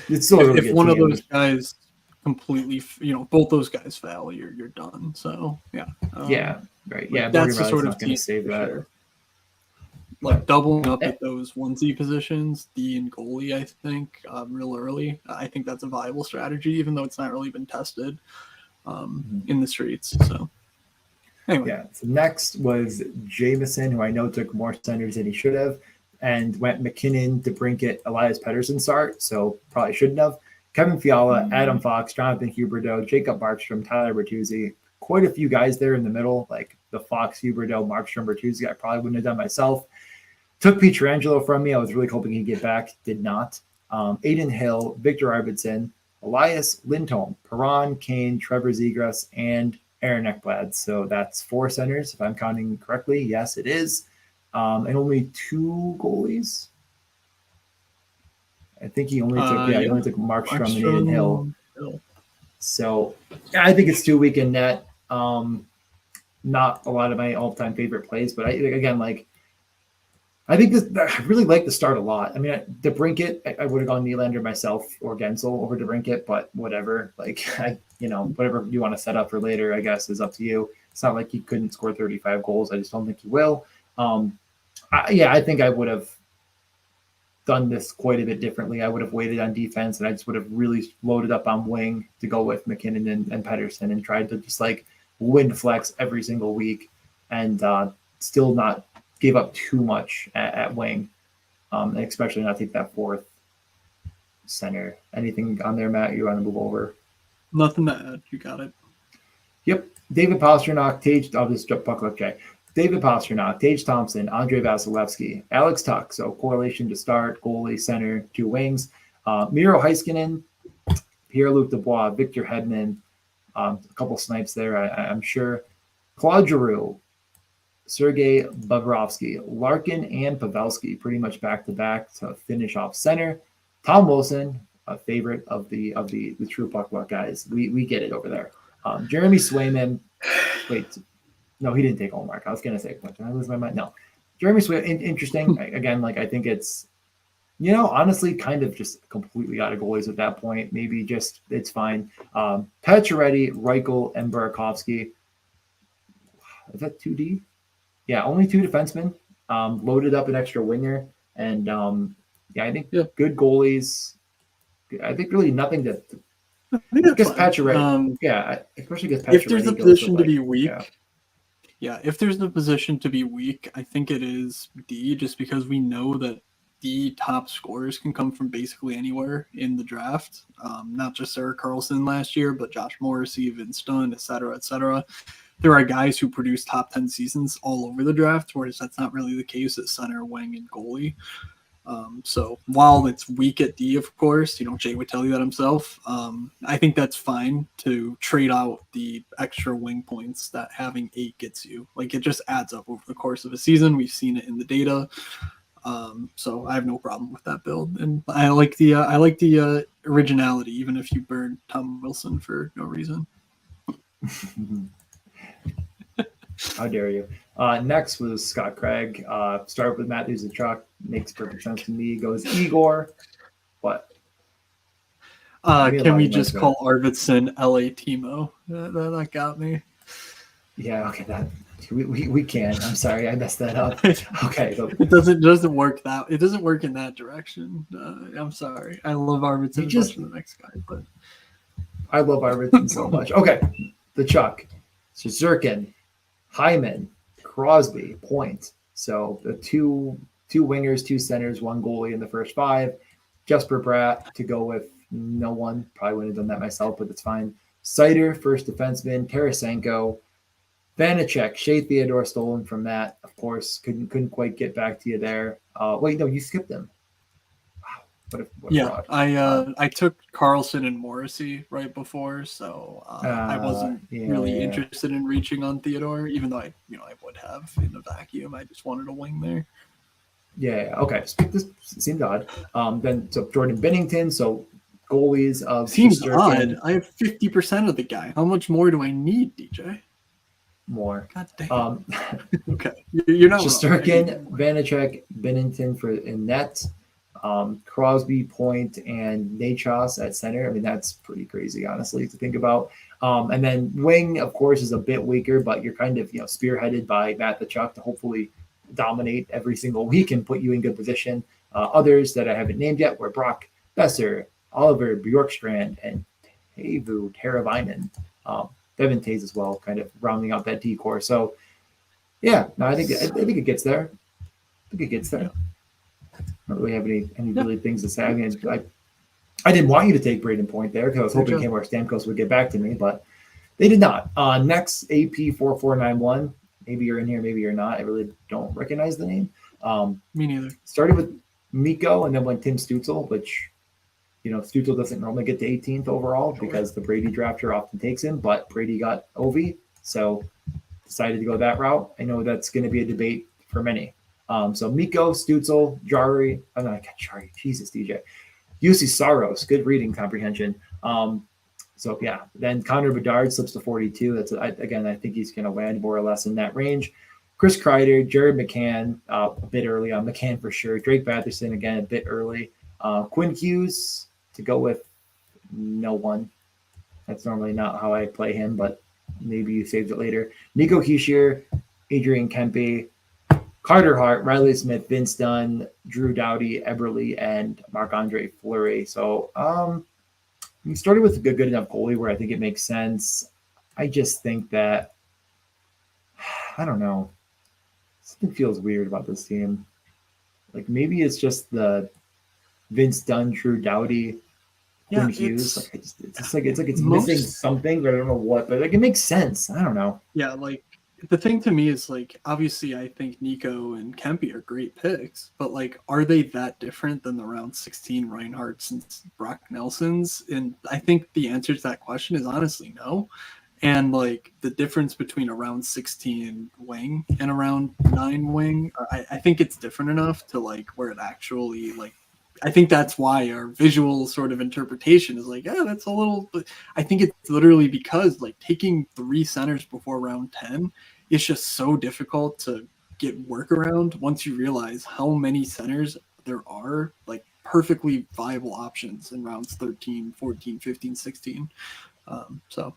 It's still a really if good one team. of those guys completely, both those guys fail, you're done. So, right. Yeah, that's the sort of team to save that. Sure. Like doubling up at those onesie positions, D and goalie, I think, real early. I think that's a viable strategy, even though it's not really been tested in the streets. So, anyway. Yeah. So next was Jameson, who I know took more centers than he should have, and went McKinnon, DeBrincat, Elias Pettersson start. So probably shouldn't have. Kevin Fiala, Adam Fox, Jonathan Huberdeau, Jacob Markstrom, Tyler Bertuzzi. Quite a few guys there in the middle, like the Fox, Huberdeau, Markstrom, Bertuzzi. I probably wouldn't have done myself. Took Pietrangelo from me. I was really hoping he'd get back. Did not. Aiden Hill, Victor Arvidsson, Elias Lindholm, Perron, Kane, Trevor Zegras, and Aaron Ekblad. So that's 4 centers, if I'm counting correctly. Yes, it is. And only 2 goalies. I think he only took he only took Markstrom and Aiden Hill. So I think it's 2 week in net. Not a lot of my all-time favorite plays, but I think I really like the start a lot. I mean, DeBrincat, I would have gone Nylander myself or Gensel over DeBrincat, but whatever. Whatever you want to set up for later, I guess, is up to you. It's not like he couldn't score 35 goals. I just don't think he will. I think I would have done this quite a bit differently. I would have waited on defense, and I just would have really loaded up on wing to go with McKinnon and Pettersson and tried to just win flex every single week and still not give up too much at wing, and especially not take that 4th center. Anything on there, Matt, you want to move over? Nothing to add. You got it. Yep. David Pastrnak, I'll just buckle up, Jay. David Pastrnak, Tage Thompson, Andrei Vasilevsky, Alex Tuck. So correlation to start, goalie, center, 2 wings. Miro Heiskanen, Pierre-Luc Dubois, Victor Hedman, a couple snipes there, I'm sure. Claude Giroux, Sergei Bobrovsky, Larkin, and Pavelski pretty much back-to-back to finish off center. Tom Wilson, a favorite of the true puck luck guys. We get it over there. Jeremy Swayman. Wait, no, he didn't take Olmark. I was gonna say, did I lose my mind? No, Jeremy Swayman. Interesting. Again, I think it's honestly kind of just completely out of goalies at that point. Maybe just it's fine. Pacioretty, Reichel, and Burakovsky. Is that 2D? Yeah, only 2 defensemen. Loaded up an extra winger, and I think good goalies. I think really nothing to. I guess Pacioretty. Especially against Pacioretty. If there's a position to be weak, if there's a position to be weak, I think it is D, just because we know that the top scorers can come from basically anywhere in the draft. Not just Erik Karlsson last year, but Josh Morrissey, Vince Dunn, et cetera, et cetera. There are guys who produce top 10 seasons all over the draft, whereas that's not really the case at center, wing, and goalie. So while it's weak at D, of course, Jay would tell you that himself. I think that's fine to trade out the extra wing points that having 8 gets you. Like, it just adds up over the course of a season. We've seen it in the data. So I have no problem with that build, and I like the originality, even if you burn Tom Wilson for no reason. How dare you? Next was Scott Craig. Start with Matthews and Chuck. Makes perfect sense to me. Goes Igor. What? Can we just call Arvidsson LA Timo? That got me. Yeah, okay, that we can. I'm sorry, I messed that up. Okay, it doesn't work that. It doesn't work in that direction. I'm sorry. I love Arvidsson as much as the next guy, but I love Arvidsson so much. Okay, the Chuck, Zerkin, Hyman, Crosby, Point. So the two wingers, 2 centers, 1 goalie in the first 5. Jesper Bratt to go with no one. Probably wouldn't have done that myself, but it's fine. Sider, first defenseman. Tarasenko, Vanacek, Shea Theodore stolen from that. Of course, couldn't quite get back to you there. Wait, no, you skipped him. Wow, what a fraud. I took Carlson and Morrissey right before, so I wasn't really interested in reaching on Theodore, even though I would have in a vacuum. I just wanted a wing there. Yeah. Okay. This seemed odd. Then so Jordan Binnington. So goalies of seems odd. I have 50% of the guy. How much more do I need, DJ? More. God damn. Okay. You're not Shesterkin, Vanacek, Binnington in net. Crosby, Point, and Nachos at center. I mean, that's pretty crazy, honestly, to think about. And then wing, of course, is a bit weaker, but you're kind of spearheaded by Matt the Chuck to hopefully dominate every single week and put you in good position. Others that I haven't named yet were Brock Besser, Oliver Bjorkstrand, and Teuvo Teravainen. Devin Tays as well, kind of rounding out that decor. So, yeah, no, I think it gets there. I don't really have any really things to say. I mean, I didn't want you to take Braden Point there because I was hoping Kamar Stamkos would get back to me, but they did not. Next, AP4491. Maybe you're in here, maybe you're not. I really don't recognize the name. Me neither. Started with Mikko and then went Tim Stutzel, which Stutzel doesn't normally get to 18th overall because the Brady drafter often takes him, but Brady got Ovi, so decided to go that route. I know that's going to be a debate for many. So Mikko, Stutzel, Jari. Oh, no, I got Jari. Jesus, DJ. UC Saros. Good reading comprehension. So, yeah. Then Connor Bedard slips to 42. That's I think he's going to land more or less in that range. Chris Kreider, Jared McCann, a bit early on. McCann for sure. Drake Batherson, again, a bit early. Quinn Hughes to go with no one. That's normally not how I play him, but maybe you saved it later. Nico Hischier, Adrian Kempe, Carter Hart, Riley Smith, Vince Dunn, Drew Doughty, Eberle, and Marc-Andre Fleury. So we started with a good enough goalie where I think it makes sense. I just think that, I don't know, something feels weird about this team. Like maybe it's just the Vince Dunn, Drew Doughty, Quinn Hughes. Like it's missing something, but I don't know what. But it makes sense. I don't know. Yeah, like the thing to me is obviously I think Nico and Kempe are great picks, but are they that different than the round 16 Reinhardts and Brock Nelsons? And I think the answer to that question is honestly no. And the difference between a round 16 wing and a round 9 wing, I think it's different enough to where it actually I think that's why our visual sort of interpretation is that's a little. I think it's literally because taking 3 centers before round 10 is just so difficult to get work around once you realize how many centers there are, perfectly viable options in rounds 13, 14, 15, 16. So,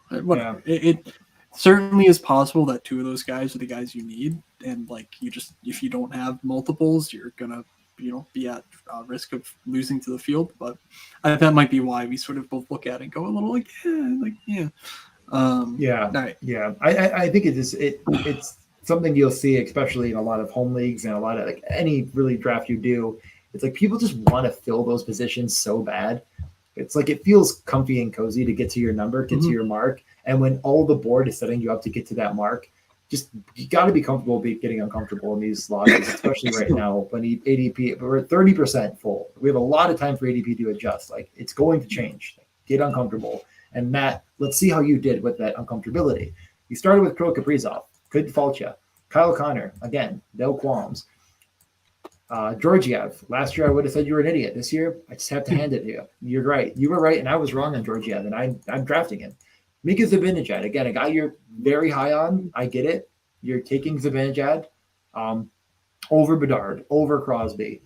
whatever. Yeah. It certainly is possible that 2 of those guys are the guys you need. And if you don't have multiples, you're going to, be at risk of losing to the field. But that might be why we sort of both look at it and go a little yeah. Right. Yeah. I think it's something you'll see, especially in a lot of home leagues and a lot of any really draft you do. It's people just want to fill those positions so bad. It's it feels comfy and cozy to get to your number, get to your mark. And when all the board is setting you up to get to that mark, just you got to be comfortable getting uncomfortable in these losses, especially right now when ADP we're 30% full. We have a lot of time for ADP to adjust. Like it's going to change. Get uncomfortable. And Matt, let's see how you did with that uncomfortability. You started with Kirill Kaprizov. Couldn't fault you. Kyle Connor, again, no qualms. Georgiev, last year I would have said you were an idiot. This year, I just have to hand it to you. You're right. You were right, and I was wrong on Georgiev, and I'm drafting him. Mika Zibanejad, again, a guy you're very high on. I get it. You're taking Zibanejad over Bedard, over Crosby.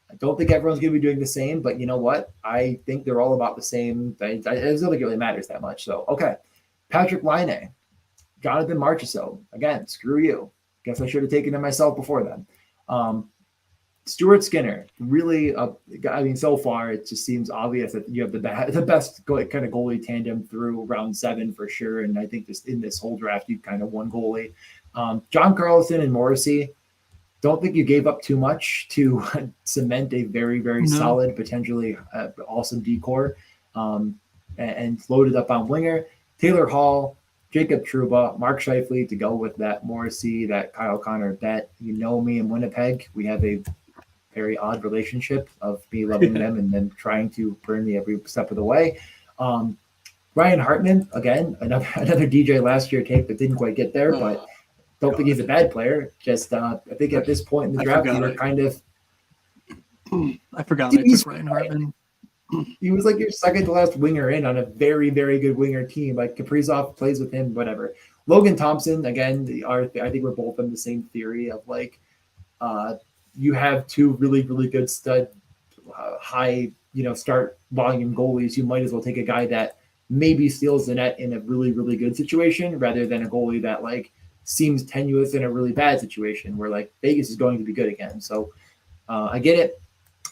I don't think everyone's going to be doing the same, but you know what? I think they're all about the same. I don't think it really matters that much. So, okay. Patrick Laine, Jonathan Marchessault. Again, screw you. Guess I should have taken him myself before then. Stuart Skinner, really, I mean, so far it just seems obvious that you have the best kind of goalie tandem through round 7 for sure. And I think just in this whole draft, you kind of won goalie. John Carlson and Morrissey, don't think you gave up too much to cement a very, very solid, potentially awesome decor, and loaded up on winger. Taylor Hall, Jacob Trouba, Mark Scheifele to go with that Morrissey, that Kyle Connor bet. You know me in Winnipeg, we have a very odd relationship of me loving them and then trying to burn me every step of the way. Ryan Hartman, again, another DJ last year take that didn't quite get there, but don't think he's a bad player. Just I think at this point in the draft, you were kind of. I forgot I took Ryan Hartman. He was like your second to last winger in on a very, very good winger team. Like Kaprizov plays with him, whatever. Logan Thompson, again, I think we're both on the same theory of like, you have two really, really good stud, high, start volume goalies. You might as well take a guy that maybe steals the net in a really, really good situation rather than a goalie that like seems tenuous in a really bad situation where like Vegas is going to be good again. So I get it.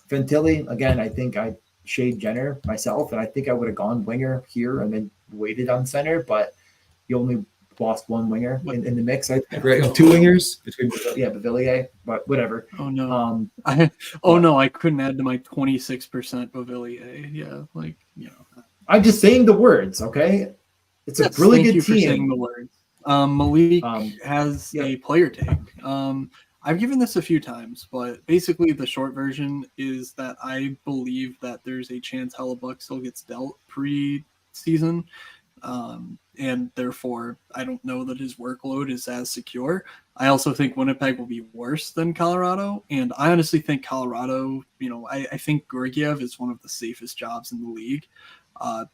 Fantilli, again, I think I shade Jenner myself, and I think I would have gone winger here and then waited on center, but you only lost one winger in the mix. I think, right? 2 wingers between Bavillier, but whatever. Oh no. I couldn't add to my 26% Bavillier. Yeah, like I'm just saying the words, okay? It's a really good team. For saying the words. Malik has a player take. I've given this a few times, but basically the short version is that I believe that there's a chance Hellebuck still gets dealt pre-season. And therefore, I don't know that his workload is as secure. I also think Winnipeg will be worse than Colorado. And I honestly think Colorado, I think Georgiev is one of the safest jobs in the league.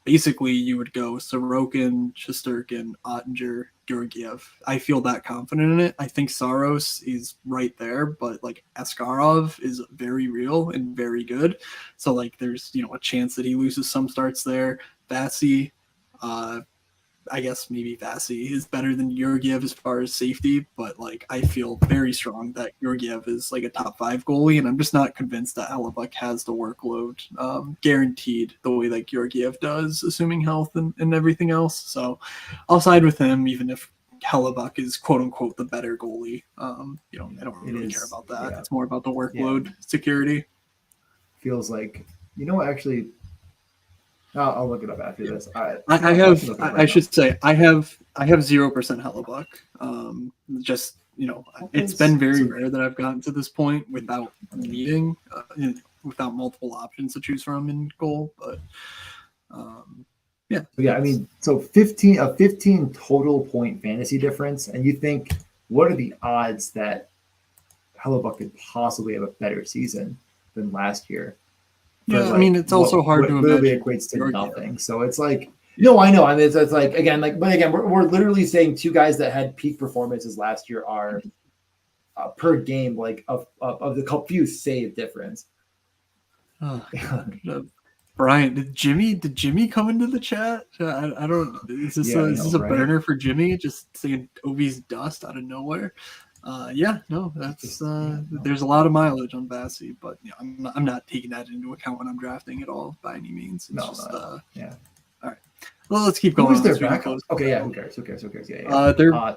Basically, you would go Sorokin, Shesterkin, Ottinger, Georgiev. I feel that confident in it. I think Saros is right there, but like Askarov is very real and very good. So like there's, a chance that he loses some starts there. Vassy, I guess maybe Vassy is better than Georgiev as far as safety, but like I feel very strong that Georgiev is like a top 5 goalie, and I'm just not convinced that Hellebuck has the workload guaranteed the way that Georgiev does, assuming health and everything else. So I'll side with him, even if Hellebuck is quote unquote the better goalie. I don't really care about that. Yeah. It's more about the workload security. Feels like actually. I'll look it up after this. I should say I have 0% Hellebuck. Just it's been very rare that I've gotten to this point without needing, without multiple options to choose from in goal. But I mean, so 15 total point fantasy difference, and you think what are the odds that Hellebuck could possibly have a better season than last year? Yeah, like, I mean, it's also hard to imagine. Really equates to nothing. So it's like, no, I know. I mean, it's like, again, we're literally saying 2 guys that had peak performances last year are per game, like of the few save difference. Brian, did Jimmy come into the chat? I don't. Is this a burner for Jimmy? Just saying Ovi's dust out of nowhere. That's there's a lot of mileage on Vassy, but I'm not taking that into account when I'm drafting at all by any means. It's All right. Well, let's keep going. Who's their backup? Okay, yeah. Who cares? Yeah.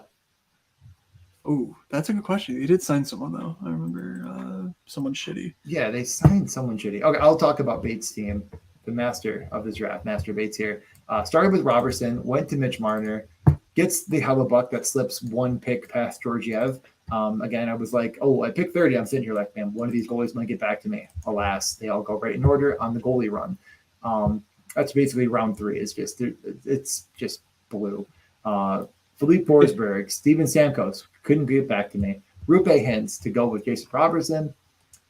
Oh, that's a good question. They did sign someone though. I remember someone shitty. Yeah, they signed someone shitty. Okay, I'll talk about Bates' team, the master of this draft, Master Bates here. Started with Robertson, went to Mitch Marner, gets the Hellebuck that slips one pick past Georgiev. Again, I was like, oh, I picked 30. I'm sitting here like, man, one of these goalies might get back to me. Alas, they all go right in order on the goalie run. That's basically round 3. It's just blue. Philippe Forsberg, Steven Stamkos couldn't get back to me. Rupe Hintz to go with Jason Robertson,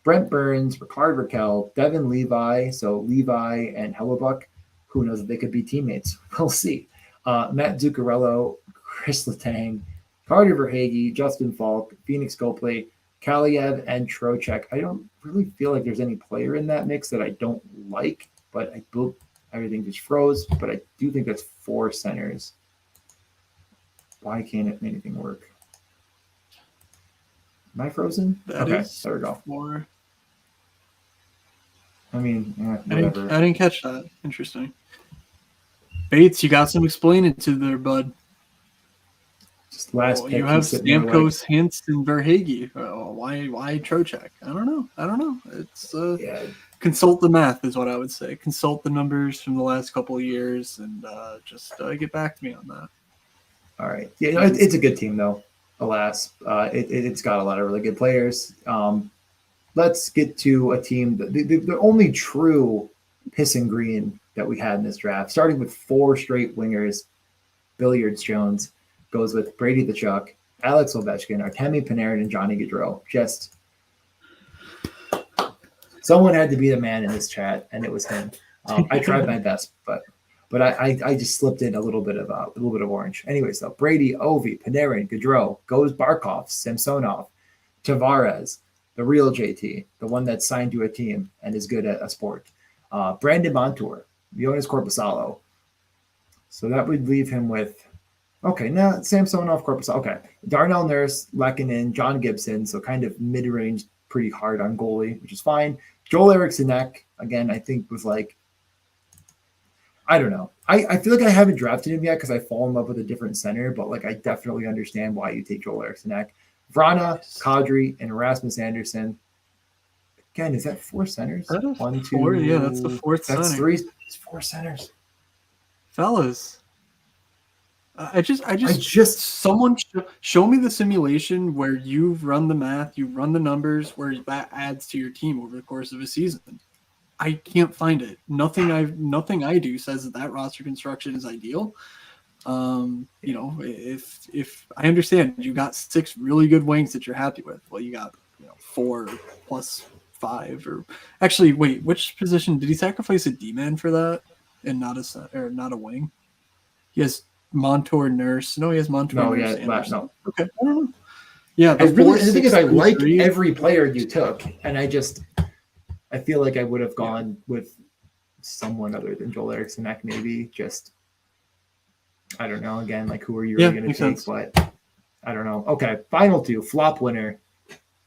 Brent Burns, Ricard Raquel, Devin Levi. So Levi and Hellebuck, who knows if they could be teammates? We'll see. Matt Zuccarello, Chris Letang, Carter Verhaeghe, Justin Falk, Phoenix Copley, Kaliev, and Trocheck. I don't really feel like there's any player in that mix that I don't like, but I built everything just froze. But I do think that's 4 centers. Why can't it anything work? Am I frozen? That okay, is there we go. 4. I mean, whatever. I didn't catch that. Interesting. Bates, you got some explaining to there, bud. Just last pick. You have Stamkos, Hintz, and Verhaeghe. Why Trocheck? I don't know. It's consult the math is what I would say. Consult the numbers from the last couple of years and just get back to me on that. All right. Yeah, it's a good team though. Alas, it's got a lot of really good players. Let's get to a team. The only true pissing green that we had in this draft, starting with 4 straight wingers. Billiards Jones goes with Brady the Chuck, Alex Ovechkin, Artemi Panarin, and Johnny Gaudreau. Just someone had to be the man in this chat, and it was him. I tried my best, but I just slipped in a little bit of orange. Anyways, though, Brady, Ovi, Panarin, Gaudreau, goes Barkov, Samsonov, Tavares, the real JT, the one that's signed to a team and is good at a sport. Brandon Montour, Jonas Corposalo. So that would leave him with, okay, now Samsonov, Corposalo. Okay, Darnell Nurse, Lehkonen, John Gibson. So kind of mid-range, pretty hard on goalie, which is fine. Joel Eriksson Ek, again, I think was like, I don't know. I feel like I haven't drafted him yet because I fall in love with a different center, but like I definitely understand why you take Joel Eriksson Ek. Vrana, Kadri, and Rasmus Anderson. Again, is that 4 centers? That is 1, 2. 4, yeah, that's the 4th That's center. 3. It's 4 centers. Fellas, I just someone show me the simulation where you've run the math, you've run the numbers, where that adds to your team over the course of a season. I can't find it. Nothing I do says that roster construction is ideal. If I understand you got 6 really good wings that you're happy with, well, you got 4 plus 5, or actually, wait, which position did he sacrifice a D-man for that and not a wing? He has Montour, Nurse. No, he has Montour. Nurse. No. Okay, I don't know. Yeah, the thing is, I like every player you took, and I feel like I would have gone with someone other than Joel Eriksson Ek, maybe. Just, I don't know. Again, like, who are you really going to take? Sense. But I don't know. Okay, final 2. Flop winner.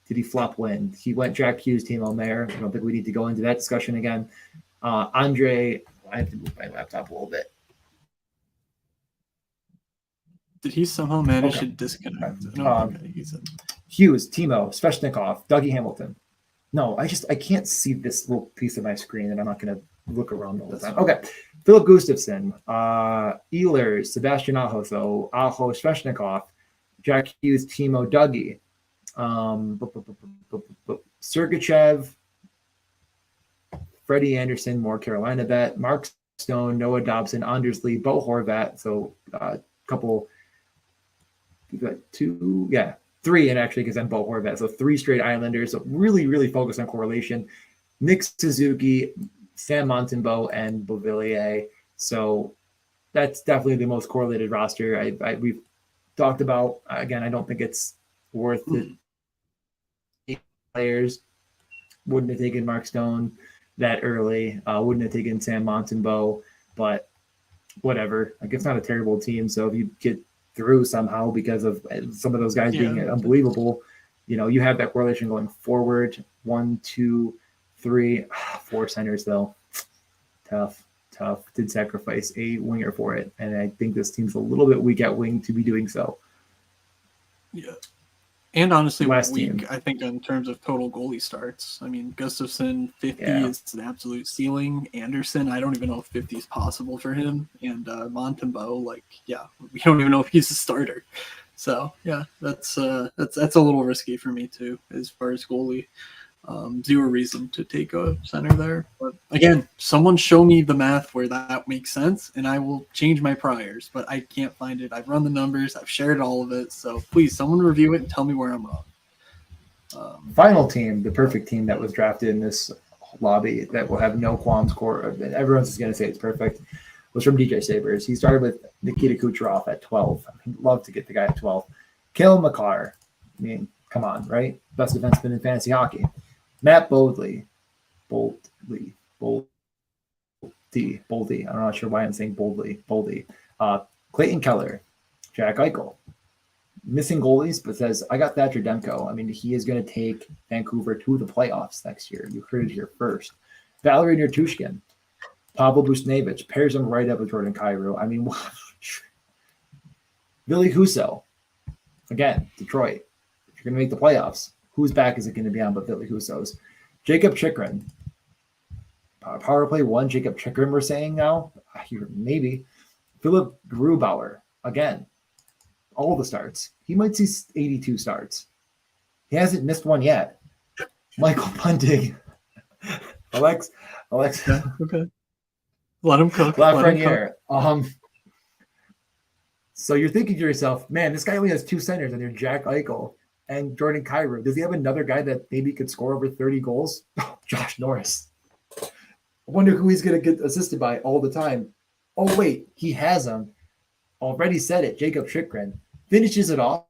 Did he flop win? He went Jack Hughes, Timo Meyer. I don't think we need to go into that discussion again. Andre, I have to move my laptop a little bit. Did he somehow manage to disconnect? No, he said. Hughes, Timo, Svechnikov, Dougie Hamilton. No, I can't see this little piece of my screen, and I'm not going to look around all the time. Okay. Philip Gustafson, Ehlers, Sebastian Aho, so Aho, Svechnikov, Jack Hughes, Timo, Dougie, Sergachev, Freddie Anderson, more Carolina bet, Mark Stone, Noah Dobson, Anders Lee, Bo Horvat, so a couple, 3, and actually because I'm Bo Horvat, so 3 straight Islanders, so really, really focused on correlation. Nick Suzuki, Sam Montembeault, and Beauvillier. So that's definitely the most correlated roster we've talked about. Again, I don't think it's worth it. 8 players. Wouldn't have taken Mark Stone that early. Wouldn't have taken Sam Montembeault, but whatever. Like, it's not a terrible team. So if you get through somehow because of some of those guys being unbelievable, you have that correlation going forward. 1, 2, 3, 4 centers though. Tough. Did sacrifice a winger for it, and I think this team's a little bit weak at wing to be doing so. Yeah, And honestly, West weak, team. I think, in terms of total goalie starts. I mean, Gustafsson, 50 Yeah. is an absolute ceiling. Anderson, I don't even know if 50 is possible for him. And Montembeault, like, yeah, we don't even know if he's a starter. So, yeah, that's a little risky for me, too, as far as goalie. Zero reason to take a center there. But again, someone show me the math where that makes sense, and I will change my priors. But I can't find it. I've run the numbers. I've shared all of it. So please, someone review it and tell me where I'm wrong. Final team, the perfect team that was drafted in this lobby that will have no qualms. Everyone's just going to say it's perfect. Was from DJ Sabres. He started with Nikita Kucherov at 12. I'd love to get the guy at 12. Kale McCarr. I mean, come on, right? Best defenseman in fantasy hockey. Matt Boldy. I'm not sure why I'm saying Boldy. Clayton Keller. Jack Eichel. Missing goalies, but says, I got Thatcher Demko. I mean, he is going to take Vancouver to the playoffs next year. You heard it here first. Valerie Nertushkin. Pavel Buchnevich pairs him right up with Jordan Kyrou. I mean, Billy Husso. Again, Detroit. If you're going to make the playoffs, whose back is it going to be on but Billy Husso's? Jacob Chikrin. Power play 1, Jacob Chikrin, we're saying now. Maybe. Philip Grubauer. Again, all the starts. He might see 82 starts. He hasn't missed one yet. Michael Bunting. Alex. Yeah, okay. Let him cook. Lafreniere. So you're thinking to yourself, man, this guy only has 2 centers, and they're Jack Eichel and Jordan Kyrou. Does he have another guy that maybe could score over 30 goals? Oh, Josh Norris. I wonder who he's going to get assisted by all the time. Oh, wait, he has him. Already said it. Jacob Chikrin finishes it off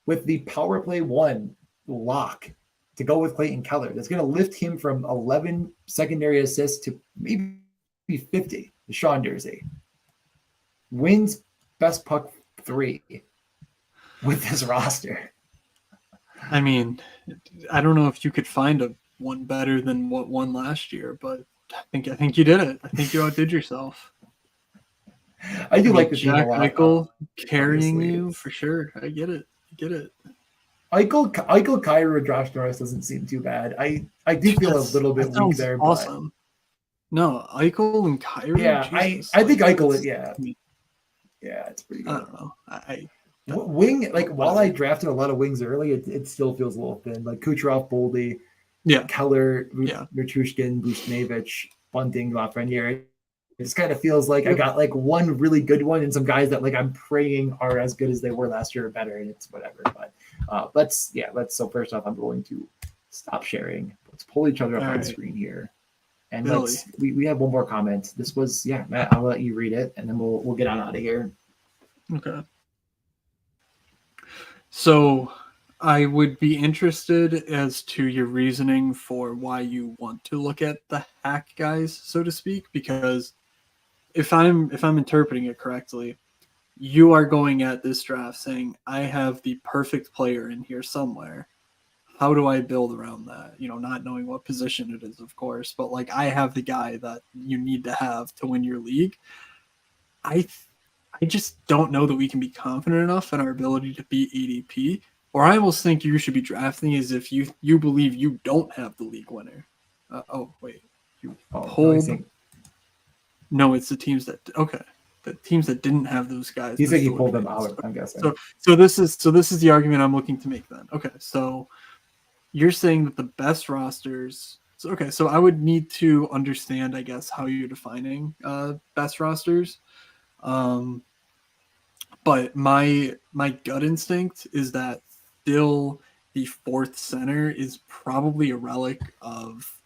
with the power play 1 lock to go with Clayton Keller. That's going to lift him from 11 secondary assists to maybe 50. Sean Dursey wins Best Puck 3 with this roster. I mean, I don't know if you could find a one better than what won last year, but I think you did it. I think you outdid yourself. I do like the team a Jack lot. Eichel carrying you for sure. I get it. Eichel, Kyrou, Josh Norris doesn't seem too bad. I do feel a little bit weak there. Awesome. But no, Eichel and Kyrou. Yeah, Jesus, I think Eichel is. Yeah, it's pretty good. I don't know. Wing, like while I drafted a lot of wings early, it still feels a little thin. Like Kucherov, Boldy, Keller, Nertushkin, Buchnevich, Bunting, Lafreniere. It just kind of feels like I got like one really good one and some guys that like I'm praying are as good as they were last year or better, and it's whatever. But let's. So first off, I'm going to stop sharing. Let's pull each other up on the screen here, and we have one more comment. This was Matt. I'll let you read it, and then we'll get on out of here. Okay. So I would be interested as to your reasoning for why you want to look at the hack guys, so to speak, because if I'm interpreting it correctly, you are going at this draft saying, I have the perfect player in here somewhere. How do I build around that? Not knowing what position it is, of course, but like I have the guy that you need to have to win your league. I just don't know that we can be confident enough in our ability to beat ADP, or I almost think you should be drafting as if you believe you don't have the league winner. No, it's the teams that the teams that didn't have those guys. You think he pulled them out? I'm guessing. So this is the argument I'm looking to make then. Okay, so you're saying that the best rosters. So I would need to understand, I guess, how you're defining best rosters. But my gut instinct is that still the 4th center is probably a relic of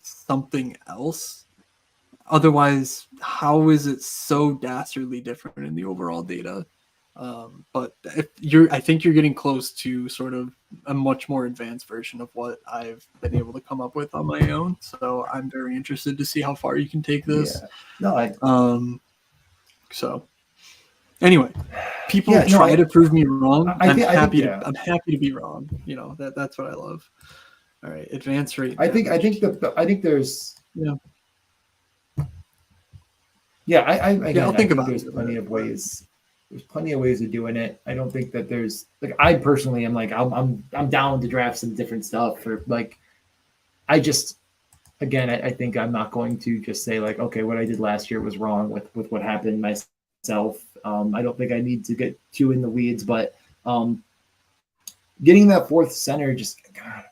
something else. Otherwise, how is it so dastardly different in the overall data? But I think you're getting close to sort of a much more advanced version of what I've been able to come up with on my own. So I'm very interested to see how far you can take this. Yeah. No, So anyway, people try to prove me wrong. I'm happy to be wrong. That's what I love. All right, advance rate. I think there's I'll think about it. There's plenty of ways. there's plenty of ways of doing it. I don't think that there's like I personally am like I'm down to draft some different stuff or like I just again I think I'm not going to just say like okay what I did last year was wrong with what happened myself. I don't think I need to get too in the weeds, but getting that fourth center just God,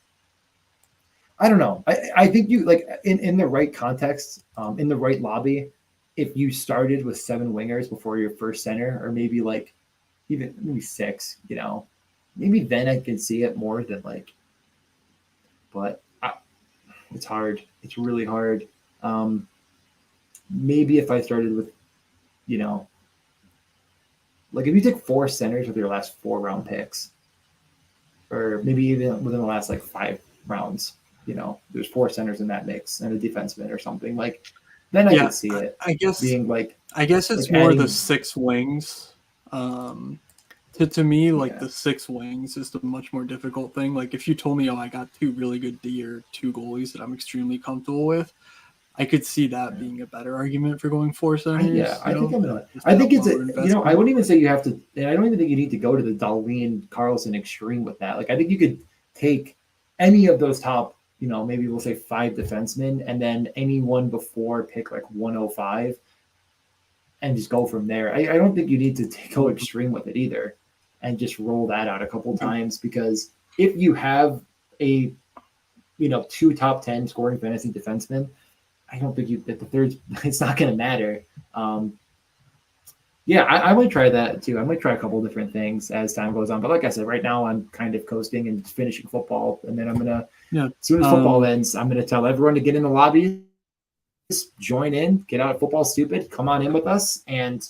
I don't know. I think you like in the right context, in the right lobby, if you started with 7 wingers before your first center, or maybe like even maybe 6, maybe then I can see it more than like. But it's hard. It's really hard. Maybe if I started with, like if you take 4 centers with your last 4 round picks, or maybe even within the last like 5 rounds, there's 4 centers in that mix and a defenseman or something like. Then I could see it. I guess being like. I guess it's like more adding, the 6 wings. To me, like the 6 wings is the much more difficult thing. Like if you told me, oh, I got 2 really good D or 2 goalies that I'm extremely comfortable with, I could see that being a better argument for going 4 centers. I think I think it's I wouldn't even say you have to. And I don't even think you need to go to the Dahlin Carlson extreme with that. Like I think you could take any of those top, maybe we'll say 5 defensemen, and then anyone before pick like 105, and just go from there. I don't think you need to go extreme with it either, and just roll that out a couple times because if you have a 2 top 10 scoring fantasy defensemen. I don't think that the third, it's not going to matter. I might try that too. I might try a couple different things as time goes on. But like I said, right now I'm kind of coasting and finishing football. And then I'm going to, as soon as football ends, I'm going to tell everyone to get in the lobby, join in, get out of football stupid, come on in with us. And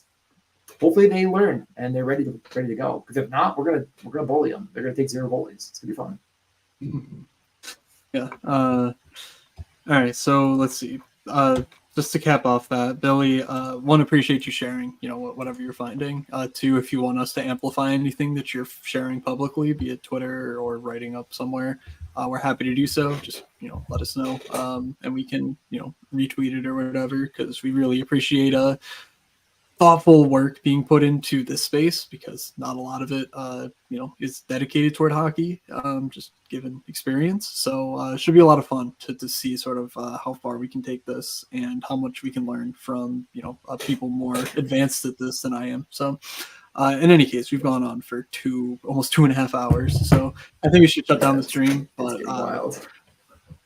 hopefully they learn and they're ready to go. Because if not, we're going to bully them. They're going to take 0 bullies. It's going to be fun. Yeah. All right. So let's see. Just to cap off that, Billy, one, appreciate you sharing, whatever you're finding. 2, if you want us to amplify anything that you're sharing publicly, be it Twitter or writing up somewhere, we're happy to do so. Just, let us know. And we can, retweet it or whatever, because we really appreciate thoughtful work being put into this space because not a lot of it, is dedicated toward hockey, just given experience. So it should be a lot of fun to see sort of how far we can take this and how much we can learn from, people more advanced at this than I am. So in any case, we've gone on for almost 2.5 hours. So I think we should shut down the stream. But wild.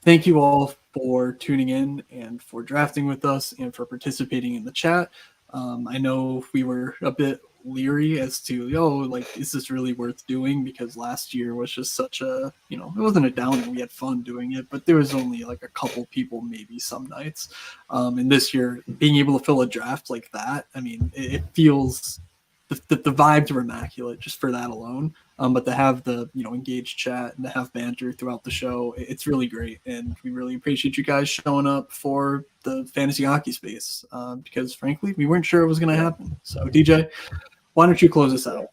Thank you all for tuning in and for drafting with us and for participating in the chat. I know we were a bit leery as to, is this really worth doing? Because last year was just such a, it wasn't a downer. We had fun doing it, but there was only like a couple people, maybe some nights. And this year, being able to fill a draft like that, I mean, it feels, the vibes were immaculate just for that alone. But to have the, engaged chat and to have banter throughout the show, it's really great. And we really appreciate you guys showing up for the fantasy hockey space because, frankly, we weren't sure it was going to happen. So, DJ, why don't you close us out?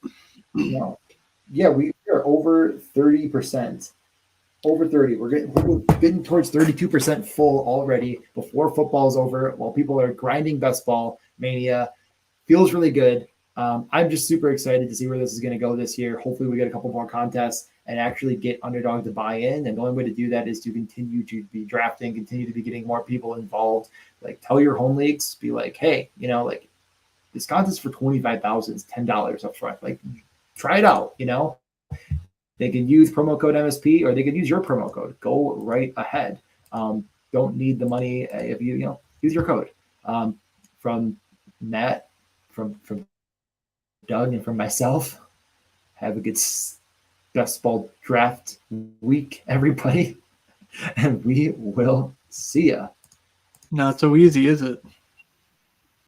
Yeah, we are over 30%. Over 30. We're getting towards 32% full already before football's over while people are grinding best ball mania. Feels really good. I'm just super excited to see where this is going to go this year. Hopefully we get a couple more contests and actually get Underdog to buy in. And the only way to do that is to continue to be drafting, continue to be getting more people involved. Like tell your home leagues, be like, hey, this contest for $25,000 is $10 up front. Like try it out, They can use promo code MSP or they can use your promo code. Go right ahead. Don't need the money if you use your code. From Matt, from Doug, and from myself, have a good best ball draft week, everybody. And we will see ya. Not so easy, is it?